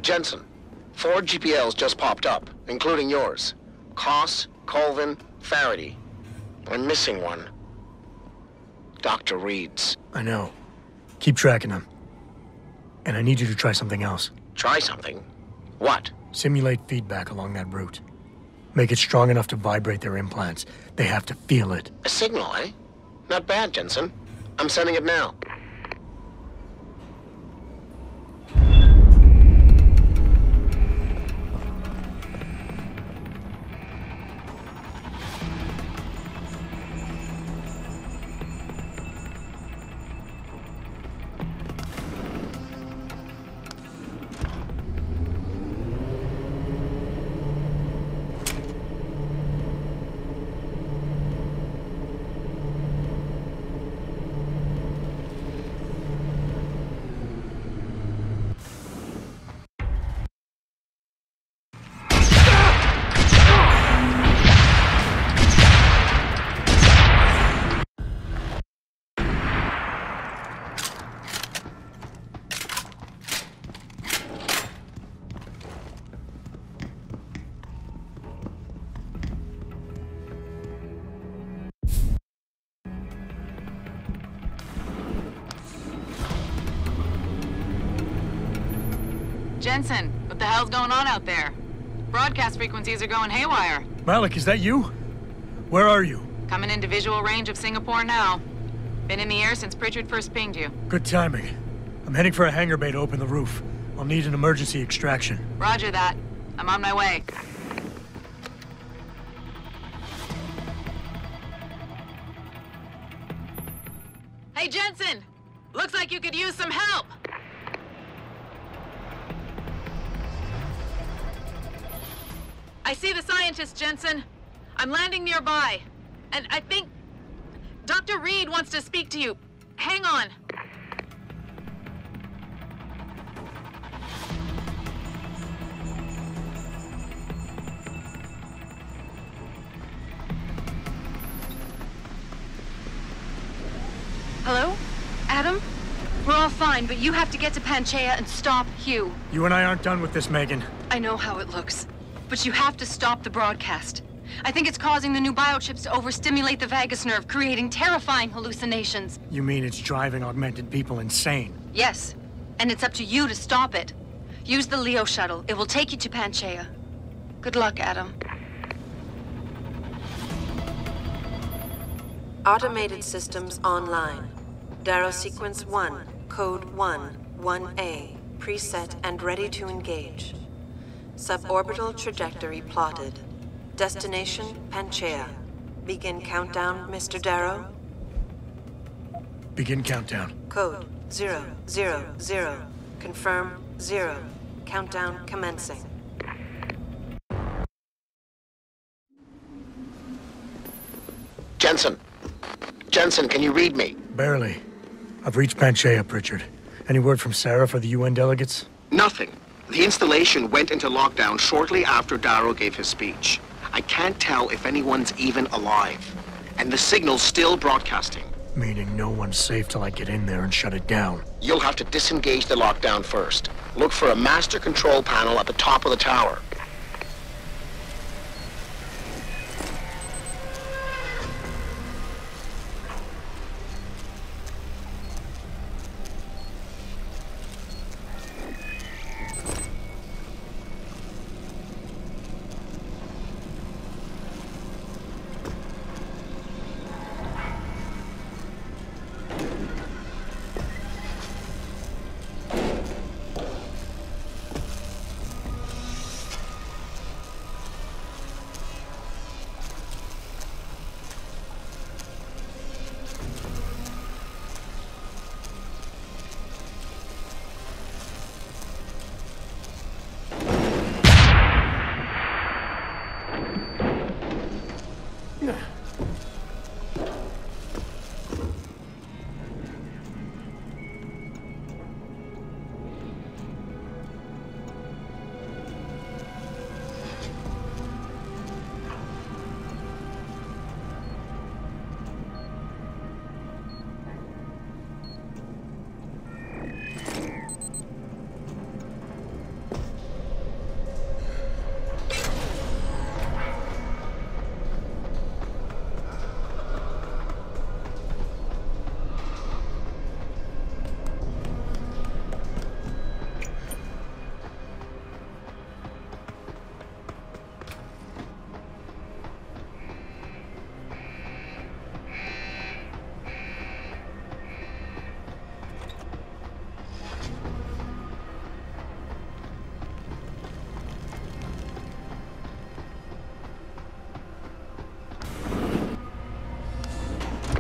Jensen, 4 GPLs just popped up, including yours. Koss, Colvin, Faraday. I'm missing one. Dr. Reed's. I know. Keep tracking them. And I need you to try something else. Try something? What? Simulate feedback along that route. Make it strong enough to vibrate their implants. They have to feel it. A signal, eh? Not bad, Jensen. I'm sending it now. Jensen, what the hell's going on out there? Broadcast frequencies are going haywire. Malik, is that you? Where are you? Coming into visual range of Singapore now. Been in the air since Pritchard first pinged you. Good timing. I'm heading for a hangar bay to open the roof. I'll need an emergency extraction. Roger that. I'm on my way. Hey, Jensen! Looks like you could use some help! I see the scientist, Jensen. I'm landing nearby. And I think Dr. Reed wants to speak to you. Hang on. Hello? Adam? We're all fine, but you have to get to Panchea and stop Hugh. You and I aren't done with this, Megan. I know how it looks. But you have to stop the broadcast. I think it's causing the new biochips to overstimulate the vagus nerve, creating terrifying hallucinations. You mean it's driving augmented people insane? Yes, and it's up to you to stop it. Use the Leo shuttle. It will take you to Panchea. Good luck, Adam. Automated systems online. Darrow Sequence 1, Code 1, 1A, preset and ready to engage. Suborbital trajectory plotted. Destination, Panchea. Begin countdown, Mr. Darrow. Begin countdown. Code 000. Confirm 0. Countdown commencing. Jensen! Jensen, can you read me? Barely. I've reached Panchea, Pritchard. Any word from Sarah for the UN delegates? Nothing. The installation went into lockdown shortly after Darrow gave his speech. I can't tell if anyone's even alive. And the signal's still broadcasting. Meaning no one's safe till I get in there and shut it down. You'll have to disengage the lockdown first. Look for a master control panel at the top of the tower.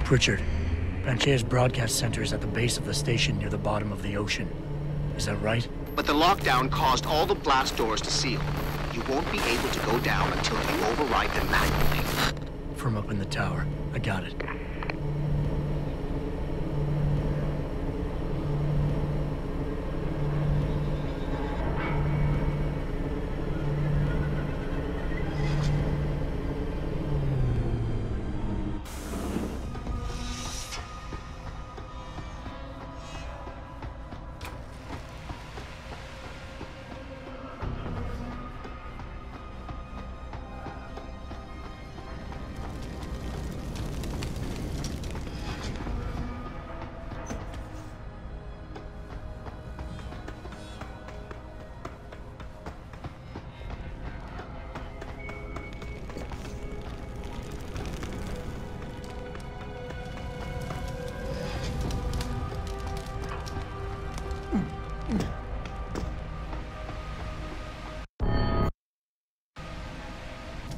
Pritchard, Panchea's broadcast center is at the base of the station near the bottom of the ocean. Is that right? But the lockdown caused all the blast doors to seal. You won't be able to go down until you override them manually. From up in the tower. I got it.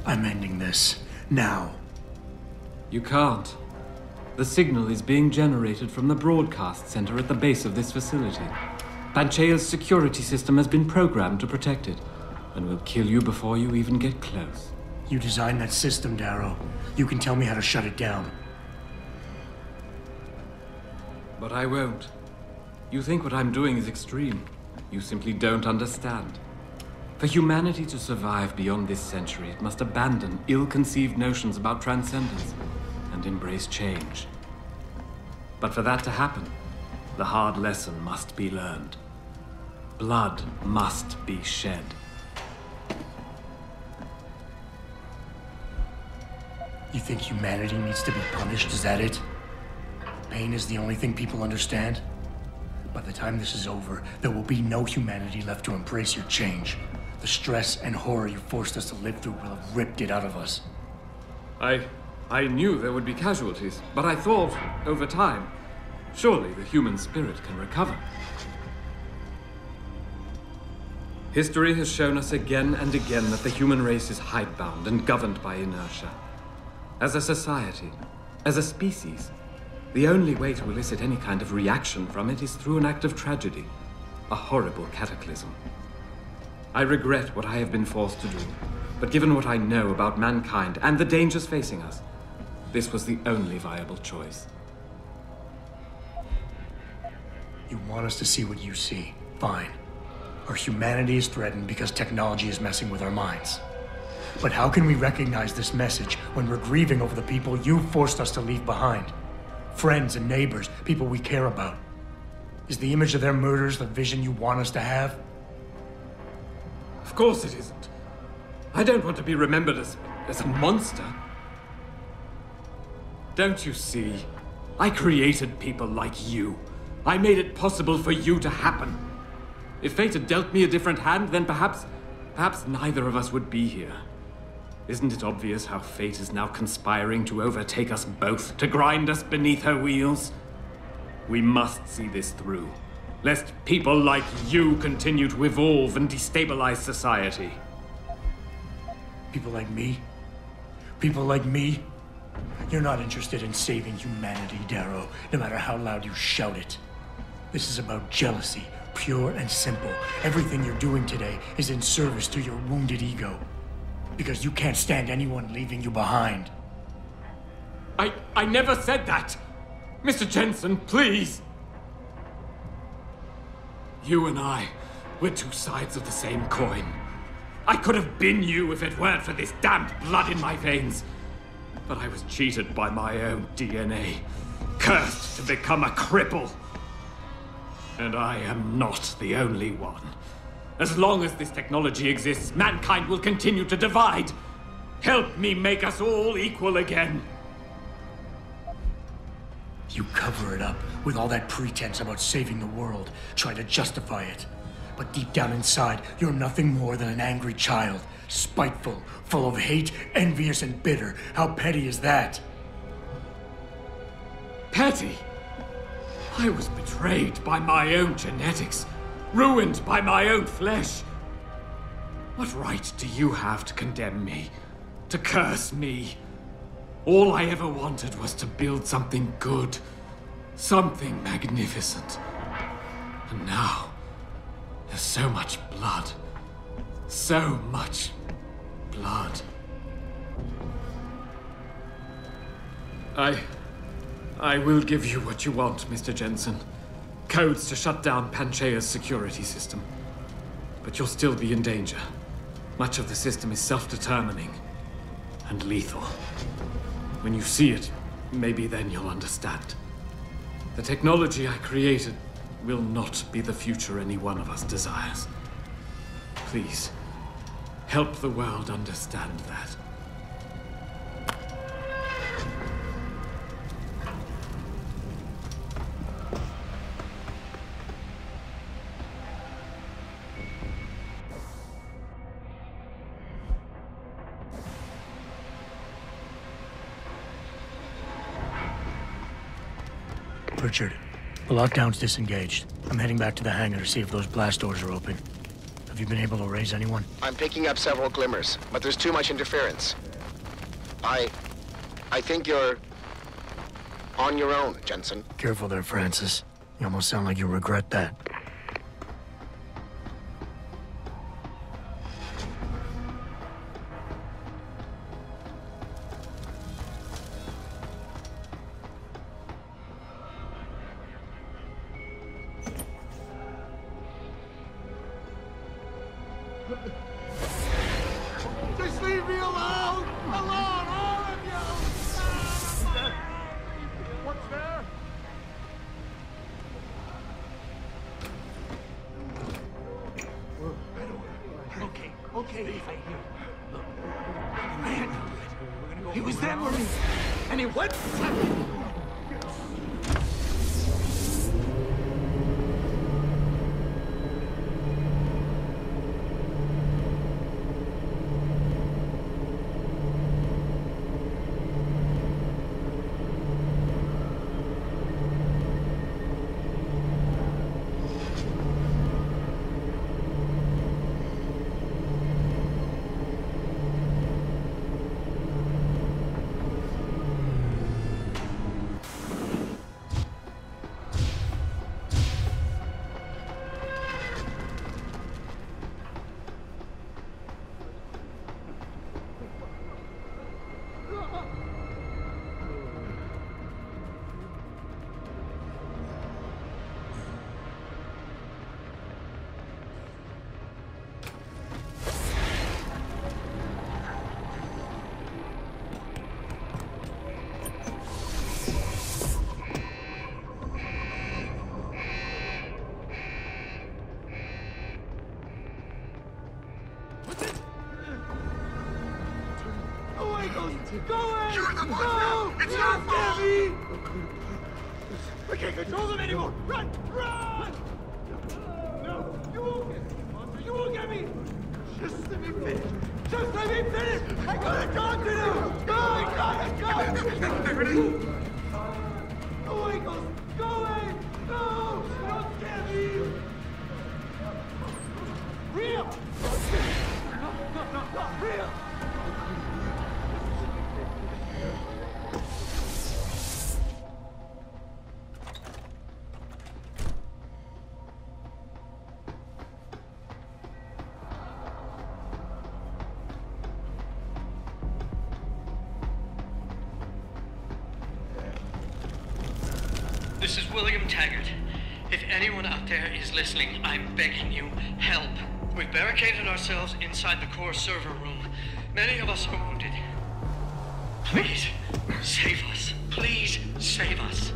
I'm ending this. Now. You can't. The signal is being generated from the broadcast center at the base of this facility. Panchea's security system has been programmed to protect it, and will kill you before you even get close. You designed that system, Darrow. You can tell me how to shut it down. But I won't. You think what I'm doing is extreme. You simply don't understand. For humanity to survive beyond this century, it must abandon ill-conceived notions about transcendence and embrace change. But for that to happen, the hard lesson must be learned. Blood must be shed. You think humanity needs to be punished? Is that it? Pain is the only thing people understand? By the time this is over, there will be no humanity left to embrace your change. The stress and horror you forced us to live through will have ripped it out of us. I knew there would be casualties, but I thought, over time, surely the human spirit can recover. History has shown us again and again that the human race is hidebound and governed by inertia. As a society, as a species, the only way to elicit any kind of reaction from it is through an act of tragedy, a horrible cataclysm. I regret what I have been forced to do, but given what I know about mankind and the dangers facing us, this was the only viable choice. You want us to see what you see. Fine. Our humanity is threatened because technology is messing with our minds. But how can we recognize this message when we're grieving over the people you forced us to leave behind? Friends and neighbors, people we care about. Is the image of their murders the vision you want us to have? Of course it isn't. I don't want to be remembered as a monster. Don't you see? I created people like you. I made it possible for you to happen. If fate had dealt me a different hand, then perhaps neither of us would be here. Isn't it obvious how fate is now conspiring to overtake us both, to grind us beneath her wheels? We must see this through, lest people like you continue to evolve and destabilize society. People like me? People like me? You're not interested in saving humanity, Darrow, no matter how loud you shout it. This is about jealousy, pure and simple. Everything you're doing today is in service to your wounded ego. Because you can't stand anyone leaving you behind. I never said that! Mr. Jensen, please! You and I, we're two sides of the same coin. I could have been you if it weren't for this damned blood in my veins. But I was cheated by my own DNA, cursed to become a cripple. And I am not the only one. As long as this technology exists, mankind will continue to divide. Help me make us all equal again. You cover it up with all that pretense about saving the world, try to justify it. But deep down inside, you're nothing more than an angry child, spiteful, full of hate, envious and bitter. How petty is that? Petty? I was betrayed by my own genetics, ruined by my own flesh. What right do you have to condemn me, to curse me? All I ever wanted was to build something good, something magnificent. And now, there's so much blood. So much blood. I will give you what you want, Mr. Jensen. Codes to shut down Panchea's security system. But you'll still be in danger. Much of the system is self-determining and lethal. When you see it, maybe then you'll understand. The technology I created will not be the future any one of us desires. Please, help the world understand that. Richard, the lockdown's disengaged. I'm heading back to the hangar to see if those blast doors are open. Have you been able to raise anyone? I'm picking up several glimmers, but there's too much interference. I think you're on your own, Jensen. Careful there, Francis. You almost sound like you regret that. Just leave me alone! Alone, all of you! What's there? Okay, look, man, he was there for me, and he went. Go away! You're the one! No! It's your fault! We can't control them anymore! Run! Run! No! You won't get me, monster! You won't get me! Just let me finish! Just let me finish! I gotta talk to them! No! I gotta go! Go away, Ghost! Go away! No! Don't scare me! Real! No! Real! This is William Taggart. If anyone out there is listening, I'm begging you, help. We've barricaded ourselves inside the core server room. Many of us are wounded. Please, save us. Please, save us.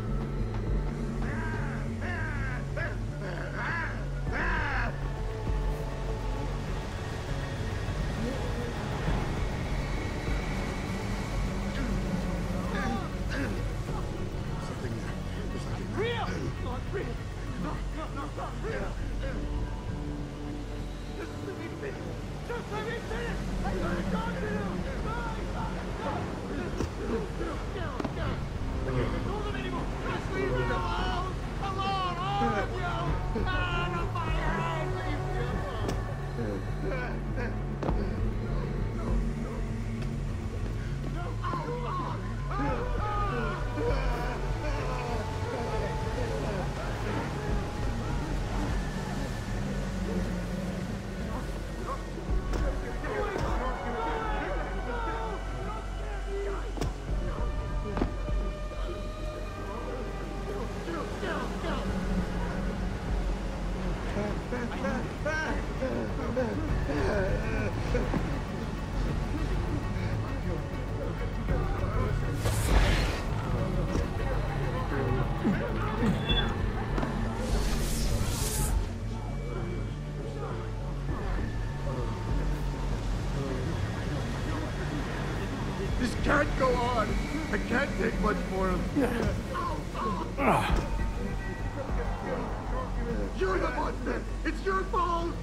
can't go on. I can't take much more of this. You're the monster. It's your fault.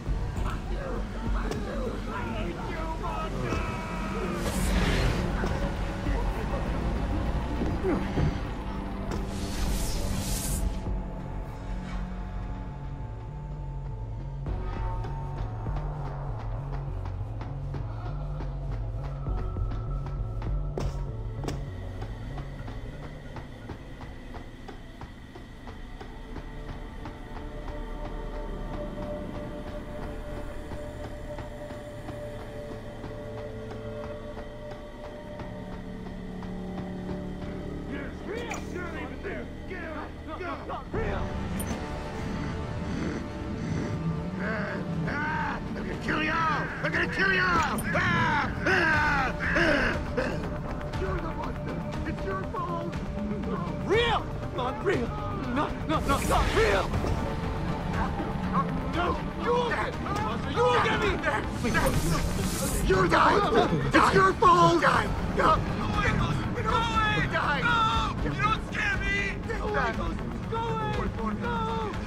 I'm gonna kill you! You're the monster! It's your fault! Real! Not real! Not real! No! You won't get me! Monster, you won't get me! You're the monster! It's your fault! Die! No! Go away! Die! No! You don't scare me! Take that! Go away! No!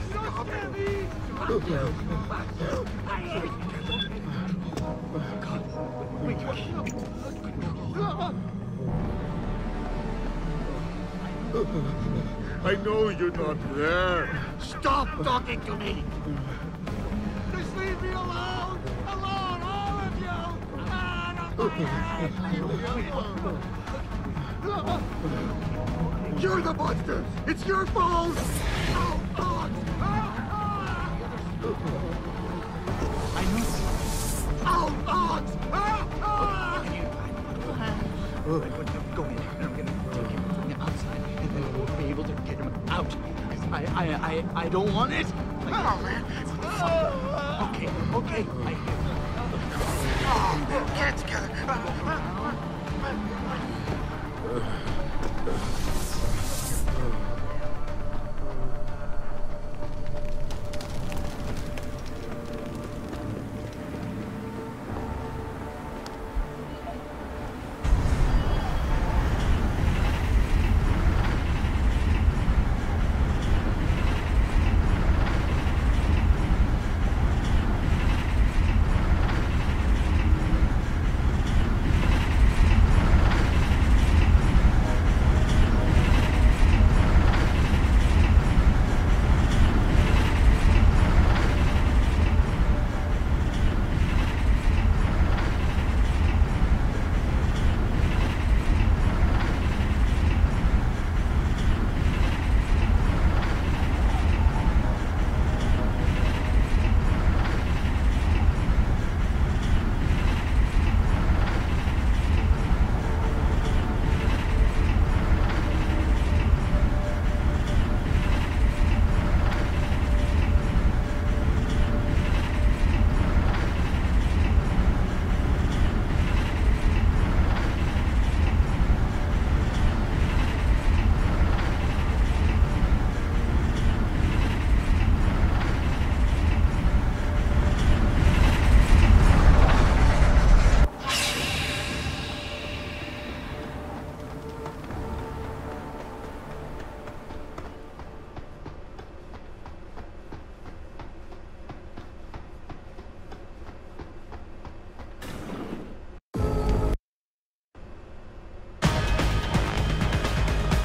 You don't scare me! I know you're not there. Stop talking to me. Just leave me alone. Alone, all of you. You're the monster. It's your fault. I know. Go in, and I'm gonna take him from the outside, and then we'll be able to get him out. I don't want it. Oh man. Okay. Get it together.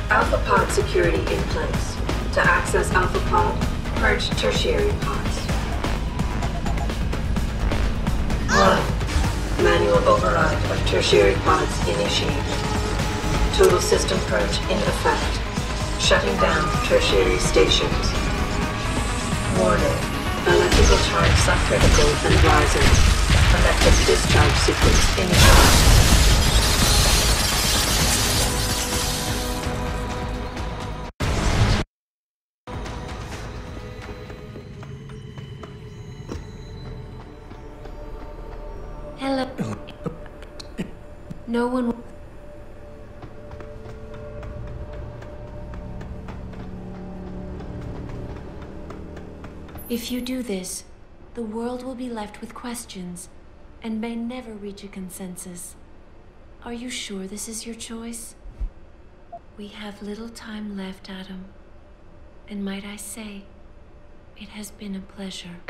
Alpha pod security in place. To access Alpha pod, purge tertiary pods. 1. Manual override of tertiary pods initiated. Total system purge in effect. Shutting down tertiary stations. Warning. Electrical charge subcritical and rising. Electric discharge sequence initialized. No one. If you do this, the world will be left with questions and may never reach a consensus. Are you sure this is your choice? We have little time left, Adam. And might I say, it has been a pleasure.